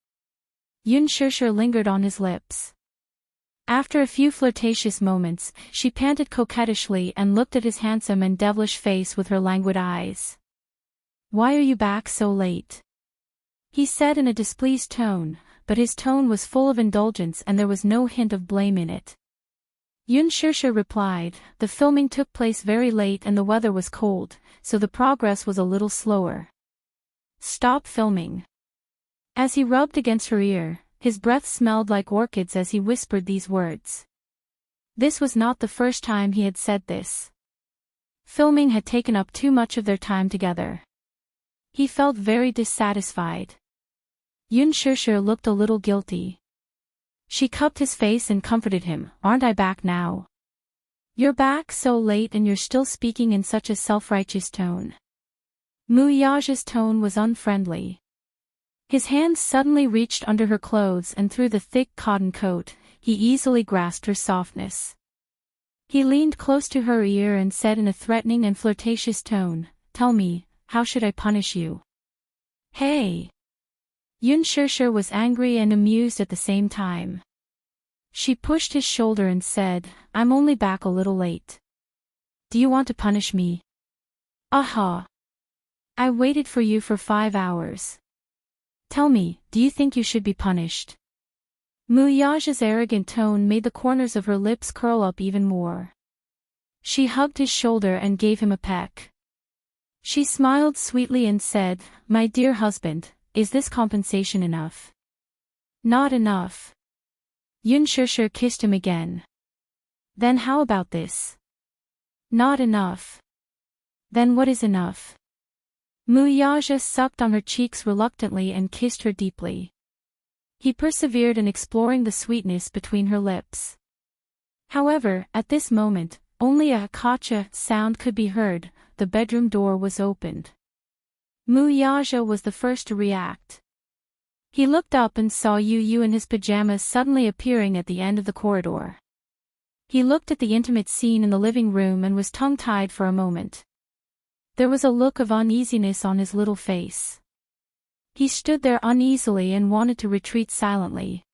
Yun Shishir lingered on his lips. After a few flirtatious moments, she panted coquettishly and looked at his handsome and devilish face with her languid eyes. Why are you back so late? He said in a displeased tone, but his tone was full of indulgence and there was no hint of blame in it. Yun Shishir replied, the filming took place very late and the weather was cold, so the progress was a little slower. Stop filming. As he rubbed against her ear, his breath smelled like orchids as he whispered these words. This was not the first time he had said this. Filming had taken up too much of their time together. He felt very dissatisfied. Yun Shishir looked a little guilty. She cupped his face and comforted him, aren't I back now? You're back so late and you're still speaking in such a self-righteous tone. Mu Yaja's tone was unfriendly. His hands suddenly reached under her clothes and through the thick cotton coat, he easily grasped her softness. He leaned close to her ear and said in a threatening and flirtatious tone, tell me, how should I punish you? Hey! Yun Shishir was angry and amused at the same time. She pushed his shoulder and said, I'm only back a little late. do you want to punish me? Aha! I waited for you for 5 hours. Tell me, do you think you should be punished? Muyaja's arrogant tone made the corners of her lips curl up even more. She hugged his shoulder and gave him a peck. She smiled sweetly and said, "My dear husband, is this compensation enough?" "Not enough." Yun Shishir kissed him again. "Then how about this?" "Not enough." "Then what is enough?" Muyaja sucked on her cheeks reluctantly and kissed her deeply. He persevered in exploring the sweetness between her lips. However, at this moment, only a kacha sound could be heard. The bedroom door was opened. Muyaja was the first to react. He looked up and saw Yu in his pajamas suddenly appearing at the end of the corridor. He looked at the intimate scene in the living room and was tongue-tied for a moment. There was a look of uneasiness on his little face. He stood there uneasily and wanted to retreat silently.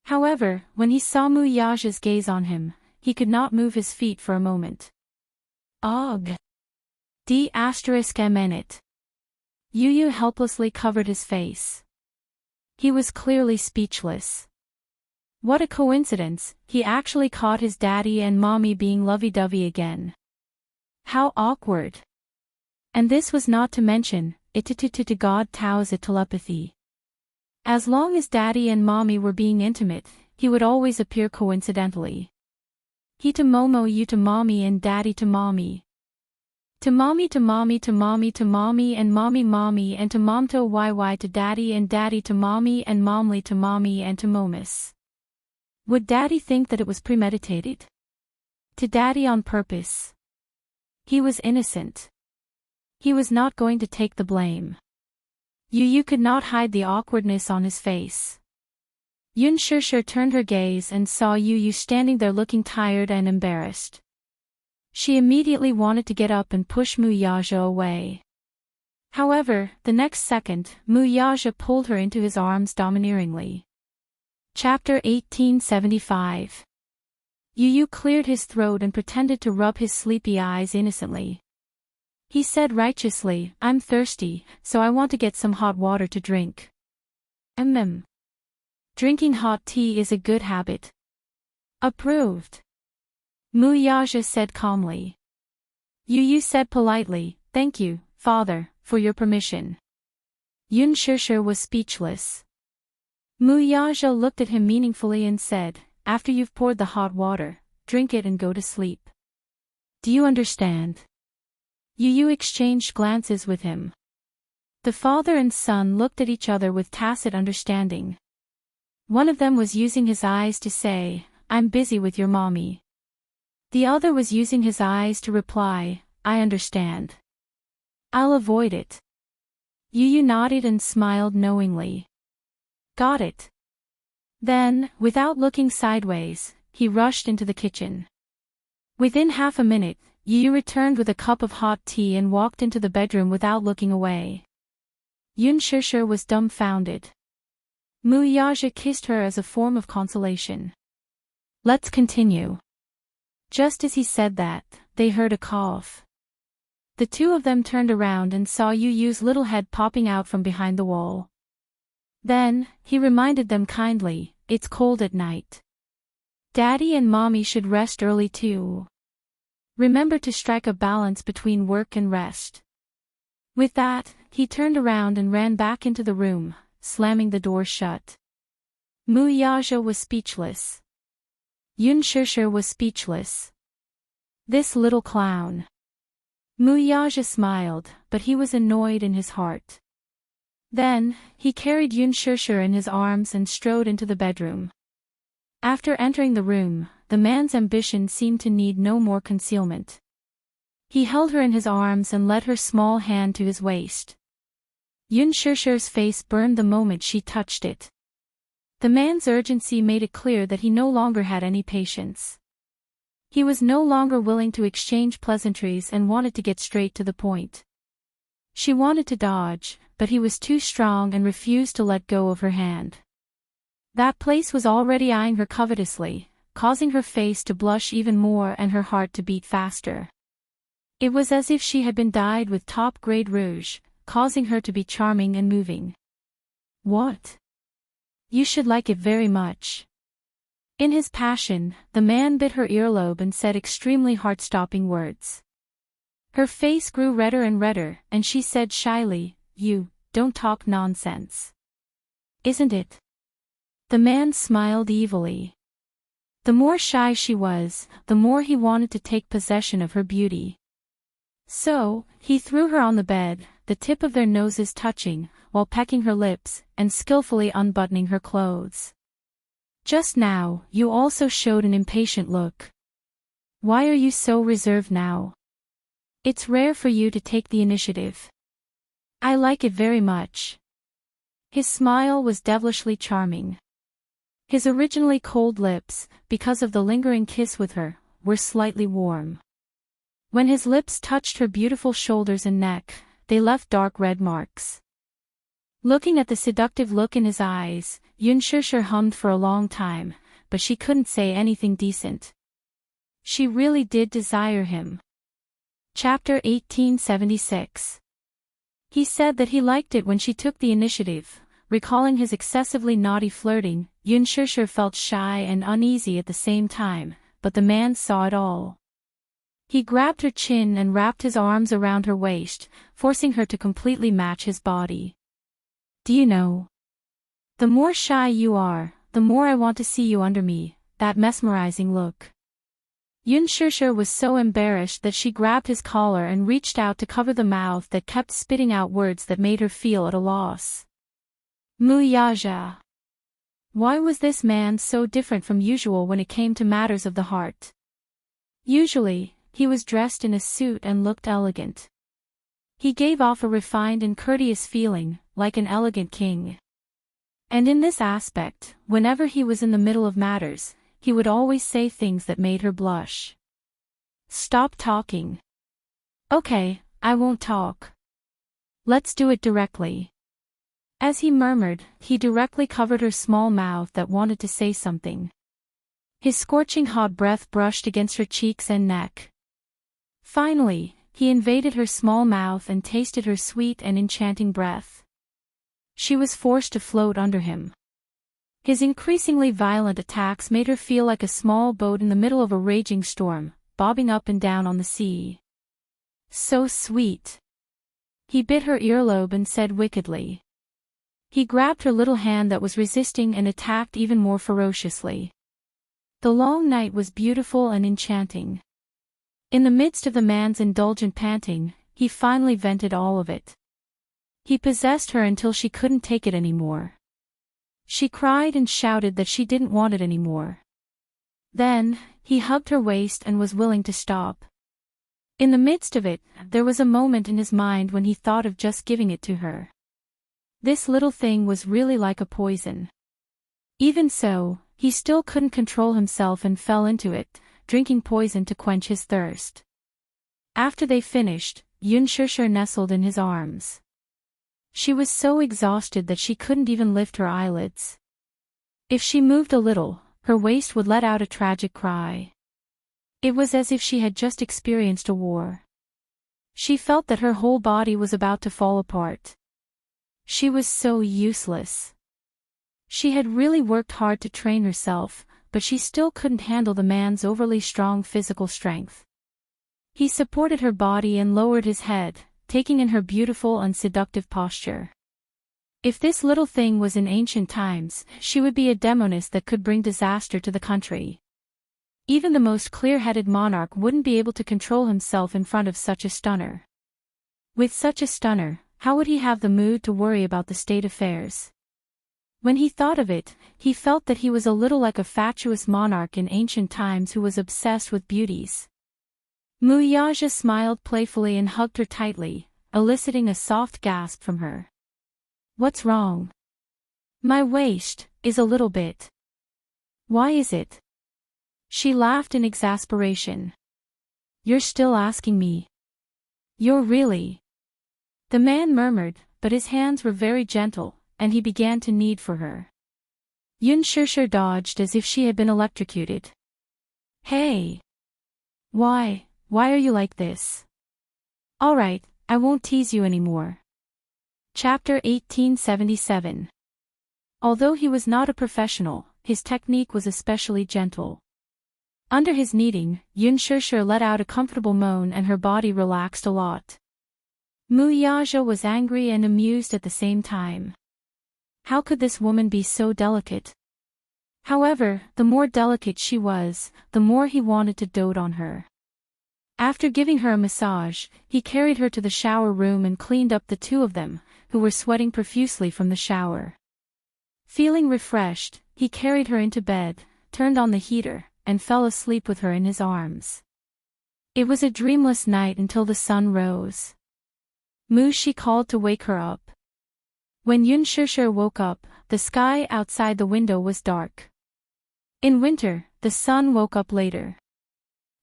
However, when he saw Muyaja's gaze on him, he could not move his feet for a moment. Ugh! D****. Yu helplessly covered his face. He was clearly speechless. What a coincidence, he actually caught his daddy and mommy being lovey-dovey again. How awkward. And this was not to mention, to God Tao's telepathy. As long as daddy and mommy were being intimate, he would always appear coincidentally. He to Momo, you to mommy, and daddy to mommy. To mommy to mommy to mommy to mommy and mommy and to mom to YY to daddy and daddy to mommy and momly to mommy and to momus. Would daddy think that it was premeditated? To daddy on purpose. He was innocent. He was not going to take the blame. Yu could not hide the awkwardness on his face. Yun Shishir turned her gaze and saw Yu standing there looking tired and embarrassed. She immediately wanted to get up and push Muyaja away. However, the next second, Muyaja pulled her into his arms domineeringly. Chapter 1875. Yu cleared his throat and pretended to rub his sleepy eyes innocently. He said righteously, "I'm thirsty, so I want to get some hot water to drink." Drinking hot tea is a good habit. Approved. Muyaja said calmly. Yu said politely, "Thank you, father, for your permission." Yun Shishir was speechless. Muyaja looked at him meaningfully and said, "After you've poured the hot water, drink it and go to sleep. Do you understand?" Yu exchanged glances with him. The father and son looked at each other with tacit understanding. One of them was using his eyes to say, "I'm busy with your mommy." The other was using his eyes to reply, "I understand. I'll avoid it." Yu nodded and smiled knowingly. Got it. Then, without looking sideways, he rushed into the kitchen. Within half a minute, Yu returned with a cup of hot tea and walked into the bedroom without looking away. Yun Shishir was dumbfounded. Muyaja kissed her as a form of consolation. Let's continue. Just as he said that, they heard a cough. The two of them turned around and saw Yu's little head popping out from behind the wall. Then, he reminded them kindly, "It's cold at night. Daddy and mommy should rest early too. Remember to strike a balance between work and rest." With that, he turned around and ran back into the room, slamming the door shut. Muyaja was speechless. Yun Shishir was speechless. This little clown. Muyaja smiled, but he was annoyed in his heart. Then, he carried Yun Shishir in his arms and strode into the bedroom. After entering the room, the man's ambition seemed to need no more concealment. He held her in his arms and led her small hand to his waist. Yun Shishir's face burned the moment she touched it. The man's urgency made it clear that he no longer had any patience. He was no longer willing to exchange pleasantries and wanted to get straight to the point. She wanted to dodge, but he was too strong and refused to let go of her hand. That place was already eyeing her covetously, causing her face to blush even more and her heart to beat faster. It was as if she had been dyed with top-grade rouge, causing her to be charming and moving. What? You should like it very much. In his passion, the man bit her earlobe and said extremely heart-stopping words. Her face grew redder and redder, and she said shyly, "You don't talk nonsense. Isn't it?" The man smiled evilly. The more shy she was, the more he wanted to take possession of her beauty. So, he threw her on the bed, the tip of their noses touching, while pecking her lips, and skillfully unbuttoning her clothes. "Just now, you also showed an impatient look. Why are you so reserved now? It's rare for you to take the initiative. I like it very much." His smile was devilishly charming. His originally cold lips, because of the lingering kiss with her, were slightly warm. When his lips touched her beautiful shoulders and neck, they left dark red marks. Looking at the seductive look in his eyes, Yunshusher hummed for a long time, but she couldn't say anything decent. She really did desire him. Chapter 1876. He said that he liked it when she took the initiative. Recalling his excessively naughty flirting, Yunshusher felt shy and uneasy at the same time, but the man saw it all. He grabbed her chin and wrapped his arms around her waist, forcing her to completely match his body. "Do you know? The more shy you are, the more I want to see you under me, that mesmerizing look." Yunshusher was so embarrassed that she grabbed his collar and reached out to cover the mouth that kept spitting out words that made her feel at a loss. Muyaja. Why was this man so different from usual when it came to matters of the heart? Usually, he was dressed in a suit and looked elegant. He gave off a refined and courteous feeling, like an elegant king. And in this aspect, whenever he was in the middle of matters, he would always say things that made her blush. "Stop talking." "Okay, I won't talk. Let's do it directly." As he murmured, he directly covered her small mouth that wanted to say something. His scorching hot breath brushed against her cheeks and neck. Finally, he invaded her small mouth and tasted her sweet and enchanting breath. She was forced to float under him. His increasingly violent attacks made her feel like a small boat in the middle of a raging storm, bobbing up and down on the sea. "So sweet." He bit her earlobe and said wickedly. He grabbed her little hand that was resisting and attacked even more ferociously. The long night was beautiful and enchanting. In the midst of the man's indulgent panting, he finally vented all of it. He possessed her until she couldn't take it anymore. She cried and shouted that she didn't want it anymore. Then, he hugged her waist and was willing to stop. In the midst of it, there was a moment in his mind when he thought of just giving it to her. This little thing was really like a poison. Even so, he still couldn't control himself and fell into it, drinking poison to quench his thirst. After they finished, Yunshusher nestled in his arms. She was so exhausted that she couldn't even lift her eyelids. If she moved a little, her waist would let out a tragic cry. It was as if she had just experienced a war. She felt that her whole body was about to fall apart. She was so useless. She had really worked hard to train herself, but she still couldn't handle the man's overly strong physical strength. He supported her body and lowered his head, taking in her beautiful and seductive posture. If this little thing was in ancient times, she would be a demoness that could bring disaster to the country. Even the most clear-headed monarch wouldn't be able to control himself in front of such a stunner. With such a stunner, how would he have the mood to worry about the state affairs? When he thought of it, he felt that he was a little like a fatuous monarch in ancient times who was obsessed with beauties. Muyaja smiled playfully and hugged her tightly, eliciting a soft gasp from her. "What's wrong?" "My waist is a little bit." "Why is it?" She laughed in exasperation. "You're still asking me?" "You're really..." The man murmured, but his hands were very gentle, and he began to knead for her. Yunshusher dodged as if she had been electrocuted. "Hey! Why are you like this?" Alright, I won't tease you anymore. Chapter 1877. Although he was not a professional, his technique was especially gentle. Under his kneading, Yun Shishir let out a comfortable moan and her body relaxed a lot. Mu Yaja was angry and amused at the same time. How could this woman be so delicate? However, the more delicate she was, the more he wanted to dote on her. After giving her a massage, he carried her to the shower room and cleaned up the two of them, who were sweating profusely from the shower. Feeling refreshed, he carried her into bed, turned on the heater, and fell asleep with her in his arms. It was a dreamless night until the sun rose. Mu Shi called to wake her up. When Yun Shishir woke up, the sky outside the window was dark. In winter, the sun woke up later.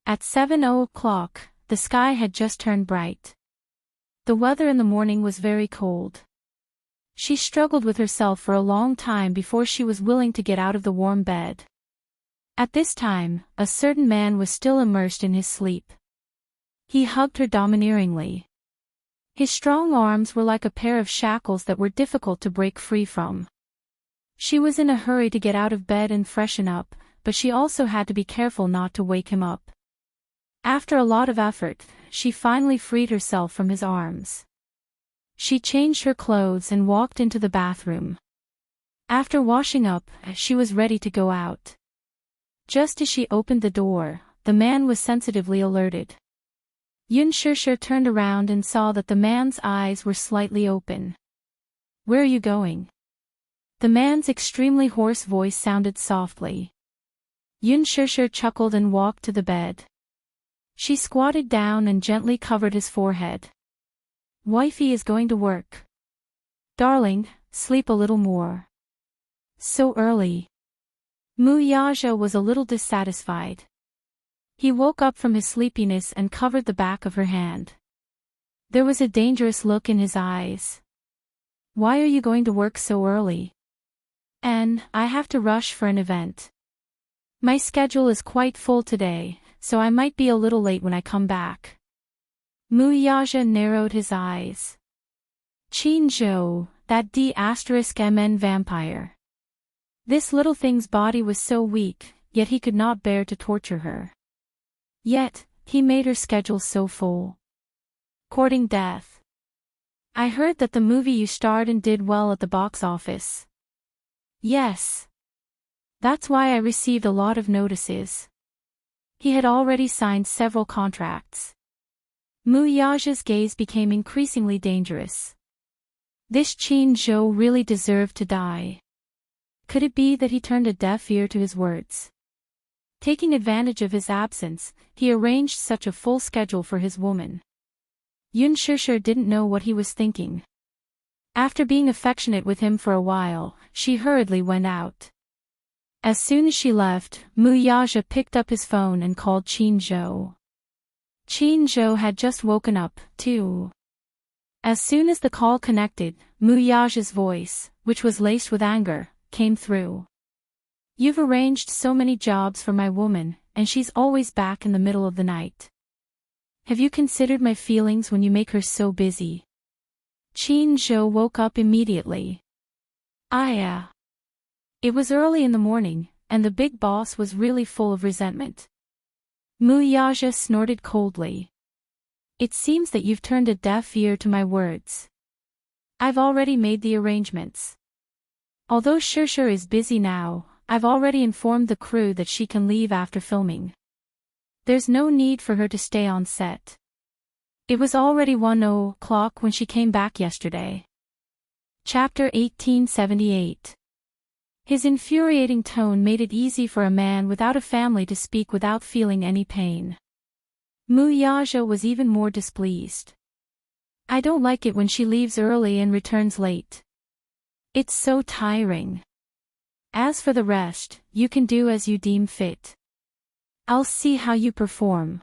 At 7:00, the sky had just turned bright. The weather in the morning was very cold. She struggled with herself for a long time before she was willing to get out of the warm bed. At this time, a certain man was still immersed in his sleep. He hugged her domineeringly. His strong arms were like a pair of shackles that were difficult to break free from. She was in a hurry to get out of bed and freshen up, but she also had to be careful not to wake him up. After a lot of effort, she finally freed herself from his arms. She changed her clothes and walked into the bathroom. After washing up, she was ready to go out. Just as she opened the door, the man was sensitively alerted. Yun Shishir turned around and saw that the man's eyes were slightly open. "Where are you going?" The man's extremely hoarse voice sounded softly. Yun Shishir chuckled and walked to the bed. She squatted down and gently covered his forehead. "Wifey is going to work. Darling, sleep a little more." "So early." Mu Yaja was a little dissatisfied. He woke up from his sleepiness and covered the back of her hand. There was a dangerous look in his eyes. "Why are you going to work so early?" "And I have to rush for an event. My schedule is quite full today, so I might be a little late when I come back." Mu Yaja narrowed his eyes. Qin Zhou, that D*MN vampire. This little thing's body was so weak, yet he could not bear to torture her. Yet, he made her schedule so full. "Courting death. I heard that the movie you starred in did well at the box office." "Yes. That's why I received a lot of notices." He had already signed several contracts. Mu Yaja's gaze became increasingly dangerous. This Qin Zhou really deserved to die. Could it be that he turned a deaf ear to his words? Taking advantage of his absence, he arranged such a full schedule for his woman. Yun Shishir didn't know what he was thinking. After being affectionate with him for a while, she hurriedly went out. As soon as she left, Mu Yaja picked up his phone and called Qin Zhou. Qin Zhou had just woken up, too. As soon as the call connected, Mu Yaja's voice, which was laced with anger, came through. "You've arranged so many jobs for my woman, and she's always back in the middle of the night. Have you considered my feelings when you make her so busy?" Qin Zhou woke up immediately. It was early in the morning, and the big boss was really full of resentment. Mu Yaja snorted coldly. "It seems that you've turned a deaf ear to my words. I've already made the arrangements. Although Shishir is busy now, I've already informed the crew that she can leave after filming. There's no need for her to stay on set. It was already 1:00 when she came back yesterday." Chapter 1878. His infuriating tone made it easy for a man without a family to speak without feeling any pain. Mu Yaja was even more displeased. "I don't like it when she leaves early and returns late. It's so tiring. As for the rest, you can do as you deem fit. I'll see how you perform."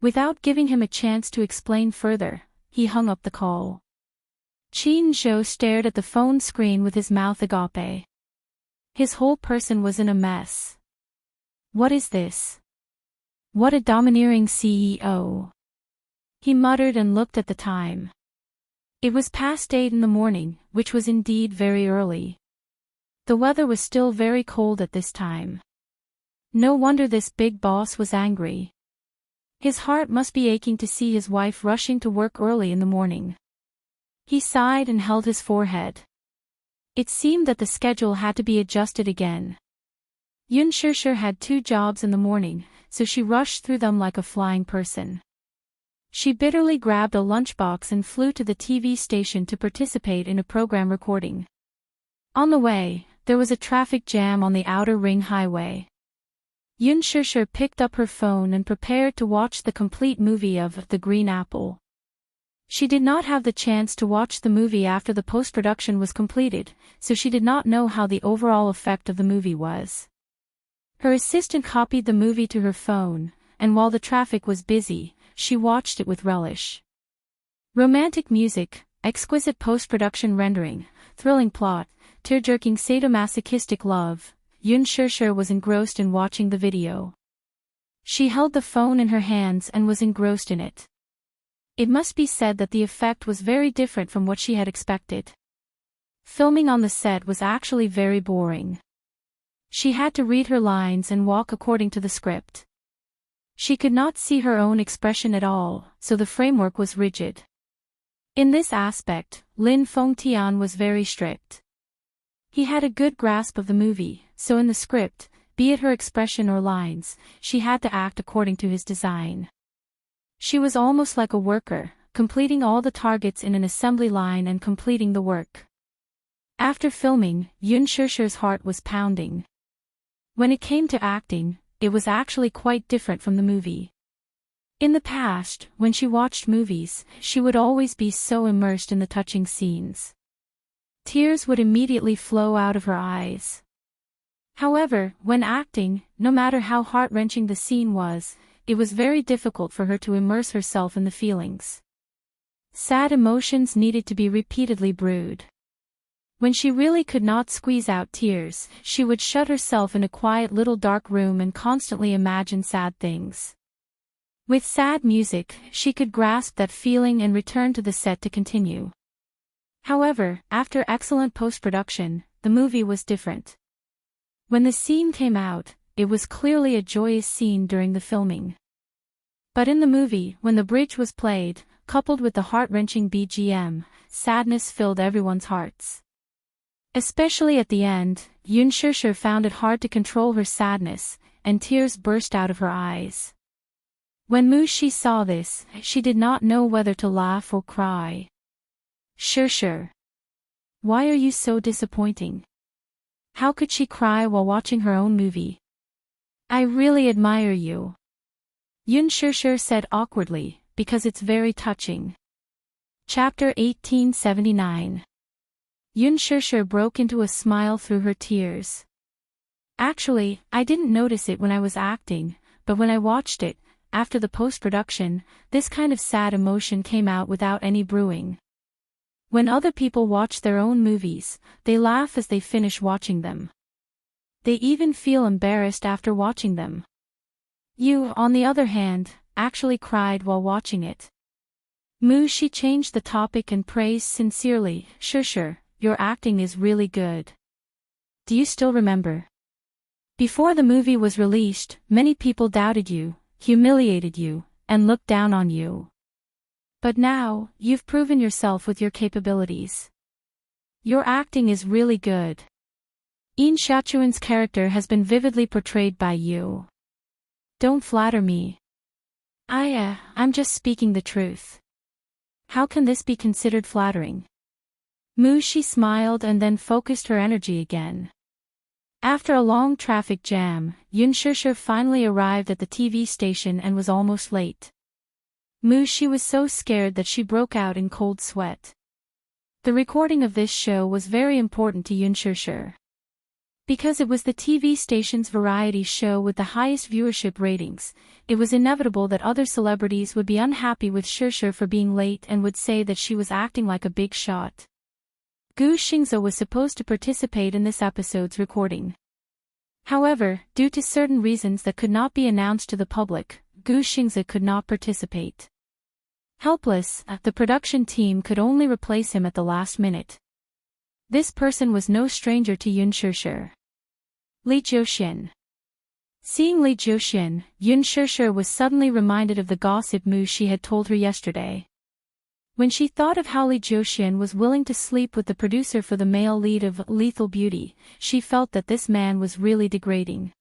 Without giving him a chance to explain further, he hung up the call. Qin Zhou stared at the phone screen with his mouth agape. His whole person was in a mess. What is this? What a domineering CEO. He muttered and looked at the time. It was past 8 in the morning, which was indeed very early. The weather was still very cold at this time. No wonder this big boss was angry. His heart must be aching to see his wife rushing to work early in the morning. He sighed and held his forehead. It seemed that the schedule had to be adjusted again. Yun Shishir had 2 jobs in the morning, so she rushed through them like a flying person. She bitterly grabbed a lunchbox and flew to the TV station to participate in a program recording. On the way, there was a traffic jam on the outer ring highway. Yun Shishir picked up her phone and prepared to watch the complete movie of The Green Apple. She did not have the chance to watch the movie after the post-production was completed, so she did not know how the overall effect of the movie was. Her assistant copied the movie to her phone, and while the traffic was busy, she watched it with relish. Romantic music, exquisite post-production rendering, thrilling plot, tear-jerking sadomasochistic love. Yun Shishir was engrossed in watching the video. She held the phone in her hands and was engrossed in it. It must be said that the effect was very different from what she had expected. Filming on the set was actually very boring. She had to read her lines and walk according to the script. She could not see her own expression at all, so the framework was rigid. In this aspect, Lin Fengtian was very strict. He had a good grasp of the movie, so in the script, be it her expression or lines, she had to act according to his design. She was almost like a worker, completing all the targets in an assembly line and completing the work. After filming, Yun Shishir's heart was pounding. When it came to acting, it was actually quite different from the movie. In the past, when she watched movies, she would always be so immersed in the touching scenes. Tears would immediately flow out of her eyes. However, when acting, no matter how heart-wrenching the scene was, it was very difficult for her to immerse herself in the feelings. Sad emotions needed to be repeatedly brewed. When she really could not squeeze out tears, she would shut herself in a quiet little dark room and constantly imagine sad things. With sad music, she could grasp that feeling and return to the set to continue. However, after excellent post-production, the movie was different. When the scene came out, it was clearly a joyous scene during the filming. But in the movie, when the bridge was played, coupled with the heart-wrenching BGM, sadness filled everyone's hearts. Especially at the end, Yun Shishir found it hard to control her sadness, and tears burst out of her eyes. When Mushi saw this, she did not know whether to laugh or cry. Shishir. Why are you so disappointing? How could she cry while watching her own movie? I really admire you. Yun Shishir said awkwardly, because it's very touching. Chapter 1879. Yun Shishir broke into a smile through her tears. Actually, I didn't notice it when I was acting, but when I watched it, after the post-production, this kind of sad emotion came out without any brewing. When other people watch their own movies, they laugh as they finish watching them. They even feel embarrassed after watching them. You, on the other hand, actually cried while watching it. Mushi changed the topic and praised sincerely, Shishir, your acting is really good. Do you still remember? Before the movie was released, many people doubted you, humiliated you, and looked down on you. But now, you've proven yourself with your capabilities. Your acting is really good. In Shachuan's character has been vividly portrayed by you. Don't flatter me. I'm just speaking the truth. How can this be considered flattering? Mushi smiled and then focused her energy again. After a long traffic jam, Yun Shishir finally arrived at the TV station and was almost late. Mushi was so scared that she broke out in cold sweat. The recording of this show was very important to Yun Shishir. Because it was the TV station's variety show with the highest viewership ratings, it was inevitable that other celebrities would be unhappy with Shishir for being late and would say that she was acting like a big shot. Gu Xingze was supposed to participate in this episode's recording. However, due to certain reasons that could not be announced to the public, Gu Xingze could not participate. Helpless, the production team could only replace him at the last minute. This person was no stranger to Yun Shishir. Li Jiuxian. Seeing Li Jiuxian, Yun Shishir was suddenly reminded of the gossip Mu she had told her yesterday. When she thought of how Li Jiuxian was willing to sleep with the producer for the male lead of Lethal Beauty, she felt that this man was really degrading.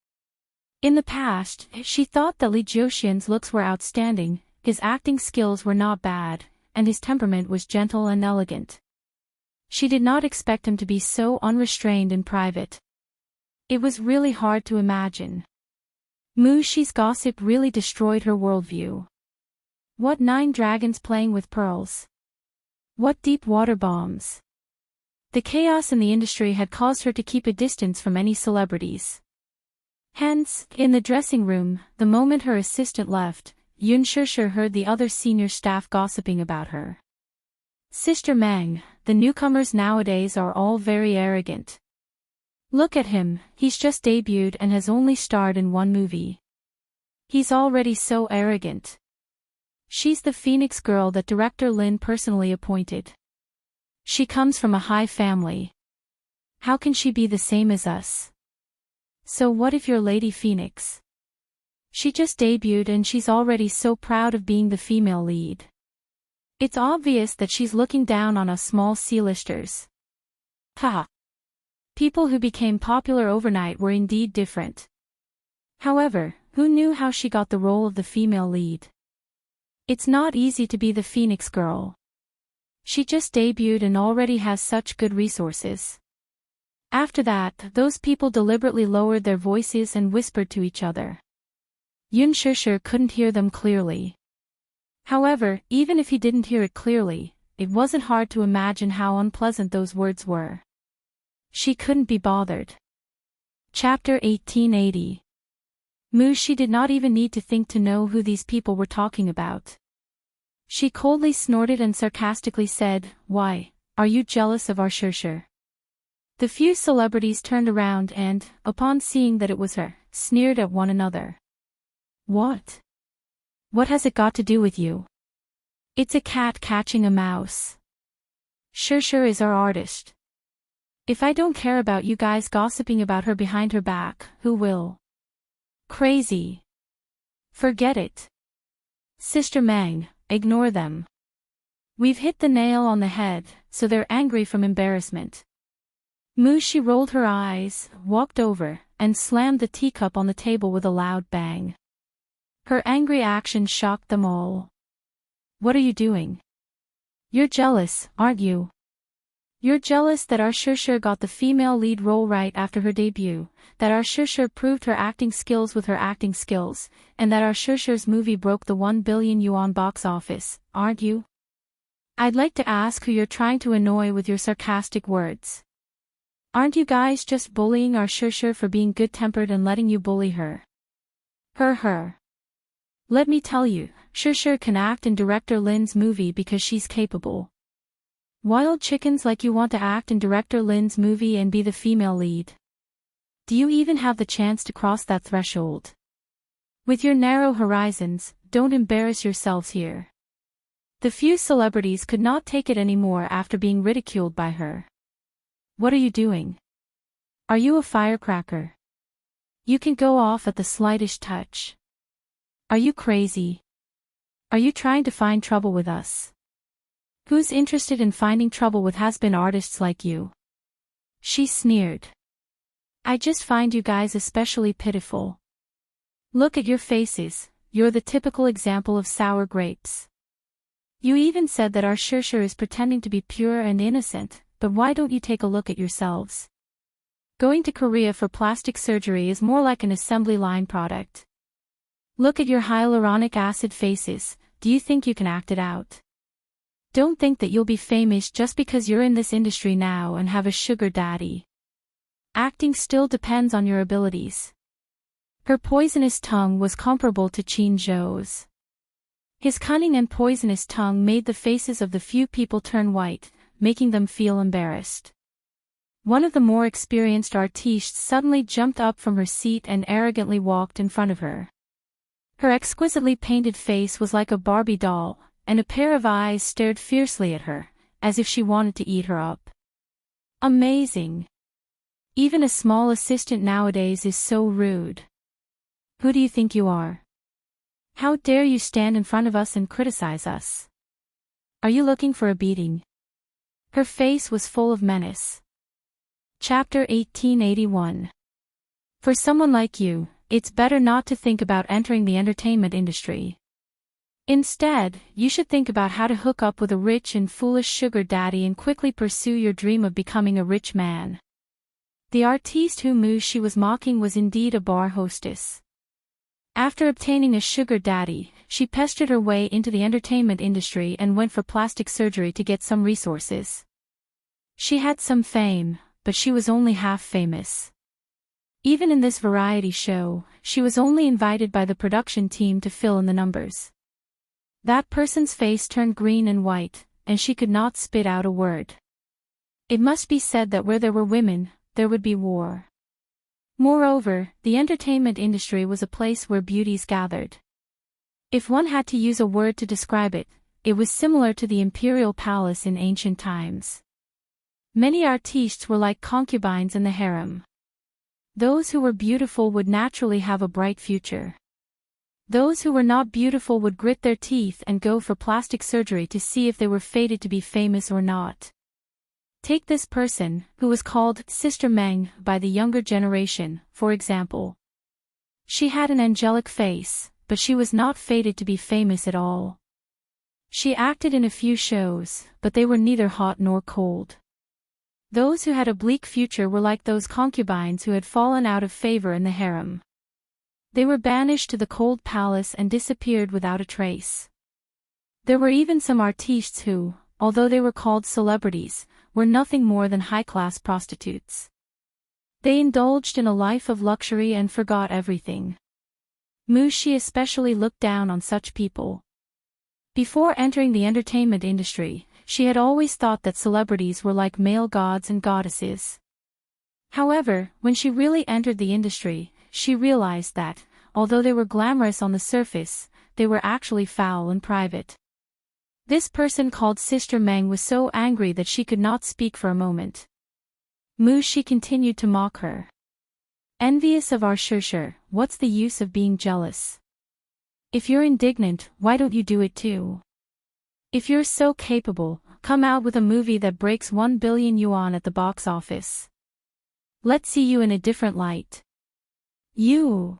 In the past, she thought that Li Jiuxian's looks were outstanding, his acting skills were not bad, and his temperament was gentle and elegant. She did not expect him to be so unrestrained in private. It was really hard to imagine. Mu Shi's gossip really destroyed her worldview. What 9 dragons playing with pearls? What deep water bombs? The chaos in the industry had caused her to keep a distance from any celebrities. Hence, in the dressing room, the moment her assistant left, Yun Shishir heard the other senior staff gossiping about her. Sister Meng, the newcomers nowadays are all very arrogant. Look at him, he's just debuted and has only starred in 1 movie. He's already so arrogant. She's the Phoenix girl that director Lin personally appointed. She comes from a high family. How can she be the same as us? So what if you're Lady Phoenix? She just debuted and she's already so proud of being the female lead. It's obvious that she's looking down on us small C-listers. Haha. People who became popular overnight were indeed different. However, who knew how she got the role of the female lead? It's not easy to be the Phoenix girl. She just debuted and already has such good resources. After that, those people deliberately lowered their voices and whispered to each other. Yun Shishir couldn't hear them clearly. However, even if he didn't hear it clearly, it wasn't hard to imagine how unpleasant those words were. She couldn't be bothered. Chapter 1880. Mu Shi did not even need to think to know who these people were talking about. She coldly snorted and sarcastically said, "Why, are you jealous of our Shishir?" The few celebrities turned around and, upon seeing that it was her, sneered at one another. What? What has it got to do with you? It's a cat catching a mouse. Shishir is our artist. If I don't care about you guys gossiping about her behind her back, who will? Crazy. Forget it. Sister Meng, ignore them. We've hit the nail on the head, so they're angry from embarrassment. Mu Shi rolled her eyes, walked over, and slammed the teacup on the table with a loud bang. Her angry action shocked them all. What are you doing? You're jealous, aren't you? You're jealous that our Shishir got the female lead role right after her debut, that our Shishir proved her acting skills with her acting skills, and that our Shishir's movie broke the 1 billion yuan box office, aren't you? I'd like to ask who you're trying to annoy with your sarcastic words. Aren't you guys just bullying our Shishir for being good-tempered and letting you bully her? Her. Let me tell you, Shishir can act in director Lin's movie because she's capable. Wild chickens like you want to act in director Lin's movie and be the female lead. Do you even have the chance to cross that threshold? With your narrow horizons, don't embarrass yourselves here. The few celebrities could not take it anymore after being ridiculed by her. What are you doing? Are you a firecracker? You can go off at the slightest touch. Are you crazy? Are you trying to find trouble with us? Who's interested in finding trouble with has-been artists like you? She sneered. I just find you guys especially pitiful. Look at your faces, you're the typical example of sour grapes. You even said that our Shishir is pretending to be pure and innocent, but why don't you take a look at yourselves? Going to Korea for plastic surgery is more like an assembly line product. Look at your hyaluronic acid faces, do you think you can act it out? Don't think that you'll be famous just because you're in this industry now and have a sugar daddy. Acting still depends on your abilities. Her poisonous tongue was comparable to Qin Zhou's. His cunning and poisonous tongue made the faces of the few people turn white, making them feel embarrassed. One of the more experienced artistes suddenly jumped up from her seat and arrogantly walked in front of her. Her exquisitely painted face was like a Barbie doll, and a pair of eyes stared fiercely at her, as if she wanted to eat her up. Amazing. Even a small assistant nowadays is so rude. Who do you think you are? How dare you stand in front of us and criticize us? Are you looking for a beating? Her face was full of menace. Chapter 1881. For someone like you, it's better not to think about entering the entertainment industry. Instead, you should think about how to hook up with a rich and foolish sugar daddy and quickly pursue your dream of becoming a rich man. The artiste whom she was mocking was indeed a bar hostess. After obtaining a sugar daddy, she pestered her way into the entertainment industry and went for plastic surgery to get some resources. She had some fame, but she was only half famous. Even in this variety show, she was only invited by the production team to fill in the numbers. That person's face turned green and white, and she could not spit out a word. It must be said that where there were women, there would be war. Moreover, the entertainment industry was a place where beauties gathered. If one had to use a word to describe it, it was similar to the imperial palace in ancient times. Many artistes were like concubines in the harem. Those who were beautiful would naturally have a bright future. Those who were not beautiful would grit their teeth and go for plastic surgery to see if they were fated to be famous or not. Take this person, who was called Sister Meng by the younger generation, for example. She had an angelic face, but she was not fated to be famous at all. She acted in a few shows, but they were neither hot nor cold. Those who had a bleak future were like those concubines who had fallen out of favor in the harem. They were banished to the cold palace and disappeared without a trace. There were even some artistes who, although they were called celebrities, were nothing more than high-class prostitutes. They indulged in a life of luxury and forgot everything. Mushi especially looked down on such people. Before entering the entertainment industry, she had always thought that celebrities were like male gods and goddesses. However, when she really entered the industry, she realized that, although they were glamorous on the surface, they were actually foul in private. This person called Sister Meng was so angry that she could not speak for a moment. Mushi continued to mock her. Envious of our Shusher, what's the use of being jealous? If you're indignant, why don't you do it too? If you're so capable, come out with a movie that breaks 1 billion yuan at the box office. Let's see you in a different light. You.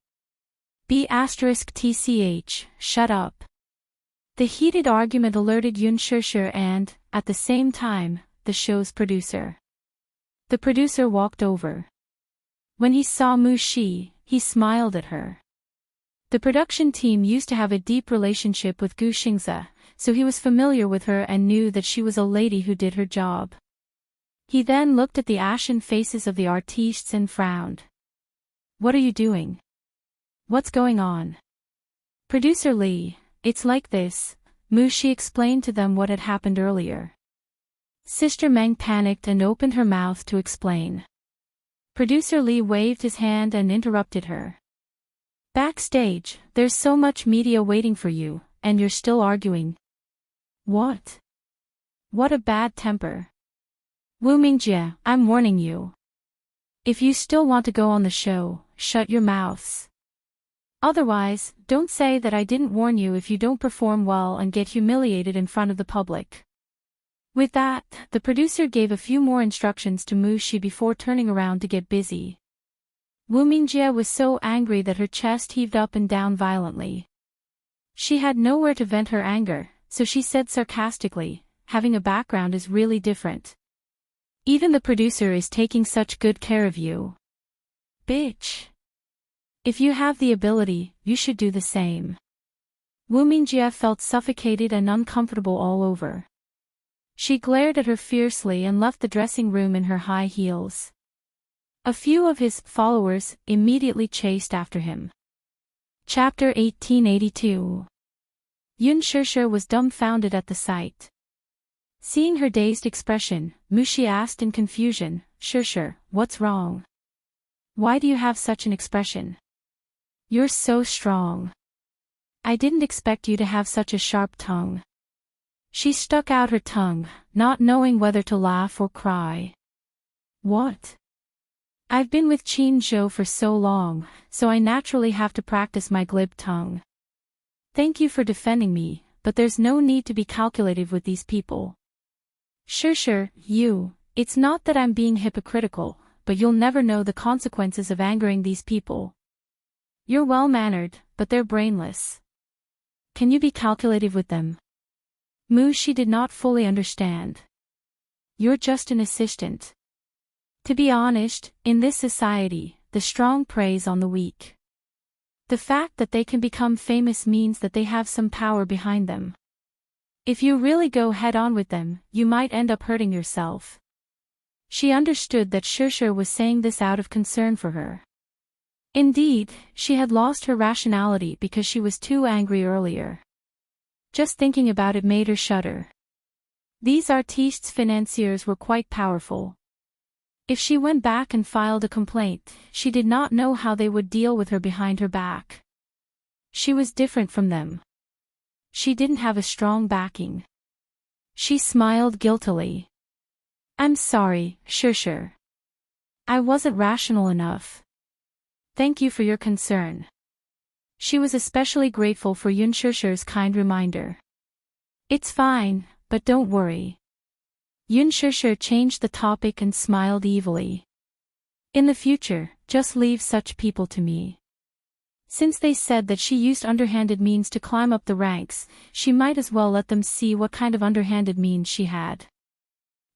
B*TCH, shut up. The heated argument alerted Yun Shusher and, at the same time, the show's producer. The producer walked over. When he saw Mushi, he smiled at her. The production team used to have a deep relationship with Gu Xingze, so he was familiar with her and knew that she was a lady who did her job. He then looked at the ashen faces of the artistes and frowned. What are you doing? What's going on? Producer Lee, it's like this, Mushi explained to them what had happened earlier. Sister Meng panicked and opened her mouth to explain. Producer Lee waved his hand and interrupted her. Backstage, there's so much media waiting for you, and you're still arguing. What? What a bad temper. Wu Mingjie, I'm warning you. If you still want to go on the show, shut your mouths. Otherwise, don't say that I didn't warn you if you don't perform well and get humiliated in front of the public. With that, the producer gave a few more instructions to Mushi before turning around to get busy. Wu Mingjie was so angry that her chest heaved up and down violently. She had nowhere to vent her anger, so she said sarcastically, having a background is really different. Even the producer is taking such good care of you. Bitch. If you have the ability, you should do the same. Wu Mingjie felt suffocated and uncomfortable all over. She glared at her fiercely and left the dressing room in her high heels. A few of his followers immediately chased after him. Chapter 1882. Yun Shusher was dumbfounded at the sight. Seeing her dazed expression, Mushi asked in confusion, Shusher, what's wrong? Why do you have such an expression? You're so strong. I didn't expect you to have such a sharp tongue. She stuck out her tongue, not knowing whether to laugh or cry. What? I've been with Qin Zhou for so long, so I naturally have to practice my glib tongue. Thank you for defending me, but there's no need to be calculative with these people. Sure, it's not that I'm being hypocritical, but you'll never know the consequences of angering these people. You're well-mannered, but they're brainless. Can you be calculative with them? She did not fully understand. You're just an assistant. To be honest, in this society, the strong preys on the weak. The fact that they can become famous means that they have some power behind them. If you really go head-on with them, you might end up hurting yourself. She understood that Sure was saying this out of concern for her. Indeed, she had lost her rationality because she was too angry earlier. Just thinking about it made her shudder. These artistes financiers were quite powerful. If she went back and filed a complaint, she did not know how they would deal with her behind her back. She was different from them. She didn't have a strong backing. She smiled guiltily. I'm sorry, Sure. I wasn't rational enough. Thank you for your concern. She was especially grateful for Yun Shurshu's kind reminder. It's fine, but don't worry. Yun Shurshu changed the topic and smiled evilly. In the future, just leave such people to me. Since they said that she used underhanded means to climb up the ranks, she might as well let them see what kind of underhanded means she had.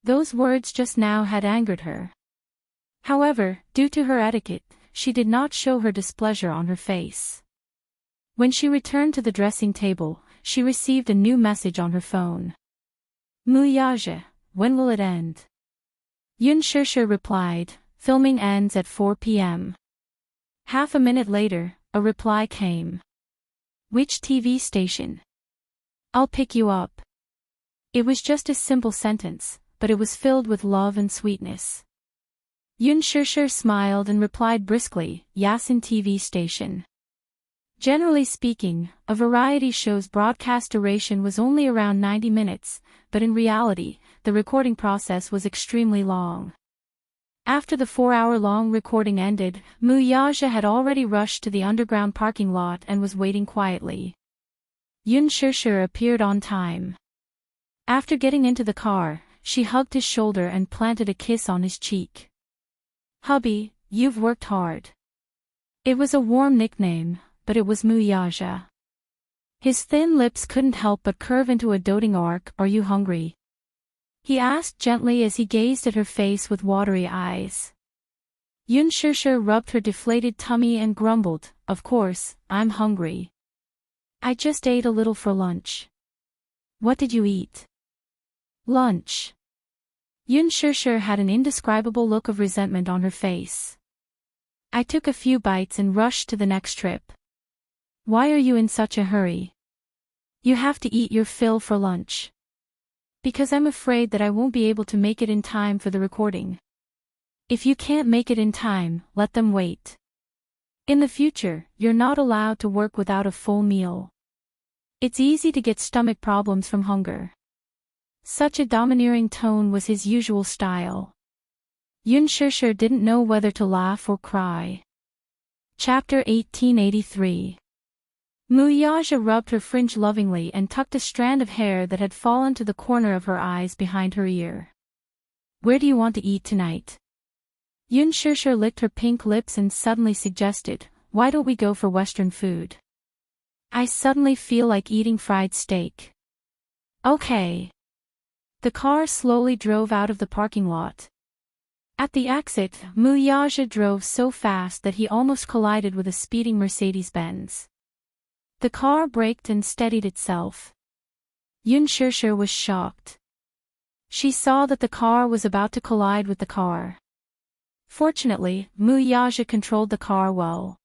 Those words just now had angered her. However, due to her etiquette, she did not show her displeasure on her face. When she returned to the dressing table, she received a new message on her phone. Muyaja, when will it end? Yun Shurshu replied, filming ends at 4 p.m. Half a minute later, a reply came. Which TV station? I'll pick you up. It was just a simple sentence, but it was filled with love and sweetness. Yun Shurshu smiled and replied briskly, Yasin TV station. Generally speaking, a variety show's broadcast duration was only around 90 minutes, but in reality, the recording process was extremely long. After the 4-hour-long recording ended, Muyaja had already rushed to the underground parking lot and was waiting quietly. Yun Shurshu appeared on time. After getting into the car, she hugged his shoulder and planted a kiss on his cheek. Hubby, you've worked hard. It was a warm nickname, but it was Muyaja. His thin lips couldn't help but curve into a doting arc. Are you hungry? He asked gently as he gazed at her face with watery eyes. Yun Shurshu rubbed her deflated tummy and grumbled, Of course, I'm hungry. I just ate a little for lunch. What did you eat? Lunch. Yun Shurshu had an indescribable look of resentment on her face. I took a few bites and rushed to the next trip. Why are you in such a hurry? You have to eat your fill for lunch. Because I'm afraid that I won't be able to make it in time for the recording. If you can't make it in time, let them wait. In the future, you're not allowed to work without a full meal. It's easy to get stomach problems from hunger. Such a domineering tone was his usual style. Yun Shurshu didn't know whether to laugh or cry. Chapter 1883. Muyaja rubbed her fringe lovingly and tucked a strand of hair that had fallen to the corner of her eyes behind her ear. Where do you want to eat tonight? Yun Shurshu licked her pink lips and suddenly suggested, Why don't we go for Western food? I suddenly feel like eating fried steak. Okay. The car slowly drove out of the parking lot. At the exit, Muyaja drove so fast that he almost collided with a speeding Mercedes-Benz. The car braked and steadied itself. Yun Shurshu was shocked. She saw that the car was about to collide with the car. Fortunately, Muyaja controlled the car well.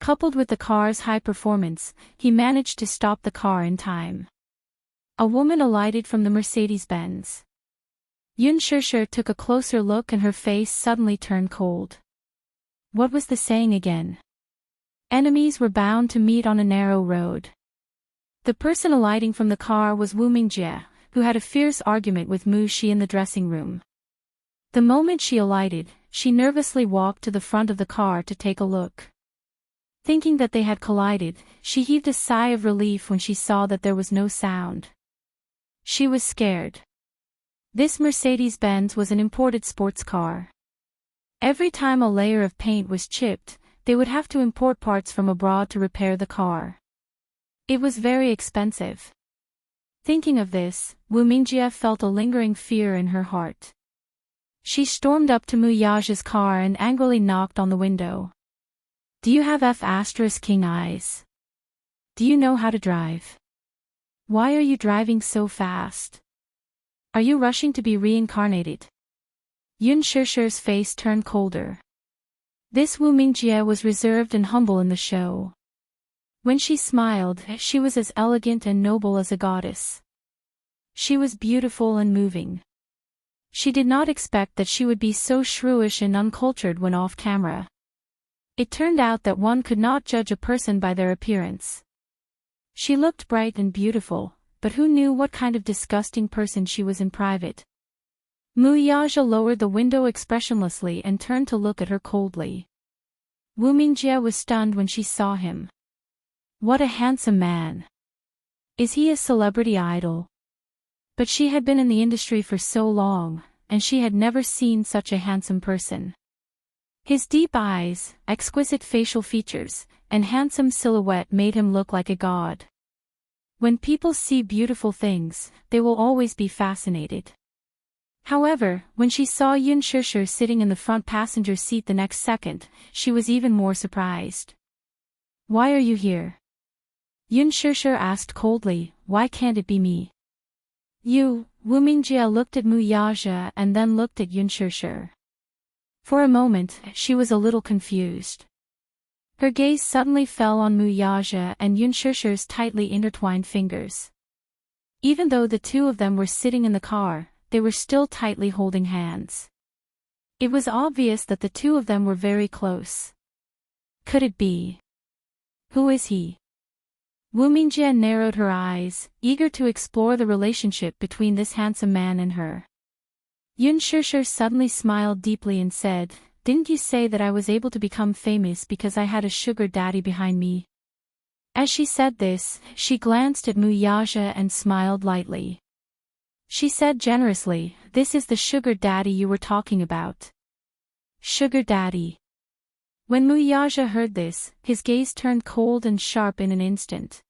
Coupled with the car's high performance, he managed to stop the car in time. A woman alighted from the Mercedes-Benz. Yun Shurshu took a closer look and her face suddenly turned cold. What was the saying again? Enemies were bound to meet on a narrow road. The person alighting from the car was Wu Mingjie, who had a fierce argument with Mu Xi in the dressing room. The moment she alighted, she nervously walked to the front of the car to take a look. Thinking that they had collided, she heaved a sigh of relief when she saw that there was no sound. She was scared. This Mercedes-Benz was an imported sports car. Every time a layer of paint was chipped, they would have to import parts from abroad to repair the car. It was very expensive. Thinking of this, Wu Mingjie felt a lingering fear in her heart. She stormed up to Mu Yaja's car and angrily knocked on the window. Do you have F***king eyes? Do you know how to drive? Why are you driving so fast? Are you rushing to be reincarnated? Yun Shishir's face turned colder. This Wu Mingjie was reserved and humble in the show. When she smiled, she was as elegant and noble as a goddess. She was beautiful and moving. She did not expect that she would be so shrewish and uncultured when off camera. It turned out that one could not judge a person by their appearance. She looked bright and beautiful, but who knew what kind of disgusting person she was in private? Mu Yaja lowered the window expressionlessly and turned to look at her coldly. Wu Mingjie was stunned when she saw him. What a handsome man! Is he a celebrity idol? But she had been in the industry for so long, and she had never seen such a handsome person. His deep eyes, exquisite facial features, and handsome silhouette made him look like a god. When people see beautiful things, they will always be fascinated. However, when she saw Yun Shishir sitting in the front passenger seat the next second, she was even more surprised. Why are you here? Yun Shishir asked coldly, why can't it be me? Wu Mingjie looked at Mu Yaja and then looked at Yun Shishir. For a moment, she was a little confused. Her gaze suddenly fell on Mu Yaja and Yun Shishir's tightly intertwined fingers. Even though the two of them were sitting in the car, they were still tightly holding hands. It was obvious that the two of them were very close. Could it be? Who is he? Wu Mingjie narrowed her eyes, eager to explore the relationship between this handsome man and her. Yun Shishir suddenly smiled deeply and said, didn't you say that I was able to become famous because I had a sugar daddy behind me? As she said this, she glanced at Mu Yaja and smiled lightly. She said generously, this is the sugar daddy you were talking about. Sugar daddy. When Mu Yaja heard this, his gaze turned cold and sharp in an instant.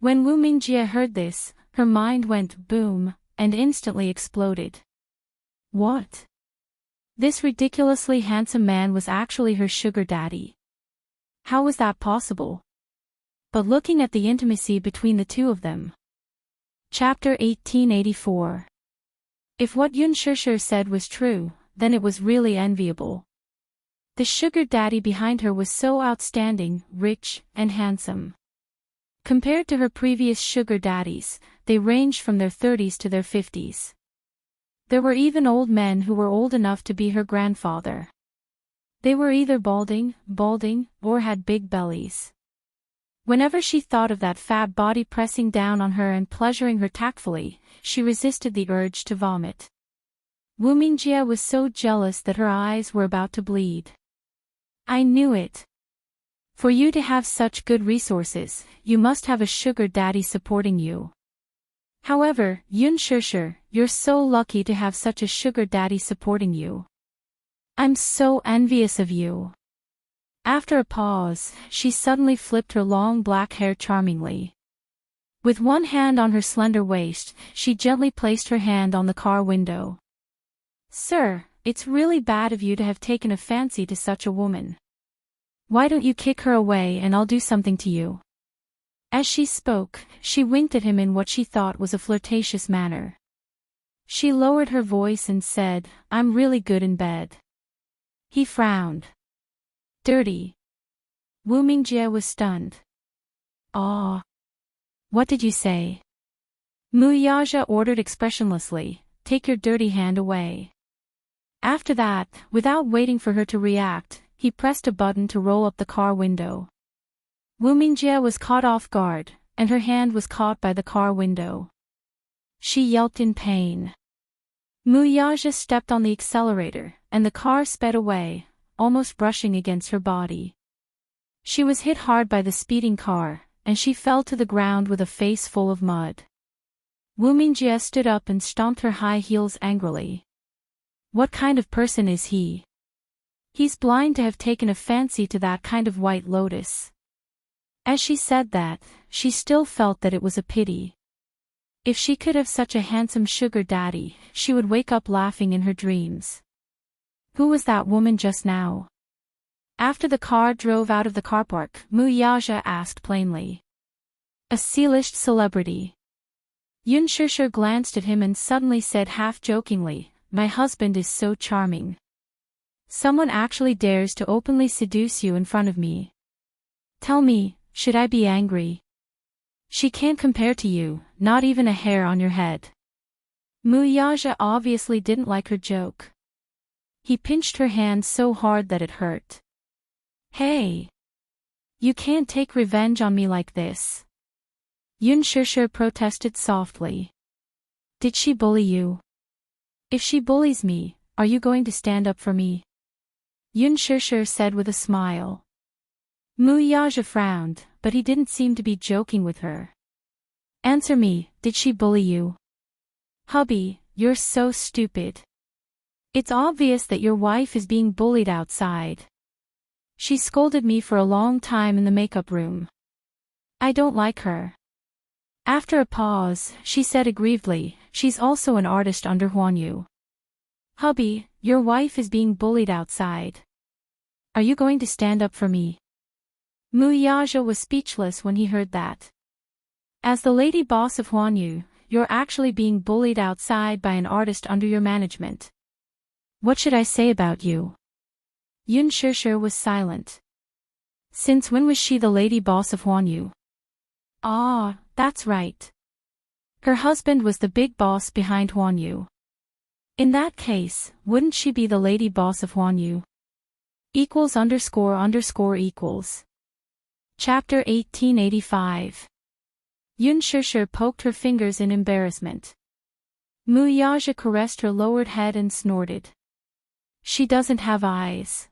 When Wu Mingjie heard this, her mind went boom, and instantly exploded. What? This ridiculously handsome man was actually her sugar daddy. How was that possible? But looking at the intimacy between the two of them. Chapter 1884. If what Yun Shishir said was true, then it was really enviable. The sugar daddy behind her was so outstanding, rich, and handsome. Compared to her previous sugar daddies, they ranged from their 30s to their 50s. There were even old men who were old enough to be her grandfather. They were either balding, or had big bellies. Whenever she thought of that fat body pressing down on her and pleasuring her tactfully, she resisted the urge to vomit. Wu Mingjie was so jealous that her eyes were about to bleed. I knew it. For you to have such good resources, you must have a sugar daddy supporting you. However, Yun Shishir, you're so lucky to have such a sugar daddy supporting you. I'm so envious of you. After a pause, she suddenly flipped her long black hair charmingly. With one hand on her slender waist, she gently placed her hand on the car window. Sir, it's really bad of you to have taken a fancy to such a woman. Why don't you kick her away and I'll do something to you? As she spoke, she winked at him in what she thought was a flirtatious manner. She lowered her voice and said, I'm really good in bed. He frowned. Dirty. Wu Mingjie was stunned. Ah. What did you say? Mu Yaja ordered expressionlessly, take your dirty hand away. After that, without waiting for her to react, he pressed a button to roll up the car window. Wu Mingjie was caught off guard, and her hand was caught by the car window. She yelped in pain. Muyaja stepped on the accelerator, and the car sped away, almost brushing against her body. She was hit hard by the speeding car, and she fell to the ground with a face full of mud. Wu Mingjie stood up and stomped her high heels angrily. What kind of person is he? He's blind to have taken a fancy to that kind of white lotus. As she said that, she still felt that it was a pity. If she could have such a handsome sugar daddy, she would wake up laughing in her dreams. Who was that woman just now? After the car drove out of the car park, Muyaja asked plainly. A C-list celebrity. Yun Shishir glanced at him and suddenly said half-jokingly, "My husband is so charming. Someone actually dares to openly seduce you in front of me. Tell me, should I be angry? She can't compare to you, not even a hair on your head." Muyaja obviously didn't like her joke. He pinched her hand so hard that it hurt. Hey! You can't take revenge on me like this. Yun Shishir protested softly. Did she bully you? If she bullies me, are you going to stand up for me? Yun Shishir said with a smile. Muyaja frowned, but he didn't seem to be joking with her. Answer me, did she bully you? Hubby, you're so stupid. It's obvious that your wife is being bullied outside. She scolded me for a long time in the makeup room. I don't like her. After a pause, she said aggrievedly, she's also an artist under Huanyu. Hubby, your wife is being bullied outside. Are you going to stand up for me? Muyaja was speechless when he heard that. As the lady boss of Huanyu, you're actually being bullied outside by an artist under your management. What should I say about you? Yun Shishir was silent. Since when was she the lady boss of Huanyu? Ah, that's right. Her husband was the big boss behind Huanyu. In that case, wouldn't she be the lady boss of Huanyu? =__==. Chapter 1885. Yun Shishir poked her fingers in embarrassment. Muyaja caressed her lowered head and snorted. She doesn't have eyes.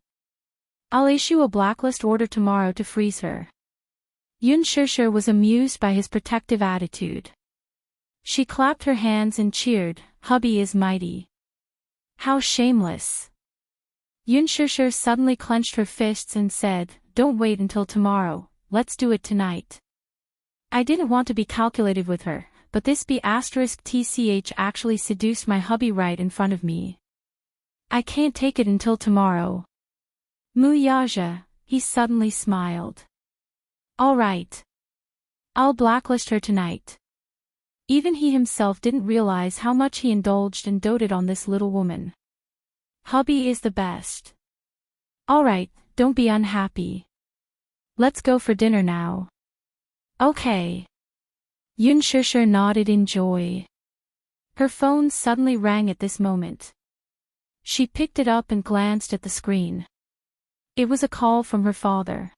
I'll issue a blacklist order tomorrow to freeze her. Yun Shishir was amused by his protective attitude. She clapped her hands and cheered, hubby is mighty. How shameless. Yun Shishir suddenly clenched her fists and said, don't wait until tomorrow, let's do it tonight. I didn't want to be calculative with her, but this B*TCH actually seduced my hubby right in front of me. I can't take it until tomorrow. Muyaja, he suddenly smiled. All right. I'll blacklist her tonight. Even he himself didn't realize how much he indulged and doted on this little woman. Hubby is the best. All right, don't be unhappy. Let's go for dinner now. Okay. Yun Shishir nodded in joy. Her phone suddenly rang at this moment. She picked it up and glanced at the screen. It was a call from her father.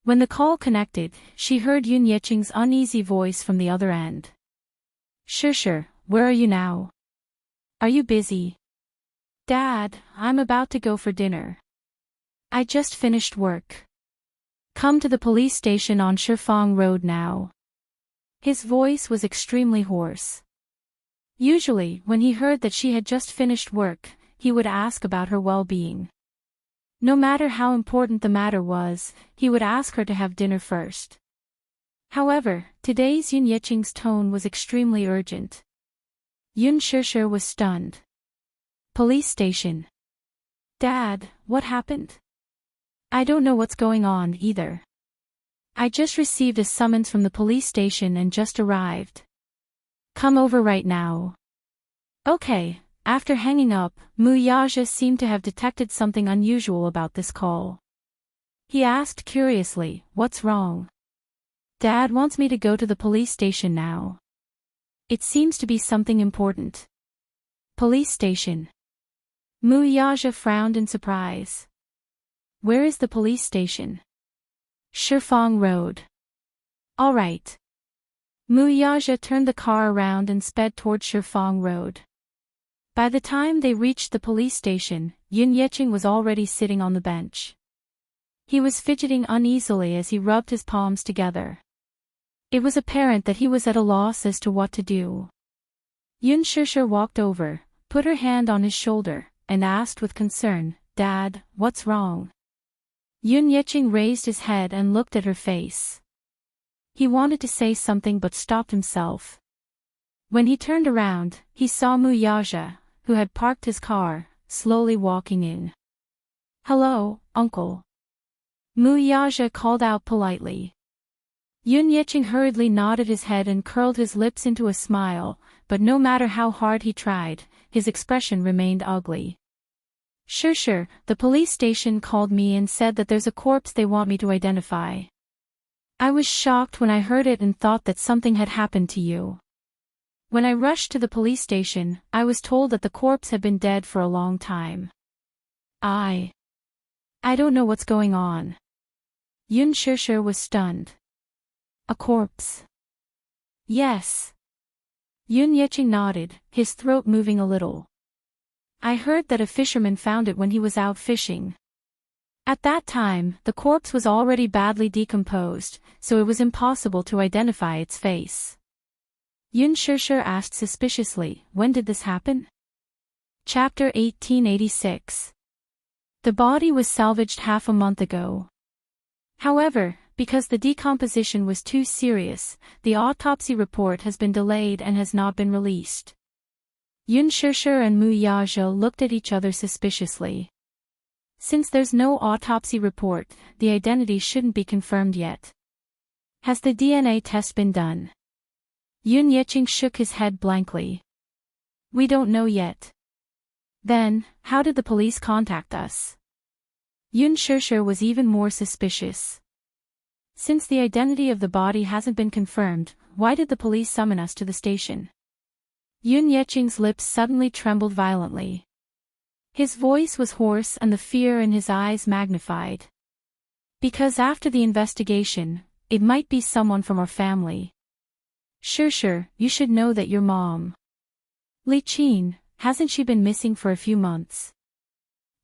When the call connected, she heard Yun Yeching's uneasy voice from the other end. Shishir, where are you now? Are you busy? Dad, I'm about to go for dinner. I just finished work. Come to the police station on Shifang Road now. His voice was extremely hoarse. Usually, when he heard that she had just finished work, he would ask about her well-being. No matter how important the matter was, he would ask her to have dinner first. However, today's Yun Yeching's tone was extremely urgent. Yun Shishir was stunned. Police station. Dad, what happened? I don't know what's going on either. I just received a summons from the police station and just arrived. Come over right now. Okay. After hanging up, Muyaja seemed to have detected something unusual about this call. He asked curiously, what's wrong? Dad wants me to go to the police station now. It seems to be something important. Police station. Muyaja frowned in surprise. Where is the police station? Shifang Road. All right. Muyaja turned the car around and sped toward Shifang Road. By the time they reached the police station, Yun Yeqing was already sitting on the bench. He was fidgeting uneasily as he rubbed his palms together. It was apparent that he was at a loss as to what to do. Yun Shishir walked over, put her hand on his shoulder, and asked with concern, "Dad, what's wrong?" Yun Yeqing raised his head and looked at her face. He wanted to say something but stopped himself. When he turned around, he saw Muyaja, who had parked his car, slowly walking in. "Hello, uncle." Muyaja called out politely. Yun Yeqing hurriedly nodded his head and curled his lips into a smile, but no matter how hard he tried, his expression remained ugly. Sure, the police station called me and said that there's a corpse they want me to identify. I was shocked when I heard it and thought that something had happened to you. When I rushed to the police station, I was told that the corpse had been dead for a long time. I don't know what's going on. Yun Shishir was stunned. A corpse? Yes. Yun Yeqing nodded, his throat moving a little. I heard that a fisherman found it when he was out fishing. At that time, the corpse was already badly decomposed, so it was impossible to identify its face. Yun Shishir asked suspiciously, "When did this happen?" Chapter 1886. The body was salvaged half a month ago. However, because the decomposition was too serious, the autopsy report has been delayed and has not been released. Yun Shishir and Muyaja looked at each other suspiciously. Since there's no autopsy report, the identity shouldn't be confirmed yet. Has the DNA test been done? Yun Yeqing shook his head blankly. We don't know yet. Then, how did the police contact us? Yun Shishir was even more suspicious. Since the identity of the body hasn't been confirmed, why did the police summon us to the station? Yun Yeqing's lips suddenly trembled violently. His voice was hoarse and the fear in his eyes magnified. Because after the investigation, it might be someone from our family. Sure, you should know that your mom, Li Qin, hasn't she been missing for a few months?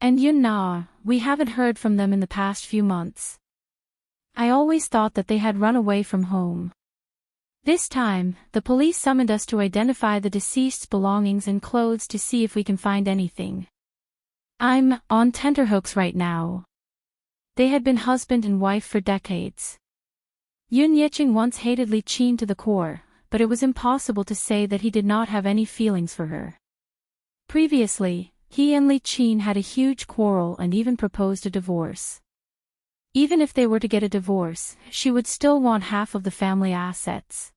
And Yun Na, we haven't heard from them in the past few months. I always thought that they had run away from home. This time, the police summoned us to identify the deceased's belongings and clothes to see if we can find anything. I'm on tenterhooks right now. They had been husband and wife for decades. Yun Yeqing once hated Li Qin to the core, but it was impossible to say that he did not have any feelings for her. Previously, he and Li Qin had a huge quarrel and even proposed a divorce. Even if they were to get a divorce, she would still want half of the family assets.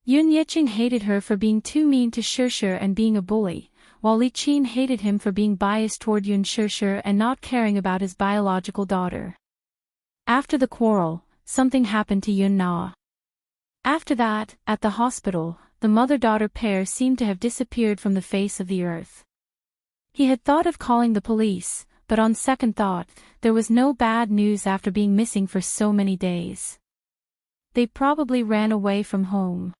Yun Yeqing hated her for being too mean to Shishir and being a bully, while Li Qin hated him for being biased toward Yun Shishir and not caring about his biological daughter. After the quarrel, something happened to Yun Na. After that, at the hospital, the mother-daughter pair seemed to have disappeared from the face of the earth. He had thought of calling the police, but on second thought, there was no bad news after being missing for so many days. They probably ran away from home.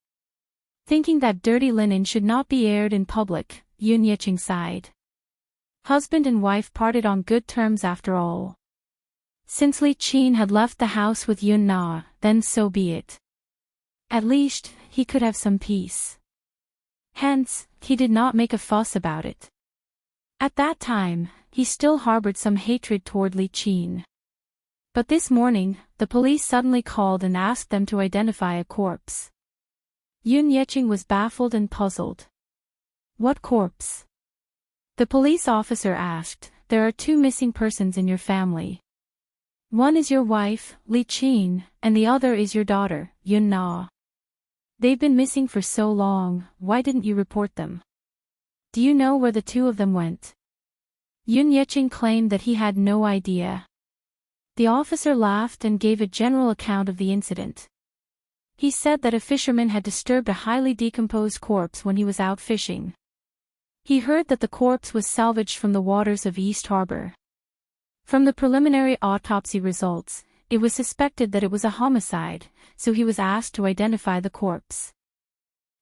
Thinking that dirty linen should not be aired in public, Yun Yeqing sighed. Husband and wife parted on good terms after all. Since Li Qin had left the house with Yun Na, then so be it. At least, he could have some peace. Hence, he did not make a fuss about it. At that time, he still harbored some hatred toward Li Qin. But this morning, the police suddenly called and asked them to identify a corpse. Yun Yeqing was baffled and puzzled. What corpse? The police officer asked. There are 2 missing persons in your family. One is your wife, Li Qin, and the other is your daughter, Yun Na. They've been missing for so long, why didn't you report them? Do you know where the 2 of them went? Yun Yeqing claimed that he had no idea. The officer laughed and gave a general account of the incident. He said that a fisherman had disturbed a highly decomposed corpse when he was out fishing. He heard that the corpse was salvaged from the waters of East Harbor. From the preliminary autopsy results, it was suspected that it was a homicide, so he was asked to identify the corpse.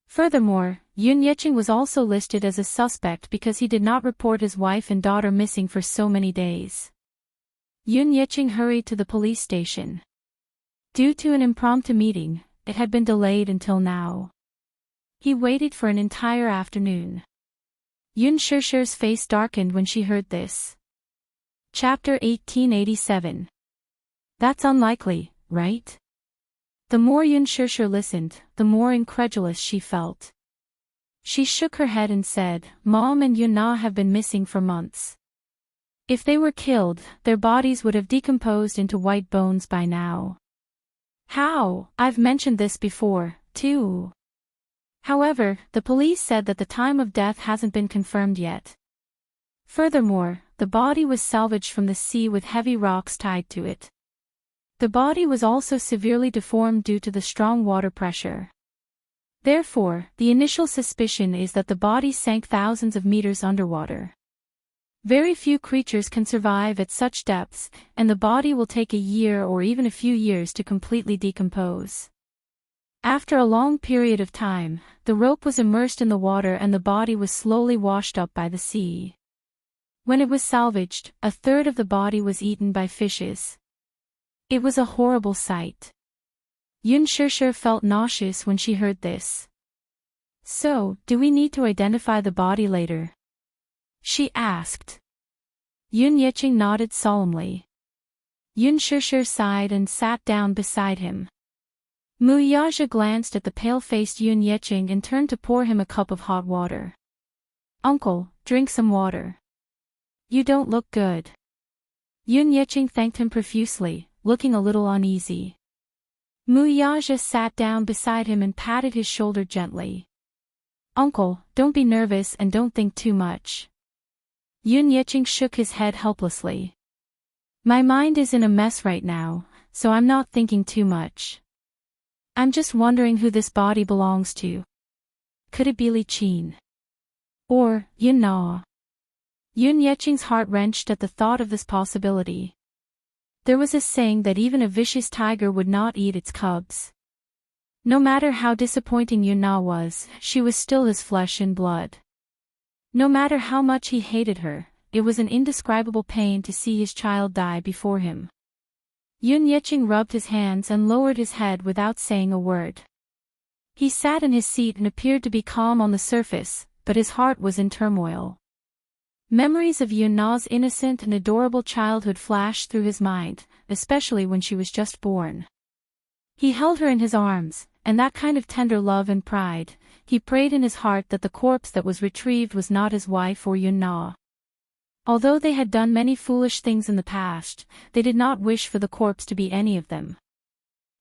Furthermore, Yun Yeching was also listed as a suspect because he did not report his wife and daughter missing for so many days. Yun Yeching hurried to the police station. Due to an impromptu meeting, it had been delayed until now. He waited for an entire afternoon. Yun Shishir's face darkened when she heard this. Chapter 1887. That's unlikely, right? The more Yun Shishir listened, the more incredulous she felt. She shook her head and said, Mom and Yun Na have been missing for months. If they were killed, their bodies would have decomposed into white bones by now. How? I've mentioned this before, too. However, the police said that the time of death hasn't been confirmed yet. Furthermore, the body was salvaged from the sea with heavy rocks tied to it. The body was also severely deformed due to the strong water pressure. Therefore, the initial suspicion is that the body sank thousands of meters underwater. Very few creatures can survive at such depths, and the body will take a year or even a few years to completely decompose. After a long period of time, the rope was immersed in the water and the body was slowly washed up by the sea. When it was salvaged, a third of the body was eaten by fishes. It was a horrible sight. Yun Shishir felt nauseous when she heard this. So, do we need to identify the body later? She asked. Yun Yeching nodded solemnly. Yun Shishir sighed and sat down beside him. Mu Yaja glanced at the pale-faced Yun Yeching and turned to pour him a cup of hot water. Uncle, drink some water. You don't look good. Yun Yeching thanked him profusely, looking a little uneasy. Mu Yaja sat down beside him and patted his shoulder gently. Uncle, don't be nervous and don't think too much. Yun Yeching shook his head helplessly. My mind is in a mess right now, so I'm not thinking too much. I'm just wondering who this body belongs to. Could it be Li Qin? Or, Yun Na? Yun Yeching's heart wrenched at the thought of this possibility. There was a saying that even a vicious tiger would not eat its cubs. No matter how disappointing Yun Na was, she was still his flesh and blood. No matter how much he hated her, it was an indescribable pain to see his child die before him. Yun Yeching rubbed his hands and lowered his head without saying a word. He sat in his seat and appeared to be calm on the surface, but his heart was in turmoil. Memories of Yun Na's innocent and adorable childhood flashed through his mind, especially when she was just born. He held her in his arms, and that kind of tender love and pride, he prayed in his heart that the corpse that was retrieved was not his wife or Yun Na. Although they had done many foolish things in the past, they did not wish for the corpse to be any of them.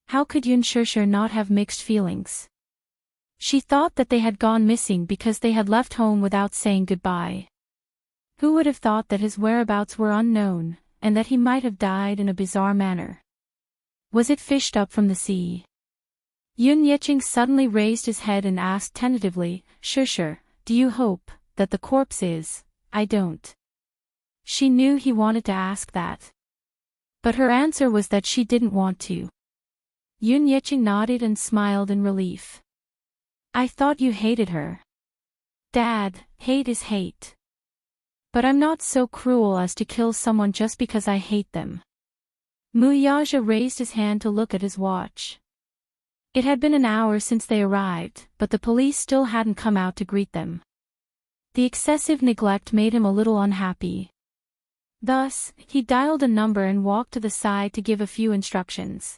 How could Yun Shishir not have mixed feelings? She thought that they had gone missing because they had left home without saying goodbye. Who would have thought that his whereabouts were unknown, and that he might have died in a bizarre manner? Was it fished up from the sea? Yun Yeching suddenly raised his head and asked tentatively, Shishir, do you hope that the corpse is? I don't. She knew he wanted to ask that. But her answer was that she didn't want to. Yun Yeching nodded and smiled in relief. I thought you hated her. Dad, hate is hate. But I'm not so cruel as to kill someone just because I hate them. Mu Yaja raised his hand to look at his watch. It had been an hour since they arrived, but the police still hadn't come out to greet them. The excessive neglect made him a little unhappy. Thus, he dialed a number and walked to the side to give a few instructions.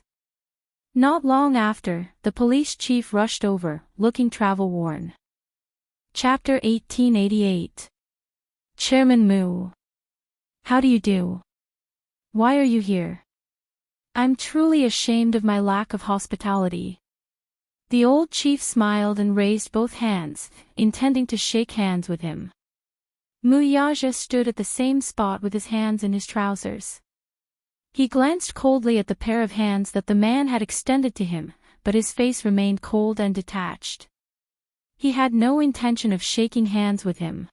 Not long after, the police chief rushed over, looking travel-worn. Chapter 1888. Chairman Mu. How do you do? Why are you here? I'm truly ashamed of my lack of hospitality. The old chief smiled and raised both hands, intending to shake hands with him. Mu Yaja stood at the same spot with his hands in his trousers. He glanced coldly at the pair of hands that the man had extended to him, but his face remained cold and detached. He had no intention of shaking hands with him.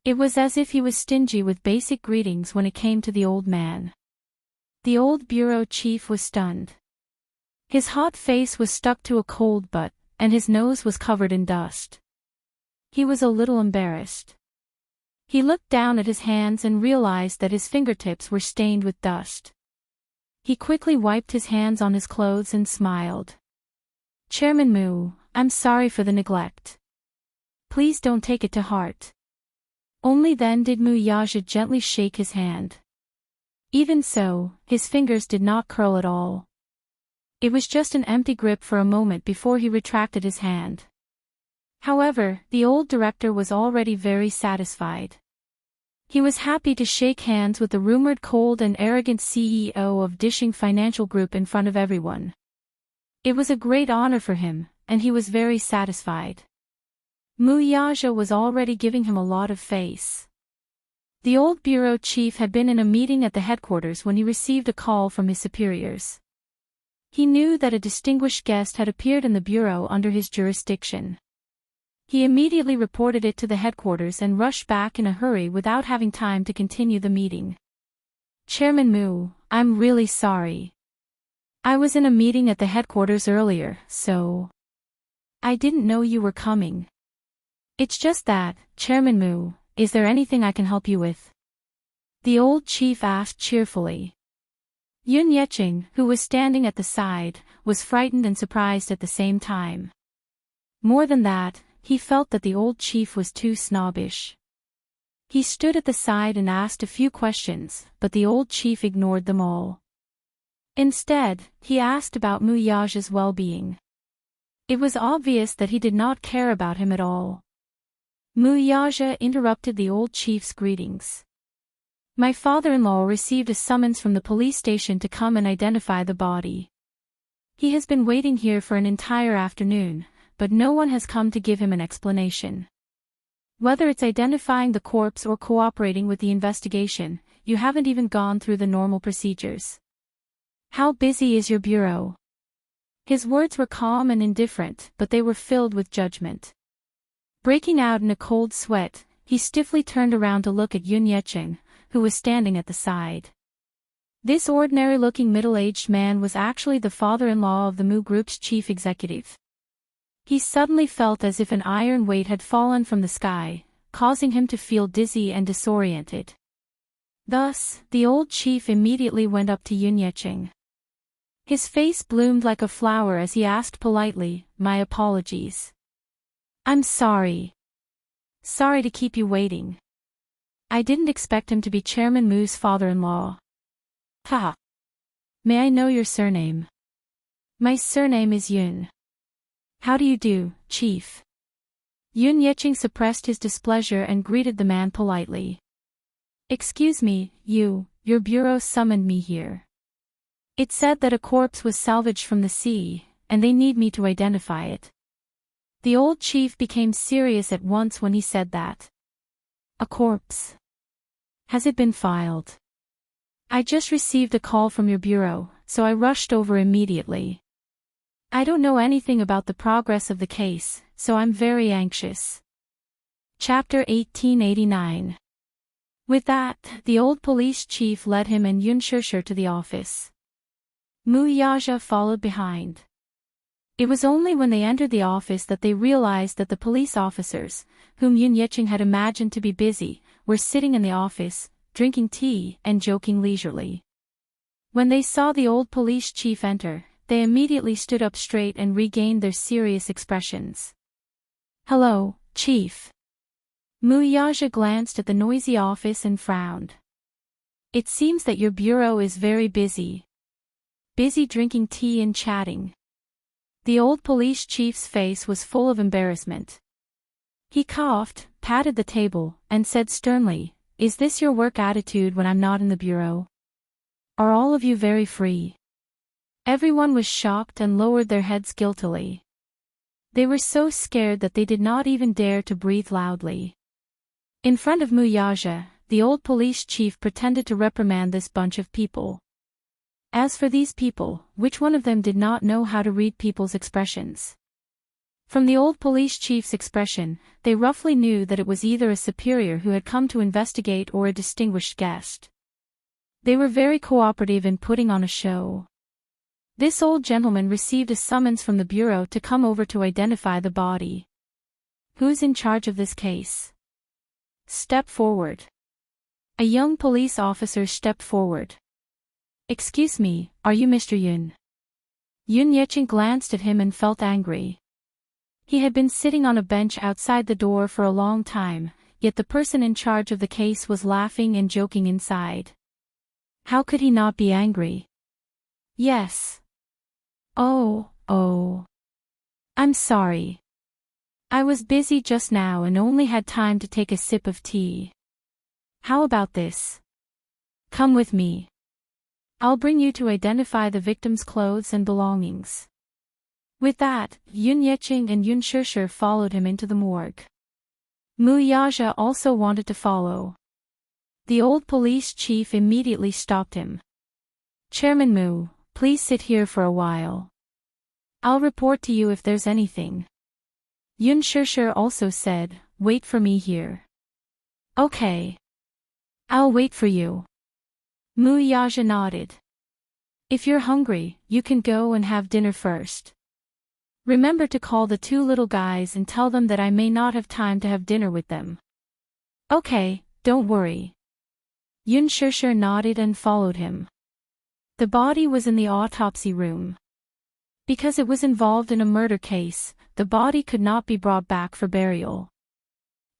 It was as if he was stingy with basic greetings when it came to the old man. The old bureau chief was stunned. His hot face was stuck to a cold butt, and his nose was covered in dust. He was a little embarrassed. He looked down at his hands and realized that his fingertips were stained with dust. He quickly wiped his hands on his clothes and smiled. Chairman Mu, I'm sorry for the neglect. Please don't take it to heart. Only then did Mu Yaja gently shake his hand. Even so, his fingers did not curl at all. It was just an empty grip for a moment before he retracted his hand. However, the old director was already very satisfied. He was happy to shake hands with the rumored cold and arrogant CEO of Dishing Financial Group in front of everyone. It was a great honor for him, and he was very satisfied. Mu Yaja was already giving him a lot of face. The old bureau chief had been in a meeting at the headquarters when he received a call from his superiors. He knew that a distinguished guest had appeared in the bureau under his jurisdiction. He immediately reported it to the headquarters and rushed back in a hurry without having time to continue the meeting. Chairman Mu, I'm really sorry. I was in a meeting at the headquarters earlier, so I didn't know you were coming. It's just that, Chairman Mu, is there anything I can help you with? The old chief asked cheerfully. Yun Yeching, who was standing at the side, was frightened and surprised at the same time. More than that, he felt that the old chief was too snobbish. He stood at the side and asked a few questions, but the old chief ignored them all. Instead, he asked about Mu Yaja's well-being. It was obvious that he did not care about him at all. Mu Yaja interrupted the old chief's greetings. My father-in-law received a summons from the police station to come and identify the body. He has been waiting here for an entire afternoon, but no one has come to give him an explanation. Whether it's identifying the corpse or cooperating with the investigation, you haven't even gone through the normal procedures. How busy is your bureau? His words were calm and indifferent, but they were filled with judgment. Breaking out in a cold sweat, he stiffly turned around to look at Yun Yecheng, who was standing at the side. This ordinary-looking middle-aged man was actually the father-in-law of the Mu Group's chief executive. He suddenly felt as if an iron weight had fallen from the sky, causing him to feel dizzy and disoriented. Thus, the old chief immediately went up to Yun Yecheng. His face bloomed like a flower as he asked politely, "My apologies. I'm sorry. Sorry to keep you waiting. I didn't expect him to be Chairman Mu's father-in-law." Ha! May I know your surname? My surname is Yun. How do you do, Chief? Yun Yecheng suppressed his displeasure and greeted the man politely. Excuse me, your bureau summoned me here. It said that a corpse was salvaged from the sea, and they need me to identify it. The old chief became serious at once when he said that. A corpse? Has it been filed? I just received a call from your bureau, so I rushed over immediately. I don't know anything about the progress of the case, so I'm very anxious. Chapter 1889. With that, the old police chief led him and Yun Shishir to the office. Mu Yaja followed behind. It was only when they entered the office that they realized that the police officers, whom Yun Yecheng had imagined to be busy, were sitting in the office, drinking tea and joking leisurely. When they saw the old police chief enter, they immediately stood up straight and regained their serious expressions. Hello, Chief. Mu Yaja glanced at the noisy office and frowned. It seems that your bureau is very busy. Busy drinking tea and chatting. The old police chief's face was full of embarrassment. He coughed, patted the table, and said sternly, "Is this your work attitude when I'm not in the bureau? Are all of you very free?" Everyone was shocked and lowered their heads guiltily. They were so scared that they did not even dare to breathe loudly. In front of Mu Yaja, the old police chief pretended to reprimand this bunch of people. As for these people, which one of them did not know how to read people's expressions? From the old police chief's expression, they roughly knew that it was either a superior who had come to investigate or a distinguished guest. They were very cooperative in putting on a show. This old gentleman received a summons from the bureau to come over to identify the body. Who's in charge of this case? Step forward. A young police officer stepped forward. Excuse me, are you Mr. Yun? Yun Yecheng glanced at him and felt angry. He had been sitting on a bench outside the door for a long time, yet the person in charge of the case was laughing and joking inside. How could he not be angry? Yes. Oh. I'm sorry. I was busy just now and only had time to take a sip of tea. How about this? Come with me. I'll bring you to identify the victim's clothes and belongings. With that, Yun Yecheng and Yun Shishir followed him into the morgue. Mu Yaja also wanted to follow. The old police chief immediately stopped him. Chairman Mu, please sit here for a while. I'll report to you if there's anything. Yun Shishir also said, wait for me here. Okay. I'll wait for you. Mu Yaja nodded. If you're hungry, you can go and have dinner first. Remember to call the two little guys and tell them that I may not have time to have dinner with them. Okay, don't worry. Yun Shishir nodded and followed him. The body was in the autopsy room. Because it was involved in a murder case, the body could not be brought back for burial.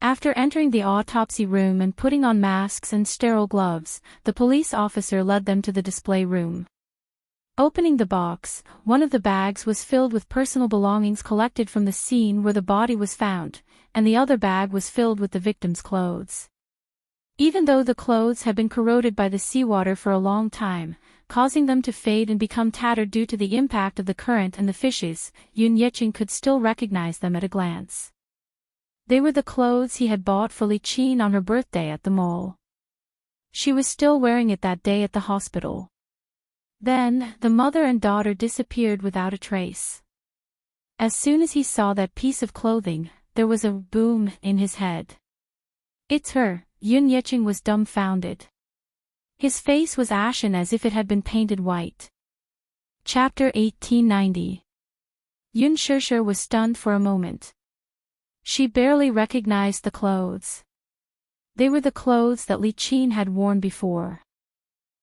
After entering the autopsy room and putting on masks and sterile gloves, the police officer led them to the display room. Opening the box, one of the bags was filled with personal belongings collected from the scene where the body was found, and the other bag was filled with the victim's clothes. Even though the clothes had been corroded by the seawater for a long time, causing them to fade and become tattered due to the impact of the current and the fishes, Yun Yecheng could still recognize them at a glance. They were the clothes he had bought for Li Qin on her birthday at the mall. She was still wearing it that day at the hospital. Then, the mother and daughter disappeared without a trace. As soon as he saw that piece of clothing, there was a boom in his head. It's her. Yun Yecheng was dumbfounded. His face was ashen as if it had been painted white. Chapter 1890. Yun Shishir was stunned for a moment. She barely recognized the clothes. They were the clothes that Li Qin had worn before.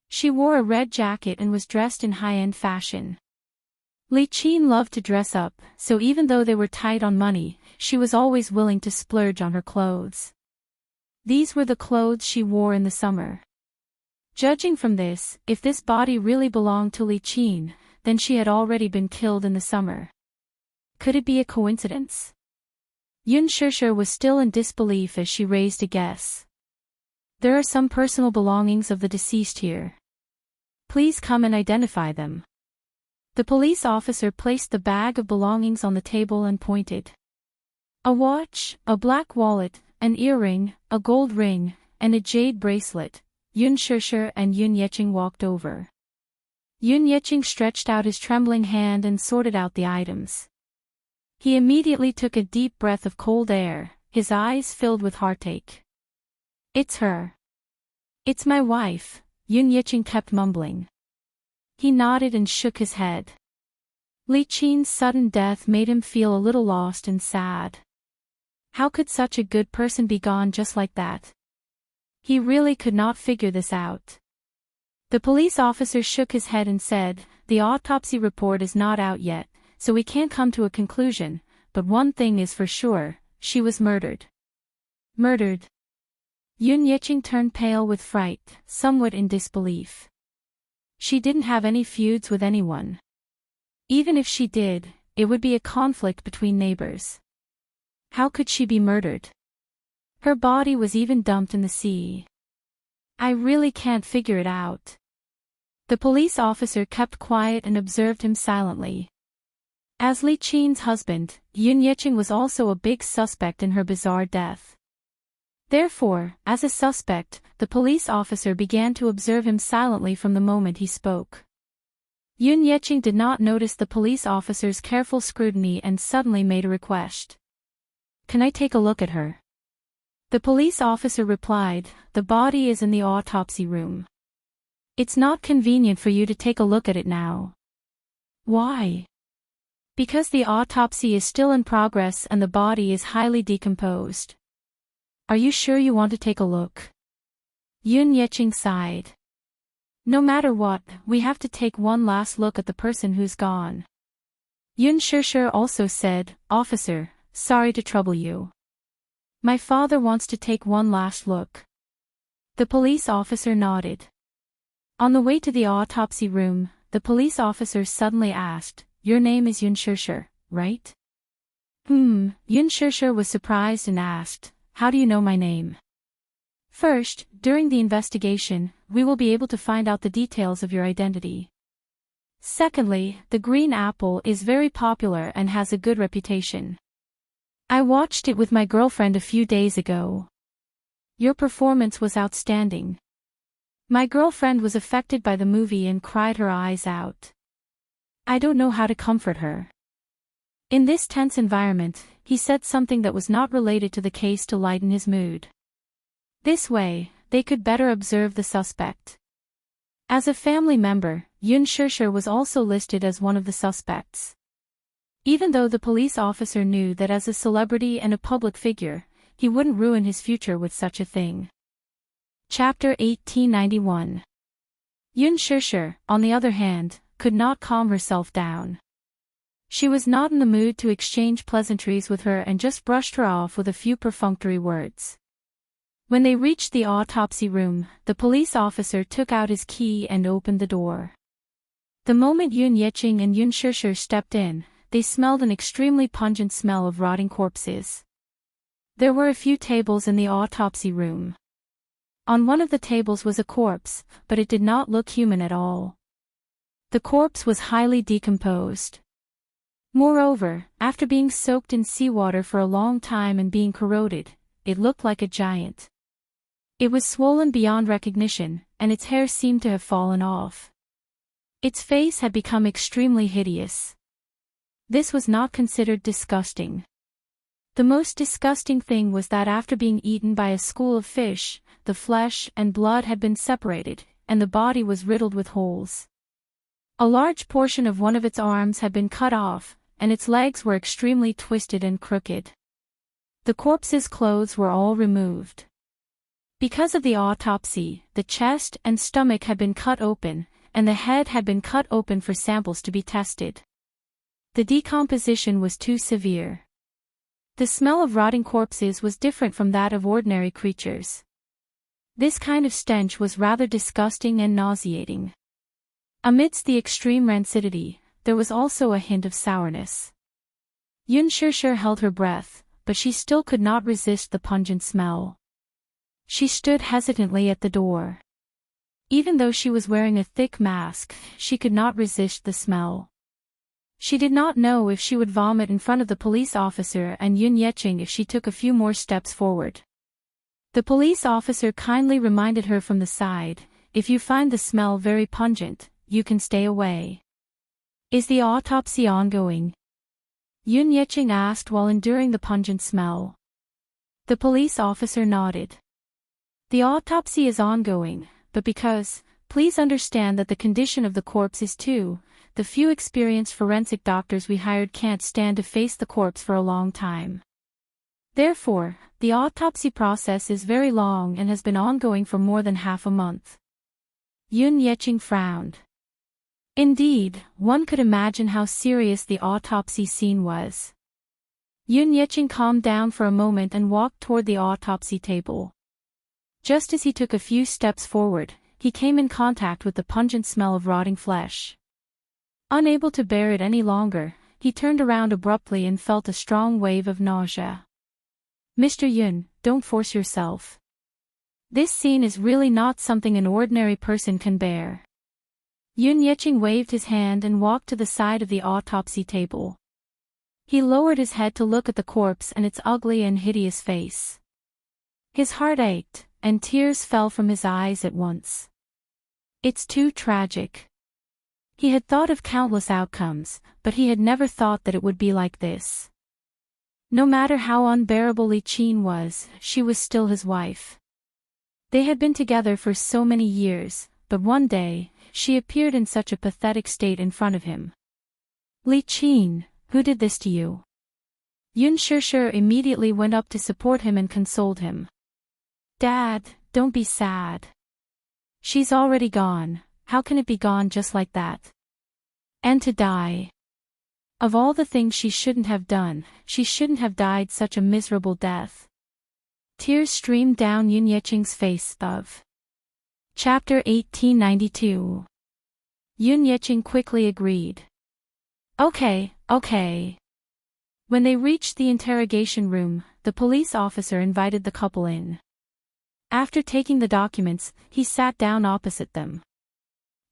She wore a red jacket and was dressed in high-end fashion. Li Qin loved to dress up, so even though they were tight on money, she was always willing to splurge on her clothes. These were the clothes she wore in the summer. Judging from this, if this body really belonged to Li Qin, then she had already been killed in the summer. Could it be a coincidence? Yun Shishir was still in disbelief as she raised a guess. There are some personal belongings of the deceased here. Please come and identify them. The police officer placed the bag of belongings on the table and pointed. A watch, a black wallet, an earring, a gold ring, and a jade bracelet. Yun Shishir and Yun Yecheng walked over. Yun Yecheng stretched out his trembling hand and sorted out the items. He immediately took a deep breath of cold air, his eyes filled with heartache. It's her. It's my wife, Yun Yecheng kept mumbling. He nodded and shook his head. Li Qin's sudden death made him feel a little lost and sad. How could such a good person be gone just like that? He really could not figure this out. The police officer shook his head and said, the autopsy report is not out yet, so we can't come to a conclusion, but one thing is for sure, she was murdered. Murdered? Yun Yecheng turned pale with fright, somewhat in disbelief. She didn't have any feuds with anyone. Even if she did, it would be a conflict between neighbors. How could she be murdered? Her body was even dumped in the sea. I really can't figure it out. The police officer kept quiet and observed him silently. As Li Qin's husband, Yun Yecheng was also a big suspect in her bizarre death. Therefore, as a suspect, the police officer began to observe him silently from the moment he spoke. Yun Yecheng did not notice the police officer's careful scrutiny and suddenly made a request. Can I take a look at her? The police officer replied, the body is in the autopsy room. It's not convenient for you to take a look at it now. Why? Because the autopsy is still in progress and the body is highly decomposed. Are you sure you want to take a look? Yun Yeching sighed. No matter what, we have to take one last look at the person who's gone. Yun Shishir also said, Officer, sorry to trouble you. My father wants to take one last look. The police officer nodded. On the way to the autopsy room, the police officer suddenly asked, Your name is Yun Shishir, right? Yun Shishir was surprised and asked, How do you know my name? First, during the investigation, we will be able to find out the details of your identity. Secondly, the green apple is very popular and has a good reputation. I watched it with my girlfriend a few days ago. Your performance was outstanding. My girlfriend was affected by the movie and cried her eyes out. I don't know how to comfort her. In this tense environment, he said something that was not related to the case to lighten his mood. This way, they could better observe the suspect. As a family member, Yun Shishir was also listed as one of the suspects. Even though the police officer knew that as a celebrity and a public figure, he wouldn't ruin his future with such a thing. Chapter 1891. Yun Shishir, on the other hand, could not calm herself down. She was not in the mood to exchange pleasantries with her and just brushed her off with a few perfunctory words. When they reached the autopsy room, the police officer took out his key and opened the door. The moment Yun Yeching and Yun Shishir stepped in, they smelled an extremely pungent smell of rotting corpses. There were a few tables in the autopsy room. On one of the tables was a corpse, but it did not look human at all. The corpse was highly decomposed. Moreover, after being soaked in seawater for a long time and being corroded, it looked like a giant. It was swollen beyond recognition, and its hair seemed to have fallen off. Its face had become extremely hideous. This was not considered disgusting. The most disgusting thing was that after being eaten by a school of fish, the flesh and blood had been separated, and the body was riddled with holes. A large portion of one of its arms had been cut off, and its legs were extremely twisted and crooked. The corpse's clothes were all removed. Because of the autopsy, the chest and stomach had been cut open, and the head had been cut open for samples to be tested. The decomposition was too severe. The smell of rotting corpses was different from that of ordinary creatures. This kind of stench was rather disgusting and nauseating. Amidst the extreme rancidity, there was also a hint of sourness. Yun Shishir held her breath, but she still could not resist the pungent smell. She stood hesitantly at the door. Even though she was wearing a thick mask, she could not resist the smell. She did not know if she would vomit in front of the police officer and Yun Yeching if she took a few more steps forward. The police officer kindly reminded her from the side, if you find the smell very pungent, you can stay away. Is the autopsy ongoing? Yun Yeching asked while enduring the pungent smell. The police officer nodded. The autopsy is ongoing, but please understand that the condition of the corpse is too, the few experienced forensic doctors we hired can't stand to face the corpse for a long time. Therefore, the autopsy process is very long and has been ongoing for more than half a month. Yun Yeching frowned. Indeed, one could imagine how serious the autopsy scene was. Yun Yeching calmed down for a moment and walked toward the autopsy table. Just as he took a few steps forward, he came in contact with the pungent smell of rotting flesh. Unable to bear it any longer, he turned around abruptly and felt a strong wave of nausea. Mr. Yun, don't force yourself. This scene is really not something an ordinary person can bear. Yun Yeching waved his hand and walked to the side of the autopsy table. He lowered his head to look at the corpse and its ugly and hideous face. His heart ached, and tears fell from his eyes at once. It's too tragic. He had thought of countless outcomes, but he had never thought that it would be like this. No matter how unbearable Li Qin was, she was still his wife. They had been together for so many years, but one day, she appeared in such a pathetic state in front of him. "Li Qin, who did this to you?" Yun Shishir immediately went up to support him and consoled him. "Dad, don't be sad. She's already gone, how can it be gone just like that? And to die. Of all the things she shouldn't have done, she shouldn't have died such a miserable death." Tears streamed down Yun Yeqing's face. Chapter 1892. Yun Yeqing quickly agreed. Okay. When they reached the interrogation room, the police officer invited the couple in. After taking the documents, he sat down opposite them.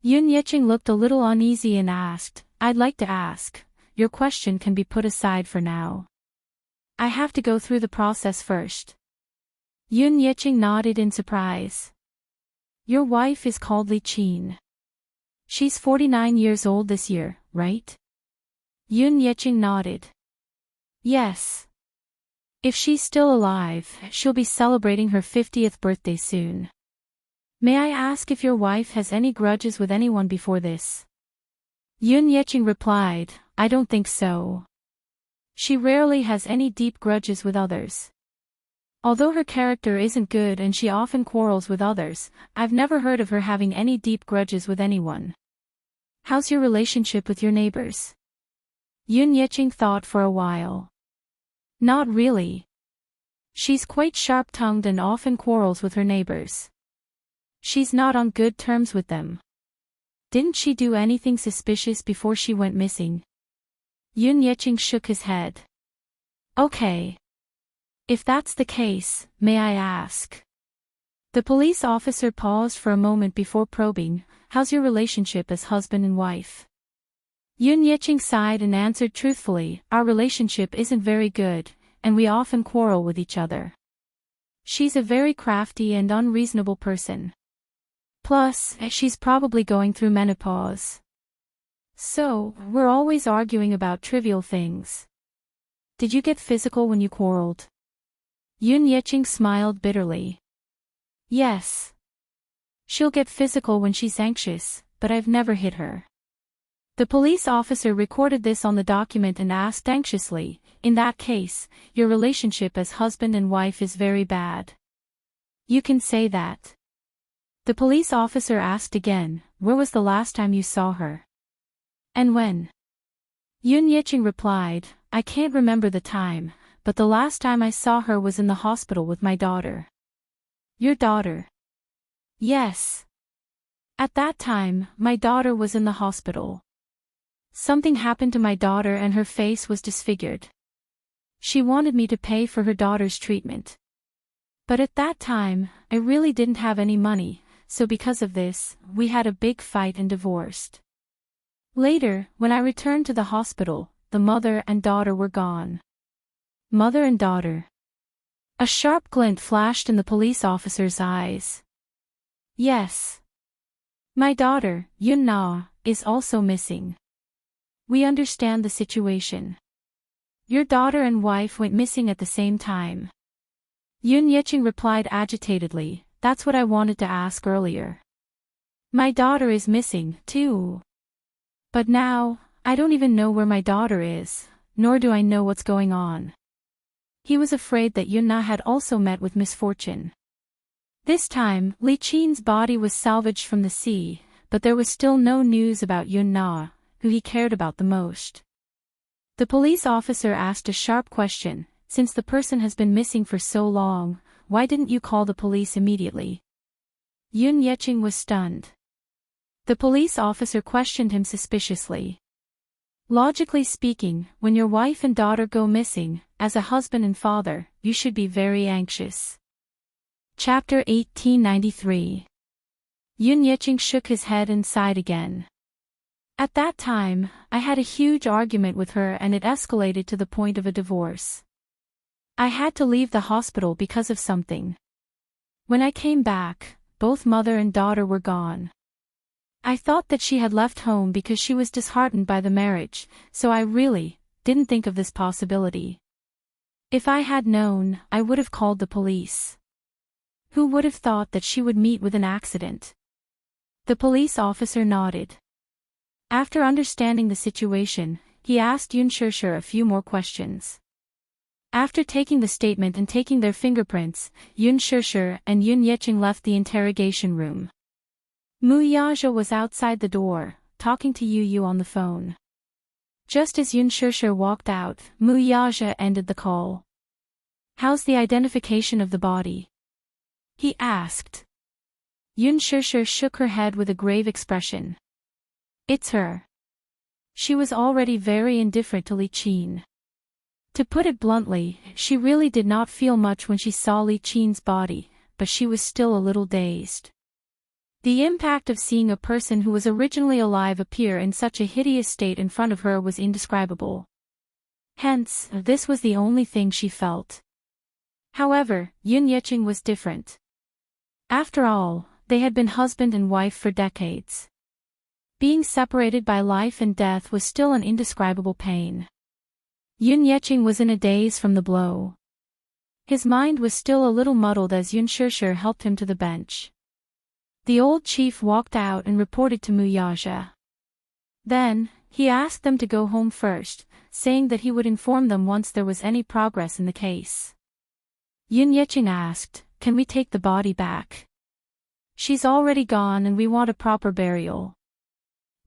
Yun Yeqing looked a little uneasy and asked, "I'd like to ask, your question can be put aside for now. I have to go through the process first." Yun Yeqing nodded in surprise. "Your wife is called Li Qin. She's 49 years old this year, right?" Yun Yeqing nodded. "Yes. If she's still alive, she'll be celebrating her 50th birthday soon. May I ask if your wife has any grudges with anyone before this?" Yun Yeqing replied, "I don't think so. She rarely has any deep grudges with others. Although her character isn't good and she often quarrels with others, I've never heard of her having any deep grudges with anyone. How's your relationship with your neighbors?" Yun Yeqing thought for a while. "Not really. She's quite sharp-tongued and often quarrels with her neighbors. She's not on good terms with them. Didn't she do anything suspicious before she went missing?" Yun Yeqing shook his head. "Okay. If that's the case, may I ask?" The police officer paused for a moment before probing, "How's your relationship as husband and wife?" Yun Yeqing sighed and answered truthfully, "Our relationship isn't very good, and we often quarrel with each other. She's a very crafty and unreasonable person. Plus, she's probably going through menopause. So, we're always arguing about trivial things." "Did you get physical when you quarreled?" Yun Yeqing smiled bitterly. "Yes. She'll get physical when she's anxious, but I've never hit her." The police officer recorded this on the document and asked anxiously, "In that case, your relationship as husband and wife is very bad." "You can say that." The police officer asked again, "Where was the last time you saw her? And when?" Yun Yeqing replied, "I can't remember the time, but the last time I saw her was in the hospital with my daughter." "Your daughter?" "Yes. At that time, my daughter was in the hospital. Something happened to my daughter and her face was disfigured. She wanted me to pay for her daughter's treatment. But at that time, I really didn't have any money, so because of this, we had a big fight and divorced. Later, when I returned to the hospital, the mother and daughter were gone." Mother and daughter. A sharp glint flashed in the police officer's eyes. "Yes. My daughter, Yun Na, is also missing. We understand the situation. Your daughter and wife went missing at the same time." Yun Yeqing replied agitatedly, "That's what I wanted to ask earlier. My daughter is missing, too. But now, I don't even know where my daughter is, nor do I know what's going on." He was afraid that Yun Na had also met with misfortune. This time, Li Qin's body was salvaged from the sea, but there was still no news about Yun Na, who he cared about the most. The police officer asked a sharp question, "Since the person has been missing for so long, why didn't you call the police immediately?" Yun Yeqing was stunned. The police officer questioned him suspiciously. "Logically speaking, when your wife and daughter go missing, as a husband and father, you should be very anxious." Chapter 1893. Yun Yeqing shook his head and sighed again. "At that time, I had a huge argument with her and it escalated to the point of a divorce. I had to leave the hospital because of something. When I came back, both mother and daughter were gone. I thought that she had left home because she was disheartened by the marriage, so I really didn't think of this possibility. If I had known, I would have called the police. Who would have thought that she would meet with an accident? The police officer nodded. After understanding the situation, he asked Yun Shishir a few more questions. After taking the statement and taking their fingerprints, Yun Shishir and Yun Yecheng left the interrogation room. Mu Yaja was outside the door, talking to Yu Yu on the phone. Just as Yun Shishir walked out, Mu Yaja ended the call. "How's the identification of the body?" he asked. Yun Shishir shook her head with a grave expression. "It's her." She was already very indifferent to Li Qin. To put it bluntly, she really did not feel much when she saw Li Qin's body, but she was still a little dazed. The impact of seeing a person who was originally alive appear in such a hideous state in front of her was indescribable. Hence, this was the only thing she felt. However, Yun Yecheng was different. After all, they had been husband and wife for decades. Being separated by life and death was still an indescribable pain. Yun Yecheng was in a daze from the blow. His mind was still a little muddled as Yun Shishir helped him to the bench. The old chief walked out and reported to Mu Yaja. Then, he asked them to go home first, saying that he would inform them once there was any progress in the case. Yun Yecheng asked, "Can we take the body back? She's already gone and we want a proper burial."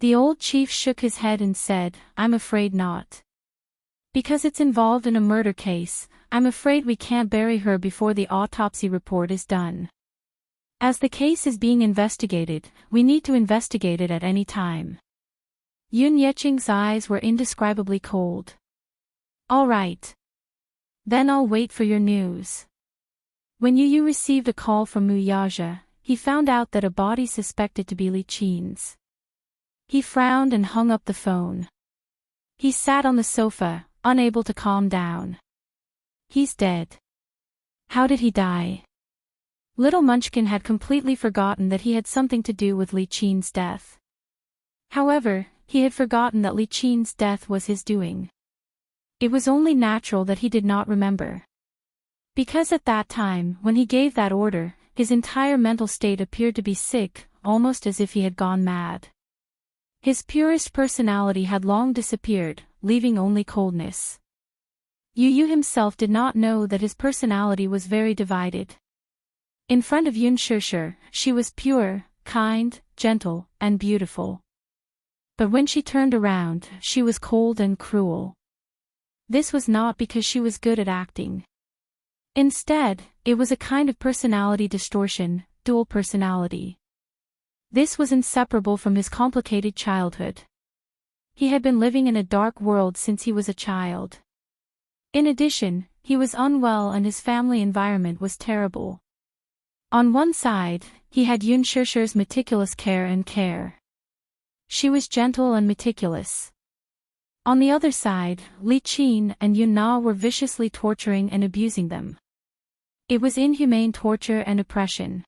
The old chief shook his head and said, "I'm afraid not. Because it's involved in a murder case, I'm afraid we can't bury her before the autopsy report is done. As the case is being investigated, we need to investigate it at any time." Yun Yecheng's eyes were indescribably cold. "All right. Then I'll wait for your news." When Yu Yu received a call from Mu Yaja, he found out that a body suspected to be Li Qin's. He frowned and hung up the phone. He sat on the sofa, unable to calm down. "He's dead. How did he die?" Little Munchkin had completely forgotten that he had something to do with Li Qin's death. However, he had forgotten that Li Qin's death was his doing. It was only natural that he did not remember. Because at that time, when he gave that order, his entire mental state appeared to be sick, almost as if he had gone mad. His purest personality had long disappeared, leaving only coldness. Yu Yu himself did not know that his personality was very divided. In front of Yun Shishir, she was pure, kind, gentle, and beautiful. But when she turned around, she was cold and cruel. This was not because she was good at acting. Instead, it was a kind of personality distortion, dual personality. This was inseparable from his complicated childhood. He had been living in a dark world since he was a child. In addition, he was unwell and his family environment was terrible. On one side, he had Yun Shishir's meticulous care. She was gentle and meticulous. On the other side, Li Qin and Yun Na were viciously torturing and abusing them. It was inhumane torture and oppression.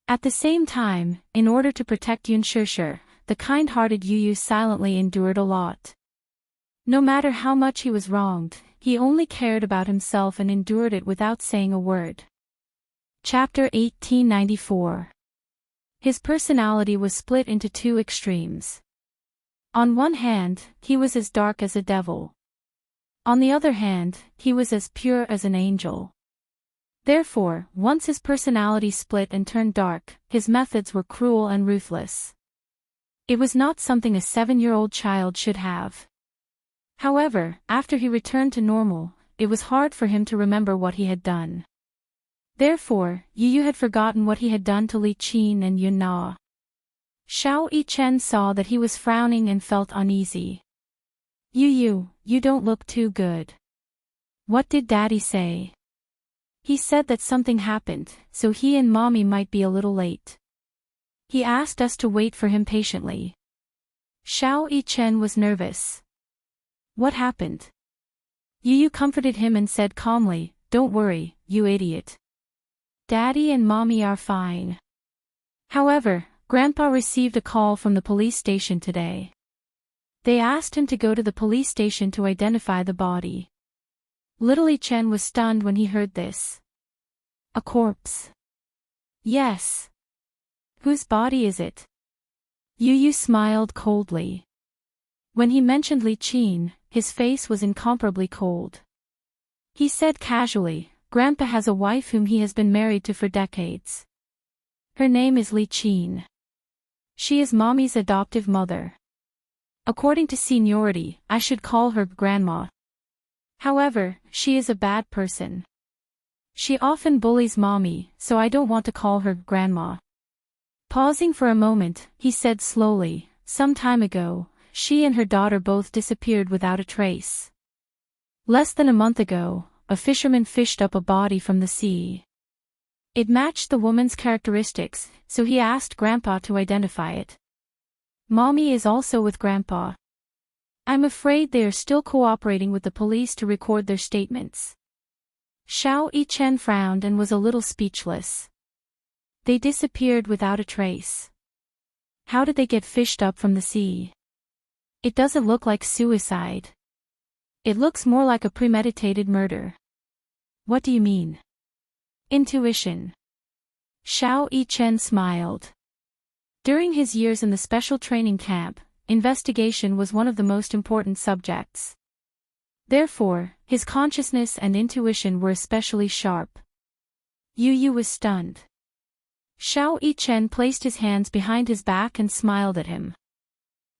At the same time, in order to protect Yun Shishir, the kind-hearted Yu Yu silently endured a lot. No matter how much he was wronged, he only cared about himself and endured it without saying a word. Chapter 1894. His personality was split into two extremes. On one hand, he was as dark as a devil. On the other hand, he was as pure as an angel. Therefore, once his personality split and turned dark, his methods were cruel and ruthless. It was not something a 7-year-old child should have. However, after he returned to normal, it was hard for him to remember what he had done. Therefore, Yu Yu had forgotten what he had done to Li Qin and Yun Na. Xiao Yichen saw that he was frowning and felt uneasy. "Yu Yu, you don't look too good. What did Daddy say?" "He said that something happened, so he and Mommy might be a little late. He asked us to wait for him patiently." Xiao Yichen was nervous. "What happened?" Yu Yu comforted him and said calmly, "Don't worry, you idiot. Daddy and Mommy are fine." However, Grandpa received a call from the police station today. They asked him to go to the police station to identify the body. Little Li Chen was stunned when he heard this. "A corpse?" "Yes." "Whose body is it?" Yu Yu smiled coldly. When he mentioned Li Qin, his face was incomparably cold. He said casually, Grandpa has a wife whom he has been married to for decades. Her name is Li Qin. She is Mommy's adoptive mother. According to seniority, I should call her Grandma. However, she is a bad person. She often bullies Mommy, so I don't want to call her Grandma. Pausing for a moment, he said slowly, some time ago, she and her daughter both disappeared without a trace. Less than a month ago, a fisherman fished up a body from the sea. It matched the woman's characteristics, so he asked Grandpa to identify it. Mommy is also with Grandpa. I'm afraid they are still cooperating with the police to record their statements. Xiao Yichen frowned and was a little speechless. They disappeared without a trace. How did they get fished up from the sea? It doesn't look like suicide. It looks more like a premeditated murder. What do you mean? Intuition. Xiao Yichen smiled. During his years in the special training camp, investigation was one of the most important subjects. Therefore, his consciousness and intuition were especially sharp. Yu Yu was stunned. Xiao Yichen placed his hands behind his back and smiled at him.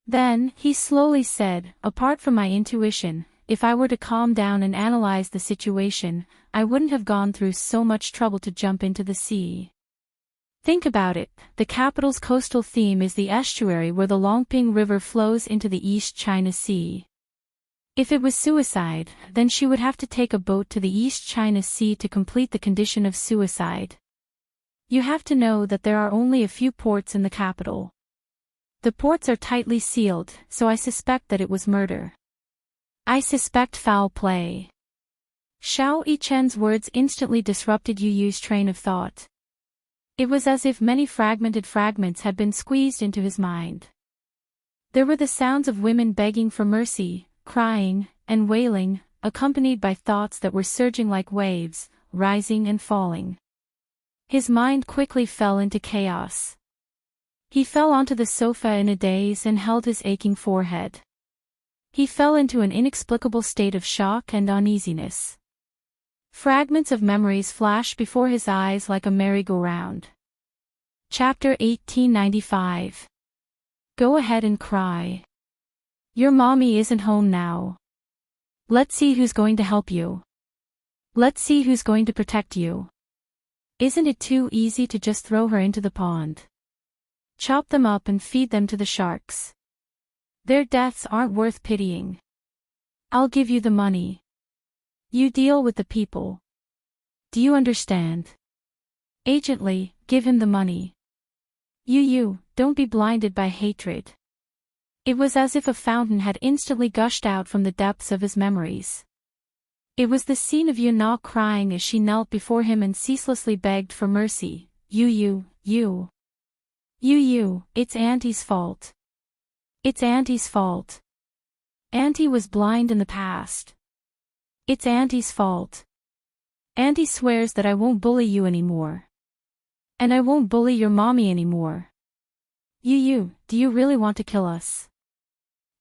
Then, he slowly said, apart from my intuition, if I were to calm down and analyze the situation, I wouldn't have gone through so much trouble to jump into the sea. Think about it, the capital's coastal theme is the estuary where the Longping River flows into the East China Sea. If it was suicide, then she would have to take a boat to the East China Sea to complete the condition of suicide. You have to know that there are only a few ports in the capital. The ports are tightly sealed, so I suspect that it was murder. I suspect foul play. Xiao Yichen's words instantly disrupted Yu Yu's train of thought. It was as if many fragmented fragments had been squeezed into his mind. There were the sounds of women begging for mercy, crying, and wailing, accompanied by thoughts that were surging like waves, rising and falling. His mind quickly fell into chaos. He fell onto the sofa in a daze and held his aching forehead. He fell into an inexplicable state of shock and uneasiness. Fragments of memories flashed before his eyes like a merry-go-round. Chapter 1895. Go ahead and cry. Your mommy isn't home now. Let's see who's going to help you. Let's see who's going to protect you. Isn't it too easy to just throw her into the pond? Chop them up and feed them to the sharks. Their deaths aren't worth pitying. I'll give you the money. You deal with the people. Do you understand? Agently, give him the money. You, don't be blinded by hatred. It was as if a fountain had instantly gushed out from the depths of his memories. It was the scene of Yuna crying as she knelt before him and ceaselessly begged for mercy. You, it's Auntie's fault. It's Auntie's fault. Auntie was blind in the past. It's Auntie's fault. Auntie swears that I won't bully you anymore. And I won't bully your mommy anymore. Do you really want to kill us?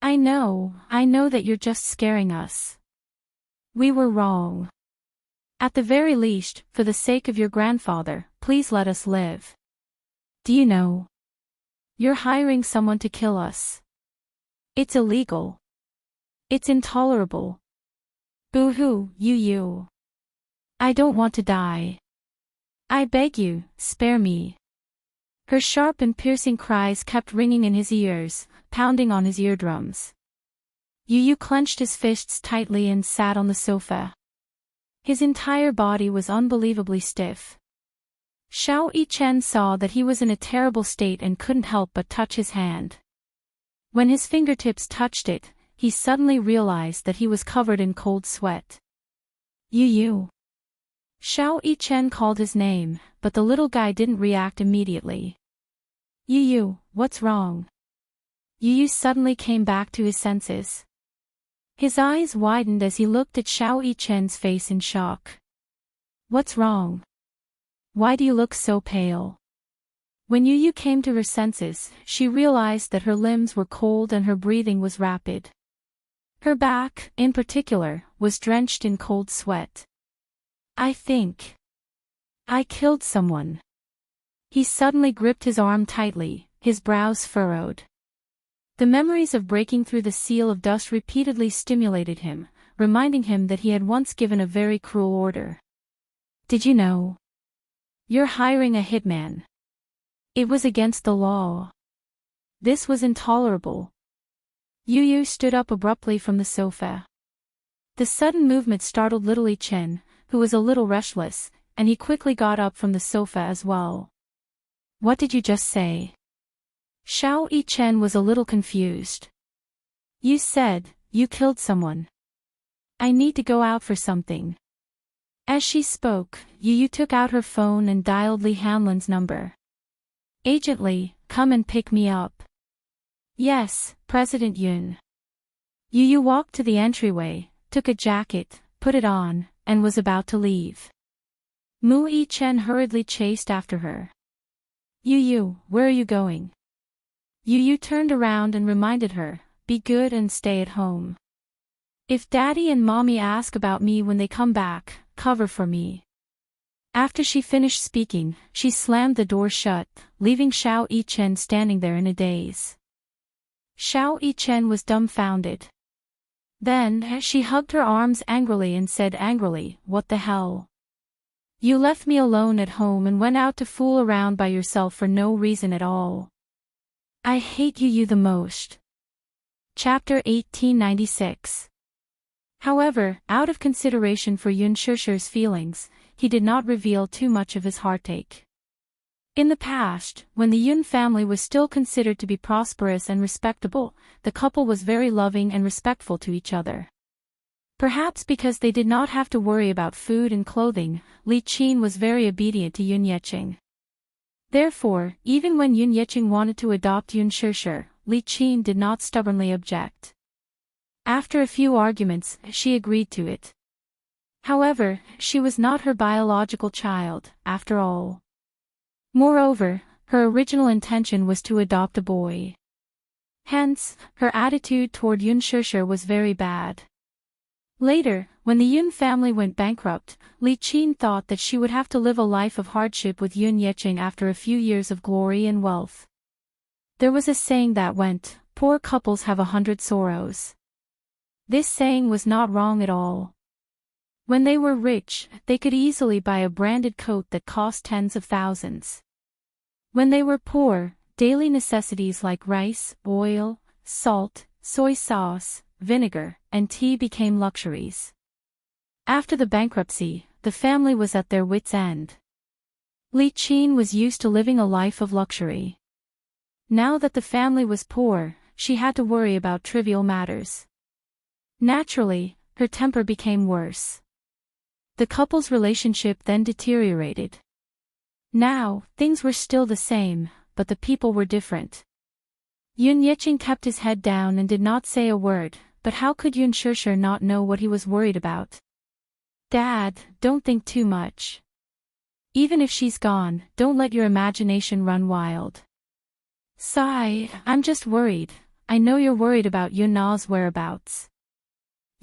I know that you're just scaring us. We were wrong. At the very least, for the sake of your grandfather, please let us live. Do you know? You're hiring someone to kill us. It's illegal. It's intolerable. Boo-hoo, you. I don't want to die. I beg you, spare me. Her sharp and piercing cries kept ringing in his ears, pounding on his eardrums. Yu clenched his fists tightly and sat on the sofa. His entire body was unbelievably stiff. Xiao Yichen saw that he was in a terrible state and couldn't help but touch his hand. When his fingertips touched it, he suddenly realized that he was covered in cold sweat. Yu. Xiao Yichen called his name, but the little guy didn't react immediately. Yu, what's wrong? Yu suddenly came back to his senses. His eyes widened as he looked at Xiao Yichen's face in shock. What's wrong? Why do you look so pale? When Yu Yu came to her senses, she realized that her limbs were cold and her breathing was rapid. Her back, in particular, was drenched in cold sweat. I think I killed someone. He suddenly gripped his arm tightly, his brows furrowed. The memories of breaking through the seal of dust repeatedly stimulated him, reminding him that he had once given a very cruel order. Did you know? You're hiring a hitman. It was against the law. This was intolerable. Yu Yu stood up abruptly from the sofa. The sudden movement startled little Li Chen, who was a little restless, and he quickly got up from the sofa as well. What did you just say? Xiao Yi Chen was a little confused. You said, you killed someone. I need to go out for something. As she spoke, Yu Yu took out her phone and dialed Li Hanlon's number. Agent Li, come and pick me up. Yes, President Yun. Yu Yu walked to the entryway, took a jacket, put it on, and was about to leave. Mu Yi Chen hurriedly chased after her. Yu Yu, where are you going? Yu Yu turned around and reminded her, be good and stay at home. If Daddy and Mommy ask about me when they come back, cover for me. After she finished speaking, she slammed the door shut, leaving Xiao Yi Chen standing there in a daze. Xiao Yi Chen was dumbfounded. Then, she hugged her arms angrily and said angrily, what the hell? You left me alone at home and went out to fool around by yourself for no reason at all. I hate you the most. Chapter 1896. However, out of consideration for Yun Shusher's feelings, he did not reveal too much of his heartache. In the past, when the Yun family was still considered to be prosperous and respectable, the couple was very loving and respectful to each other. Perhaps because they did not have to worry about food and clothing, Li Qin was very obedient to Yun Yeqing. Therefore, even when Yun Yeqing wanted to adopt Yun Shusher, Li Qin did not stubbornly object. After a few arguments, she agreed to it. However, she was not her biological child, after all. Moreover, her original intention was to adopt a boy. Hence, her attitude toward Yun Shusher was very bad. Later, when the Yun family went bankrupt, Li Qin thought that she would have to live a life of hardship with Yun Yeqing after a few years of glory and wealth. There was a saying that went, poor couples have 100 sorrows. This saying was not wrong at all. When they were rich, they could easily buy a branded coat that cost tens of thousands. When they were poor, daily necessities like rice, oil, salt, soy sauce, vinegar, and tea became luxuries. After the bankruptcy, the family was at their wits' end. Li Qin was used to living a life of luxury. Now that the family was poor, she had to worry about trivial matters. Naturally, her temper became worse. The couple's relationship then deteriorated. Now, things were still the same, but the people were different. Yun Yeqing kept his head down and did not say a word, but how could Yun Shusher not know what he was worried about? Dad, don't think too much. Even if she's gone, don't let your imagination run wild. Sigh, I'm just worried. I know you're worried about Yun Na's whereabouts.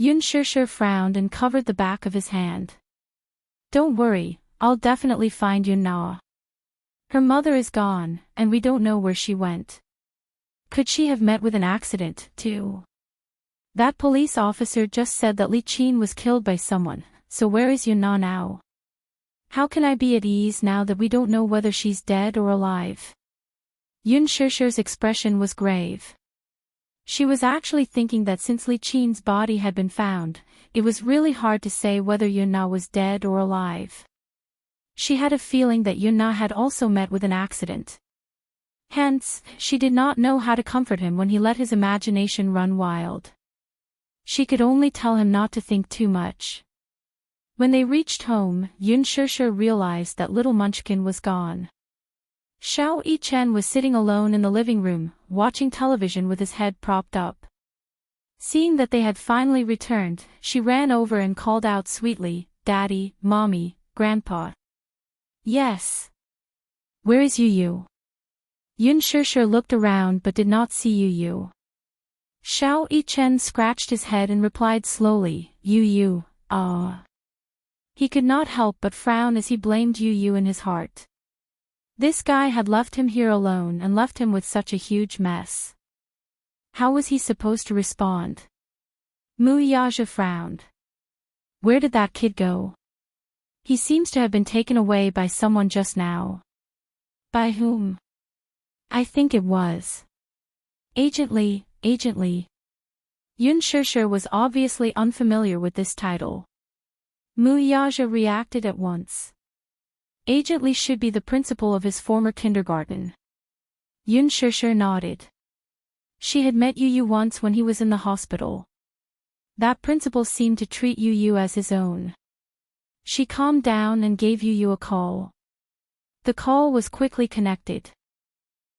Yun Shusher frowned and covered the back of his hand. Don't worry, I'll definitely find Yun Na. Her mother is gone, and we don't know where she went. Could she have met with an accident, too? That police officer just said that Li Qin was killed by someone, so where is Yun Na now? How can I be at ease now that we don't know whether she's dead or alive? Yun Shusher's expression was grave. She was actually thinking that since Li Qin's body had been found, it was really hard to say whether Yun Na was dead or alive. She had a feeling that Yun Na had also met with an accident. Hence, she did not know how to comfort him when he let his imagination run wild. She could only tell him not to think too much. When they reached home, Yun Shusher realized that little Munchkin was gone. Xiao Yi Chen was sitting alone in the living room, watching television with his head propped up. Seeing that they had finally returned, she ran over and called out sweetly, Daddy, Mommy, Grandpa. Yes. Where is Yu Yu? Yun Shishir looked around but did not see Yu Yu. Xiao Yichen scratched his head and replied slowly, Yu Yu, ah. He could not help but frown as he blamed Yu Yu in his heart. This guy had left him here alone and left him with such a huge mess. How was he supposed to respond? Mu Yaja frowned. Where did that kid go? He seems to have been taken away by someone just now. By whom? I think it was Agent Lee. Yun Shishir was obviously unfamiliar with this title. Mu Yaja reacted at once. Agent Lee should be the principal of his former kindergarten. Yun Shishir nodded. She had met Yu Yu once when he was in the hospital. That principal seemed to treat Yu Yu as his own. She calmed down and gave Yu Yu a call. The call was quickly connected.